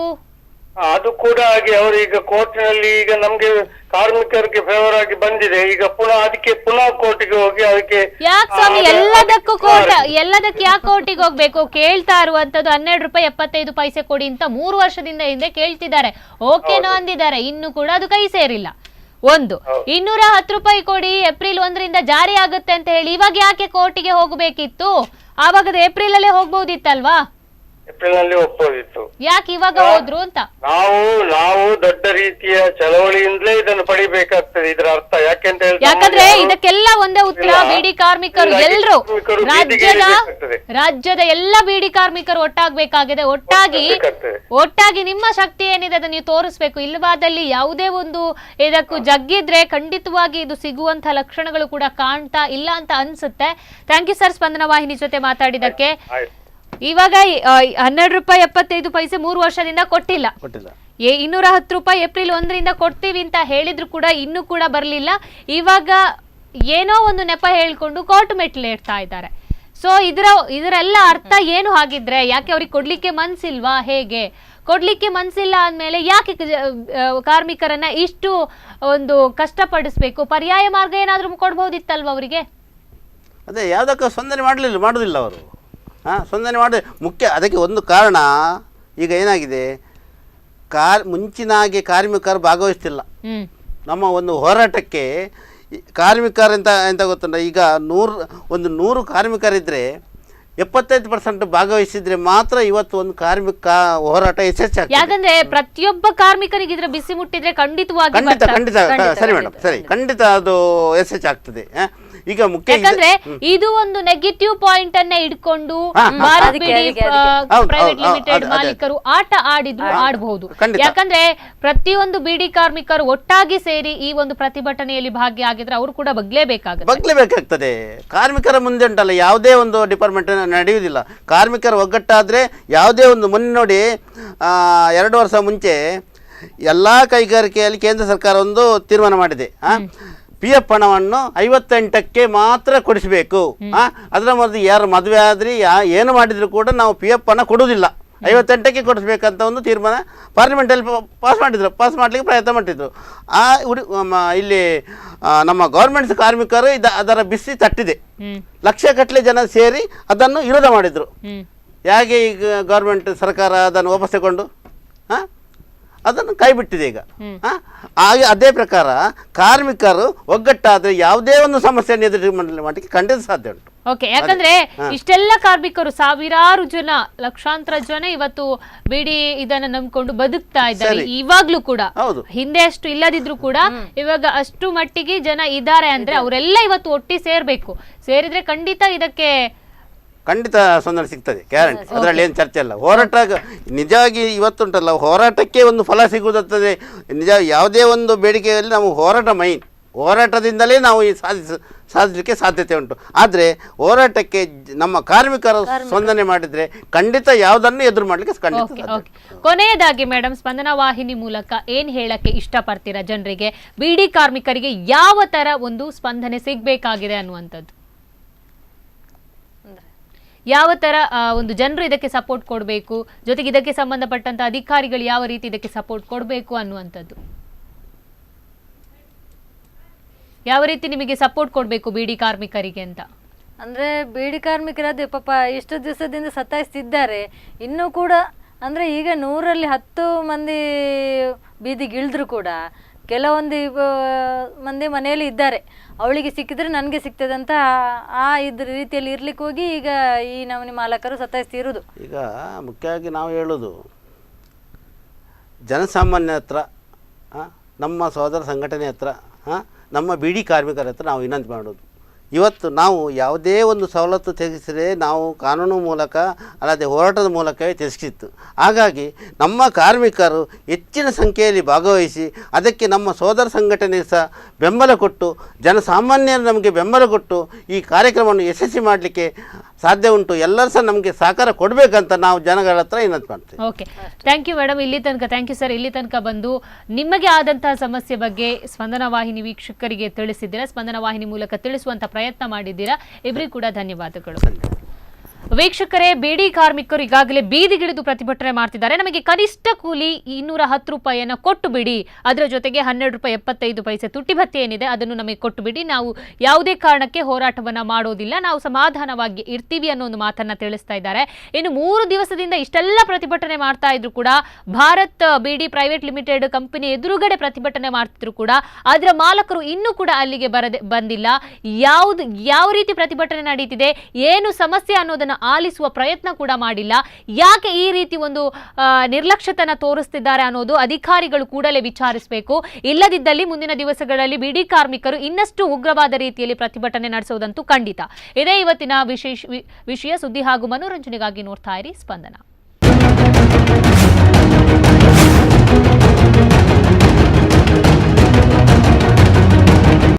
Speaker 5: ಅದು ಕೂಡ ಆಗಿ ಅವರು ಈಗ ಕೋರ್ಟ್ನಲ್ಲಿ ಈಗ ನಮ್ಗೆ ಕಾರ್ಮಿಕರಿಗೆ ಫೇವರ್ ಆಗಿ ಬಂದಿದೆ. ಈಗ ಪುನಃ ಅದಕ್ಕೆ ಪುನಃ ಕೋರ್ಟಿಗೆ ಹೋಗಿ ಅದಕ್ಕೆ
Speaker 1: ಯಾಕೆ ಸ್ವಾಮಿ ಎಲ್ಲದಕ್ಕೂ ಎಲ್ಲದಕ್ಕೆ ಯಾಕೆ ಕೋರ್ಟಿಗೆ ಹೋಗ್ಬೇಕು? ಕೇಳ್ತಾ ಇರುವಂತದ್ದು 12 ರೂಪಾಯಿ 75 ಪೈಸೆ ಕೊಡಿ ಅಂತ 3 ವರ್ಷದಿಂದ ಹಿಂದೆ ಕೇಳ್ತಿದ್ದಾರೆ. ಓಕೆನೋ ಅಂದಿದ್ದಾರೆ, ಇನ್ನು ಕೂಡ ಅದು ಕೈ ಸೇರಿಲ್ಲ. 210 ರೂಪಾಯಿ ಕೊಡಿ, ಏಪ್ರಿಲ್ 1ರಿಂದ ಜಾರಿ ಆಗುತ್ತೆ ಅಂತ ಹೇಳಿ ಇವಾಗ ಯಾಕೆ ಕೋರ್ಟಿಗೆ ಹೋಗ್ಬೇಕಿತ್ತು? ಆವಾಗ ಏಪ್ರಿಲ್ ಅಲ್ಲೇ ಹೋಗ್ಬೋದಿತ್ತಲ್ವಾ?
Speaker 5: ಏಪ್ರಿಲ್ ನಲ್ಲಿ ಒಪ್ಪೋದಿತ್ತು,
Speaker 1: ಯಾಕೆ ಇವಾಗ ಹೋದ್ರು ಅಂತ.
Speaker 5: ನಾವು ದೊಡ್ಡ ರೀತಿಯ ಚಳವಳಿಯಿಂದಲೇ ಇದನ್ನು ಪಡಿಬೇಕಾಗ್ತದೆ, ಇದರ ಅರ್ಥ.
Speaker 1: ಯಾಕಂದ್ರೆ ಇದಕ್ಕೆಲ್ಲ ಒಂದೇ ಉತ್ತರ, ಬಿಡಿ ಕಾರ್ಮಿಕರು ಎಲ್ಲರೂ ರಾಜ್ಯದ ಎಲ್ಲ ಬಿಡಿ ಕಾರ್ಮಿಕರು ಒಟ್ಟಾಗ್ಬೇಕಾಗಿದೆ. ಒಟ್ಟಾಗಿ ನಿಮ್ಮ ಶಕ್ತಿ ಏನಿದೆ ಅದನ್ನ ನೀವು ತೋರಿಸ್ಬೇಕು. ಇಲ್ಲವಾದಲ್ಲಿ ಯಾವುದೇ ಒಂದು ಇದಕ್ಕೂ ಜಗ್ಗಿದ್ರೆ ಖಂಡಿತವಾಗಿ ಇದು ಸಿಗುವಂತ ಲಕ್ಷಣಗಳು ಕೂಡ ಕಾಣ್ತಾ ಇಲ್ಲ ಅಂತ ಅನ್ಸುತ್ತೆ. ಥ್ಯಾಂಕ್ ಯು ಸರ್, ಸ್ಪಂದನ ವಾಹಿನಿ ಜೊತೆ ಮಾತಾಡಿದಕ್ಕೆ. ಇವಾಗ 12 ರೂಪಾಯಿ 75 ಪೈಸೆ 3 ವರ್ಷದಿಂದ ಕೊಟ್ಟಿಲ್ಲ. 210 ರೂಪಾಯಿ ಏಪ್ರಿಲ್ 1ರಿಂದ ಕೊಡ್ತೀವಿ ಅಂತ ಹೇಳಿದ್ರು ಕೂಡ ಇನ್ನೂ ಕೂಡ ಬರಲಿಲ್ಲ. ಇವಾಗ ಏನೋ ಒಂದು ನೆಪ ಹೇಳ್ಕೊಂಡು ಕೋರ್ಟ್ ಮೆಟ್ಲು ಏರ್ತಾ ಇದ್ದಾರೆ. ಸೊ ಇದರೆಲ್ಲ ಅರ್ಥ ಏನು ಹಾಗಿದ್ರೆ? ಯಾಕೆ ಅವ್ರಿಗೆ ಕೊಡ್ಲಿಕ್ಕೆ ಮನ್ಸಿಲ್ವಾ? ಹೇಗೆ ಕೊಡ್ಲಿಕ್ಕೆ ಮನ್ಸಿಲ್ಲ ಅಂದ್ಮೇಲೆ ಯಾಕೆ ಕಾರ್ಮಿಕರನ್ನ ಇಷ್ಟು ಒಂದು ಕಷ್ಟಪಡಿಸ್ಬೇಕು? ಪರ್ಯಾಯ ಮಾರ್ಗ ಏನಾದ್ರೂ ಕೊಡ್ಬೋದಿತ್ತಲ್ವ ಅವರಿಗೆ?
Speaker 2: ಅದೇ ಯಾವುದಕ್ಕೆ ಮಾಡುದಿಲ್ಲ ಅವರು. ಸ್ಪಂದನೆ ಮಾಡಿ ಮುಖ್ಯ. ಅದಕ್ಕೆ ಒಂದು ಕಾರಣ, ಈಗ ಏನಾಗಿದೆ, ಮುಂಚಿನ ಹಾಗೆ ಕಾರ್ಮಿಕರು ಭಾಗವಹಿಸ್ತಿಲ್ಲ. ನಮ್ಮ ಒಂದು ಹೋರಾಟಕ್ಕೆ ಕಾರ್ಮಿಕರಂತ ಗೊತ್ತುಂಟ. ಈಗ 100 ಕಾರ್ಮಿಕರಿದ್ದರೆ 75% ಭಾಗವಹಿಸಿದ್ರೆ ಮಾತ್ರ ಇವತ್ತು ಒಂದು ಕಾರ್ಮಿಕ ಹೋರಾಟ ಯಶಸ್ಸಾಗ್ತದೆ.
Speaker 1: ಯಾಕಂದ್ರೆ ಪ್ರತಿಯೊಬ್ಬ ಕಾರ್ಮಿಕರಿಗೆ ಇದ್ರ ಬಿಸಿ ಮುಟ್ಟಿದ್ರೆ ಖಂಡಿತವಾಗಿ
Speaker 2: ಸರಿ ಮೇಡಮ್, ಸರಿ, ಖಂಡಿತ ಅದು ಯಶಸ್ಸಾಗ್ತದೆ. ಈಗ ಮುಖ್ಯ
Speaker 1: ಯಾಕಂದ್ರೆ ಇದು ಒಂದು ನೆಗೆಟಿವ್ ಪಾಯಿಂಟ್ ಅನ್ನ ಇಟ್ಕೊಂಡು ಭಾರತ್ ಬಿಡಿ ಪ್ರೈವೇಟ್ ಲಿಮಿಟೆಡ್ ಮಾಲೀಕರು ಆಟ ಆಡಬಹುದು. ಯಾಕಂದ್ರೆ ಪ್ರತಿಯೊಂದು ಬಿಡಿ ಕಾರ್ಮಿಕರು ಒಟ್ಟಾಗಿ ಸೇರಿ ಈ ಒಂದು ಪ್ರತಿಭಟನೆಯಲ್ಲಿ ಭಾಗಿಯಾಗಿದ್ರೆ ಅವರು ಕೂಡ ಬಗ್ಲೇಬೇಕಾಗ್ತದೆ.
Speaker 2: ಕಾರ್ಮಿಕರ ಮುಂದೆ ಉಂಟಲ್ಲ, ಯಾವುದೇ ಒಂದು ಡಿಪಾರ್ಟ್ಮೆಂಟ್ ನಡೆಯುವುದಿಲ್ಲ. ಕಾರ್ಮಿಕರ ಒಗ್ಗಟ್ಟಾದ್ರೆ ಯಾವುದೇ ಒಂದು, ಮೊನ್ನೆ ನೋಡಿ 2 ವರ್ಷ ಮುಂಚೆ ಎಲ್ಲ ಕೈಗಾರಿಕೆಯಲ್ಲಿ ಕೇಂದ್ರ ಸರ್ಕಾರ ಒಂದು ತೀರ್ಮಾನ ಮಾಡಿದೆ. PF ಹಣವನ್ನು 58ಕ್ಕೆ ಮಾತ್ರ ಕೊಡಿಸಬೇಕು. ಅದರ ಮೊದಲು ಯಾರು ಮದುವೆ ಆದ್ರಿ ಏನು ಮಾಡಿದ್ರು ಕೂಡ ನಾವು PF ಹಣ ಕೊಡುವುದಿಲ್ಲ, 58ಕ್ಕೆ ಕೊಡಿಸ್ಬೇಕಂತ ಒಂದು ತೀರ್ಮಾನ ಪಾರ್ಲಿಮೆಂಟಲ್ಲಿ ಪಾಸ್ ಮಾಡಲಿಕ್ಕೆ ಪ್ರಯತ್ನ ಮಾಡಿದ್ರು. ಇಲ್ಲಿ ನಮ್ಮ ಗೌರ್ಮೆಂಟ್ಸ್ ಕಾರ್ಮಿಕರು ಅದರ ಬಿಸಿ ತಟ್ಟಿದೆ. ಲಕ್ಷಗಟ್ಟಲೆ ಜನ ಸೇರಿ ಅದನ್ನು ವಿರೋಧ ಮಾಡಿದ್ರು. ಹೇಗೆ ಈಗ ಗೌರ್ಮೆಂಟ್ ಸರ್ಕಾರ ಅದನ್ನು ವಾಪಸ್ ತಗೊಂಡು ಅದನ್ನು ಕೈ ಬಿಟ್ಟಿದೆ ಈಗ. ಹಾಗೆ ಅದೇ ಪ್ರಕಾರ ಕಾರ್ಮಿಕರು ಒಗ್ಗಟ್ಟಾದ್ರೆ ಯಾವುದೇ ಒಂದು ಸಮಸ್ಯೆಯನ್ನು ಎದುರು ಮಾಡಲಿಕ್ಕೆ ಖಂಡಿತ ಸಾಧ್ಯ ಉಂಟು.
Speaker 1: ಓಕೆ, ಯಾಕಂದ್ರೆ ಇಷ್ಟೆಲ್ಲ ಕಾರ್ಮಿಕರು ಸಾವಿರಾರು ಜನ, ಲಕ್ಷಾಂತರ ಜನ ಇವತ್ತು ಬಿಡಿ ಇದನ್ನ ನಂಬ್ಕೊಂಡು ಬದುಕ್ತಾ ಇದ್ದಾರೆ. ಇವಾಗ್ಲೂ ಕೂಡ, ಹಿಂದೆ ಅಷ್ಟು ಇಲ್ಲದಿದ್ರು ಕೂಡ ಇವಾಗ ಅಷ್ಟು ಮಟ್ಟಿಗೆ ಜನ ಇದ್ದಾರೆ ಅಂದ್ರೆ ಅವರೆಲ್ಲ ಇವತ್ತು ಒಟ್ಟಿ ಸೇರ್ಬೇಕು. ಸೇರಿದ್ರೆ ಖಂಡಿತ ಇದಕ್ಕೆ
Speaker 2: ಖಂಡಿತ ಸ್ಪಂದನೆ ಸಿಗ್ತದೆ, ಗ್ಯಾರಂಟಿ. ಅದರಲ್ಲಿ ಏನು ಚರ್ಚೆ ಇಲ್ಲ. ಹೋರಾಟ ನಿಜವಾಗಿ ಇವತ್ತುಂಟಲ್ಲ, ಹೋರಾಟಕ್ಕೆ ಒಂದು ಫಲ ಸಿಗುವುದಾಗ್ತದೆ. ನಿಜ ಯಾವುದೇ ಒಂದು ಬೇಡಿಕೆಯಲ್ಲಿ ನಾವು ಹೋರಾಟದಿಂದಲೇ ನಾವು ಸಾಧಿಸಲಿಕ್ಕೆ ಸಾಧ್ಯತೆ ಉಂಟು. ಆದರೆ ಹೋರಾಟಕ್ಕೆ ನಮ್ಮ ಕಾರ್ಮಿಕರು ಸ್ಪಂದನೆ ಮಾಡಿದ್ರೆ ಖಂಡಿತ ಯಾವುದನ್ನು ಎದುರು ಮಾಡಲಿಕ್ಕೆ ಖಂಡಿತ.
Speaker 1: ಕೊನೆಯದಾಗಿ ಮೇಡಮ್, ಸ್ಪಂದನ ವಾಹಿನಿ ಮೂಲಕ ಏನ್ ಹೇಳಕ್ಕೆ ಇಷ್ಟಪಡ್ತೀರಾ ಜನರಿಗೆ? ಬಿಡಿ ಕಾರ್ಮಿಕರಿಗೆ ಯಾವ ತರ ಒಂದು ಸ್ಪಂದನೆ ಸಿಗ್ಬೇಕಾಗಿದೆ ಅನ್ನುವಂಥದ್ದು, ಯಾವ ತರ ಒಂದು ಜನರು ಇದಕ್ಕೆ ಸಪೋರ್ಟ್ ಕೊಡಬೇಕು, ಜೊತೆಗೆ ಇದಕ್ಕೆ ಸಂಬಂಧಪಟ್ಟಂತ ಅಧಿಕಾರಿಗಳು ಯಾವ ರೀತಿ ಇದಕ್ಕೆ ಸಪೋರ್ಟ್ ಕೊಡಬೇಕು ಅನ್ನುವಂಥದ್ದು, ಯಾವ ರೀತಿ ನಿಮಗೆ ಸಪೋರ್ಟ್ ಕೊಡಬೇಕು ಬಿಡಿ ಕಾರ್ಮಿಕರಿಗೆ ಅಂತ?
Speaker 3: ಅಂದ್ರೆ ಬಿಡಿ ಕಾರ್ಮಿಕರದ್ದು ಪಾಪ ಇಷ್ಟು ದಿವಸದಿಂದ ಸತಾಯಿಸ್ತಿದ್ದಾರೆ. ಇನ್ನೂ ಕೂಡ ಅಂದ್ರೆ ಈಗ 100ರಲ್ಲಿ 10 ಮಂದಿ ಬೀದಿಗಿಳಿದ್ರು ಕೂಡ ಕೆಲವೊಂದು ಮಂದಿ ಮನೆಯಲ್ಲಿ ಇದ್ದಾರೆ, ಅವಳಿಗೆ ಸಿಕ್ಕಿದ್ರೆ ನನಗೆ ಸಿಗ್ತದೆ ಅಂತ ಇದ್ರ ರೀತಿಯಲ್ಲಿ ಇರ್ಲಿಕ್ಕೆ ಹೋಗಿ ಈಗ ಈ ನಮೂನಿ ಮಾಲಕರು ಸತಾಯಿಸ್ತಿರುವುದು.
Speaker 2: ಈಗ ಮುಖ್ಯವಾಗಿ ನಾವು ಹೇಳೋದು, ಜನಸಾಮಾನ್ಯ ಹತ್ರ, ನಮ್ಮ ಸಹೋದರ ಸಂಘಟನೆ ಹತ್ರ, ನಮ್ಮ ಬಿಡಿ ಕಾರ್ಮಿಕರ ಹತ್ರ ನಾವು ವಿನಂತಿ ಮಾಡೋದು, ಇವತ್ತು ನಾವು ಯಾವುದೇ ಒಂದು ಸವಲತ್ತು ತೆಗೆಸಿದರೆ ನಾವು ಕಾನೂನು ಮೂಲಕ ಅಲ್ಲದೆ ಹೋರಾಟದ ಮೂಲಕವೇ ತೆಗೆಸಿತ್ತು. ಹಾಗಾಗಿ ನಮ್ಮ ಕಾರ್ಮಿಕರು ಹೆಚ್ಚಿನ ಸಂಖ್ಯೆಯಲ್ಲಿ ಭಾಗವಹಿಸಿ ಅದಕ್ಕೆ ನಮ್ಮ ಸೋದರ ಸಂಘಟನೆ ಸಹ ಬೆಂಬಲ ಕೊಟ್ಟು, ಜನಸಾಮಾನ್ಯರು ನಮಗೆ ಬೆಂಬಲ ಕೊಟ್ಟು ಈ ಕಾರ್ಯಕ್ರಮವನ್ನು ಯಶಸ್ವಿ ಮಾಡಲಿಕ್ಕೆ ಸಾಧ್ಯ ಉಂಟು. ಎಲ್ಲರೂ ಸಹ ನಮಗೆ ಸಹಕಾರ ಕೊಡಬೇಕಂತ ನಾವು ಜನಗಳ ಹತ್ರ ವಿನಂತಿ ಮಾಡ್ತೀವಿ.
Speaker 1: Okay, thank you madam. Thank you sir. ಇಲ್ಲಿ ತನಕ ಬಂದು ನಿಮಗೆ ಆದಂತಹ ಸಮಸ್ಯೆ ಬಗ್ಗೆ ಸ್ಪಂದನ ವಾಹಿನಿ ವೀಕ್ಷಕರಿಗೆ ತಿಳಿಸಿದ್ದೀರಾ, ಸ್ಪಂದನ ವಾಹಿನಿ ಮೂಲಕ ತಿಳಿಸುವಂತ ಪ್ರಯತ್ನ ಮಾಡಿದ್ದೀರಾ. ಇಬ್ಬರಿಗೂ ಕೂಡ ಧನ್ಯವಾದಗಳು. ವೀಕ್ಷಕರೇ, ಬೀಡಿ ಕಾರ್ಮಿಕರು ಈಗಾಗಲೇ ಬೀದಿಗಿಳಿದು ಪ್ರತಿಭಟನೆ ಮಾಡ್ತಿದ್ದಾರೆ. ನಮಗೆ ಕನಿಷ್ಠ ಕೂಲಿ 210 ರೂಪಾಯಿಯನ್ನು ಕೊಟ್ಟು ಬಿಡಿ, ಅದರ ಜೊತೆಗೆ 12 ರೂಪಾಯಿ 75 ಪೈಸೆ ತುಟ್ಟಿ ಭತ್ಯೆ ಏನಿದೆ ಅದನ್ನು ನಮಗೆ ಕೊಟ್ಟು ಬಿಡಿ, ನಾವು ಯಾವುದೇ ಕಾರಣಕ್ಕೆ ಹೋರಾಟವನ್ನ ಮಾಡೋದಿಲ್ಲ, ನಾವು ಸಮಾಧಾನವಾಗಿ ಇರ್ತೀವಿ ಅನ್ನೋ ಒಂದು ಮಾತನ್ನ ತಿಳಿಸ್ತಾ ಇದ್ದಾರೆ. ಇನ್ನು 3 ದಿವಸದಿಂದ ಇಷ್ಟೆಲ್ಲ ಪ್ರತಿಭಟನೆ ಮಾಡ್ತಾ ಇದ್ರು ಕೂಡ, ಭಾರತ್ ಬೀಡಿ ಪ್ರೈವೇಟ್ ಲಿಮಿಟೆಡ್ ಕಂಪನಿ ಎದುರುಗಡೆ ಪ್ರತಿಭಟನೆ ಮಾಡ್ತಿದ್ರು ಕೂಡ ಅದರ ಮಾಲಕರು ಇನ್ನೂ ಕೂಡ ಅಲ್ಲಿಗೆ ಬಂದಿಲ್ಲ. ಯಾವ ರೀತಿ ಪ್ರತಿಭಟನೆ ನಡೀತಿದೆ, ಏನು ಸಮಸ್ಯೆ ಅನ್ನೋದನ್ನ ಆಲಿಸುವ ಪ್ರಯತ್ನ ಕೂಡ ಮಾಡಿಲ್ಲ. ಯಾಕೆ ಈ ರೀತಿ ಒಂದು ನಿರ್ಲಕ್ಷ್ಯತನ ತೋರಿಸ್ತಿದ್ದಾರೆ ಅನ್ನೋದು ಅಧಿಕಾರಿಗಳು ಕೂಡಲೇ ವಿಚಾರಿಸಬೇಕು. ಇಲ್ಲದಿದ್ದಲ್ಲಿ ಮುಂದಿನ ದಿವಸಗಳಲ್ಲಿ ಬೀಡಿ ಕಾರ್ಮಿಕರು ಇನ್ನಷ್ಟು ಉಗ್ರವಾದ ರೀತಿಯಲ್ಲಿ ಪ್ರತಿಭಟನೆ ನಡೆಸುವುದಂತೂ ಖಂಡಿತ. ಇದೇ ಇವತ್ತಿನ ವಿಷಯ. ಸುದ್ದಿ ಹಾಗೂ ಮನೋರಂಜನೆಗಾಗಿ ನೋಡ್ತಾ ಇರಿ ಸ್ಪಂದನ.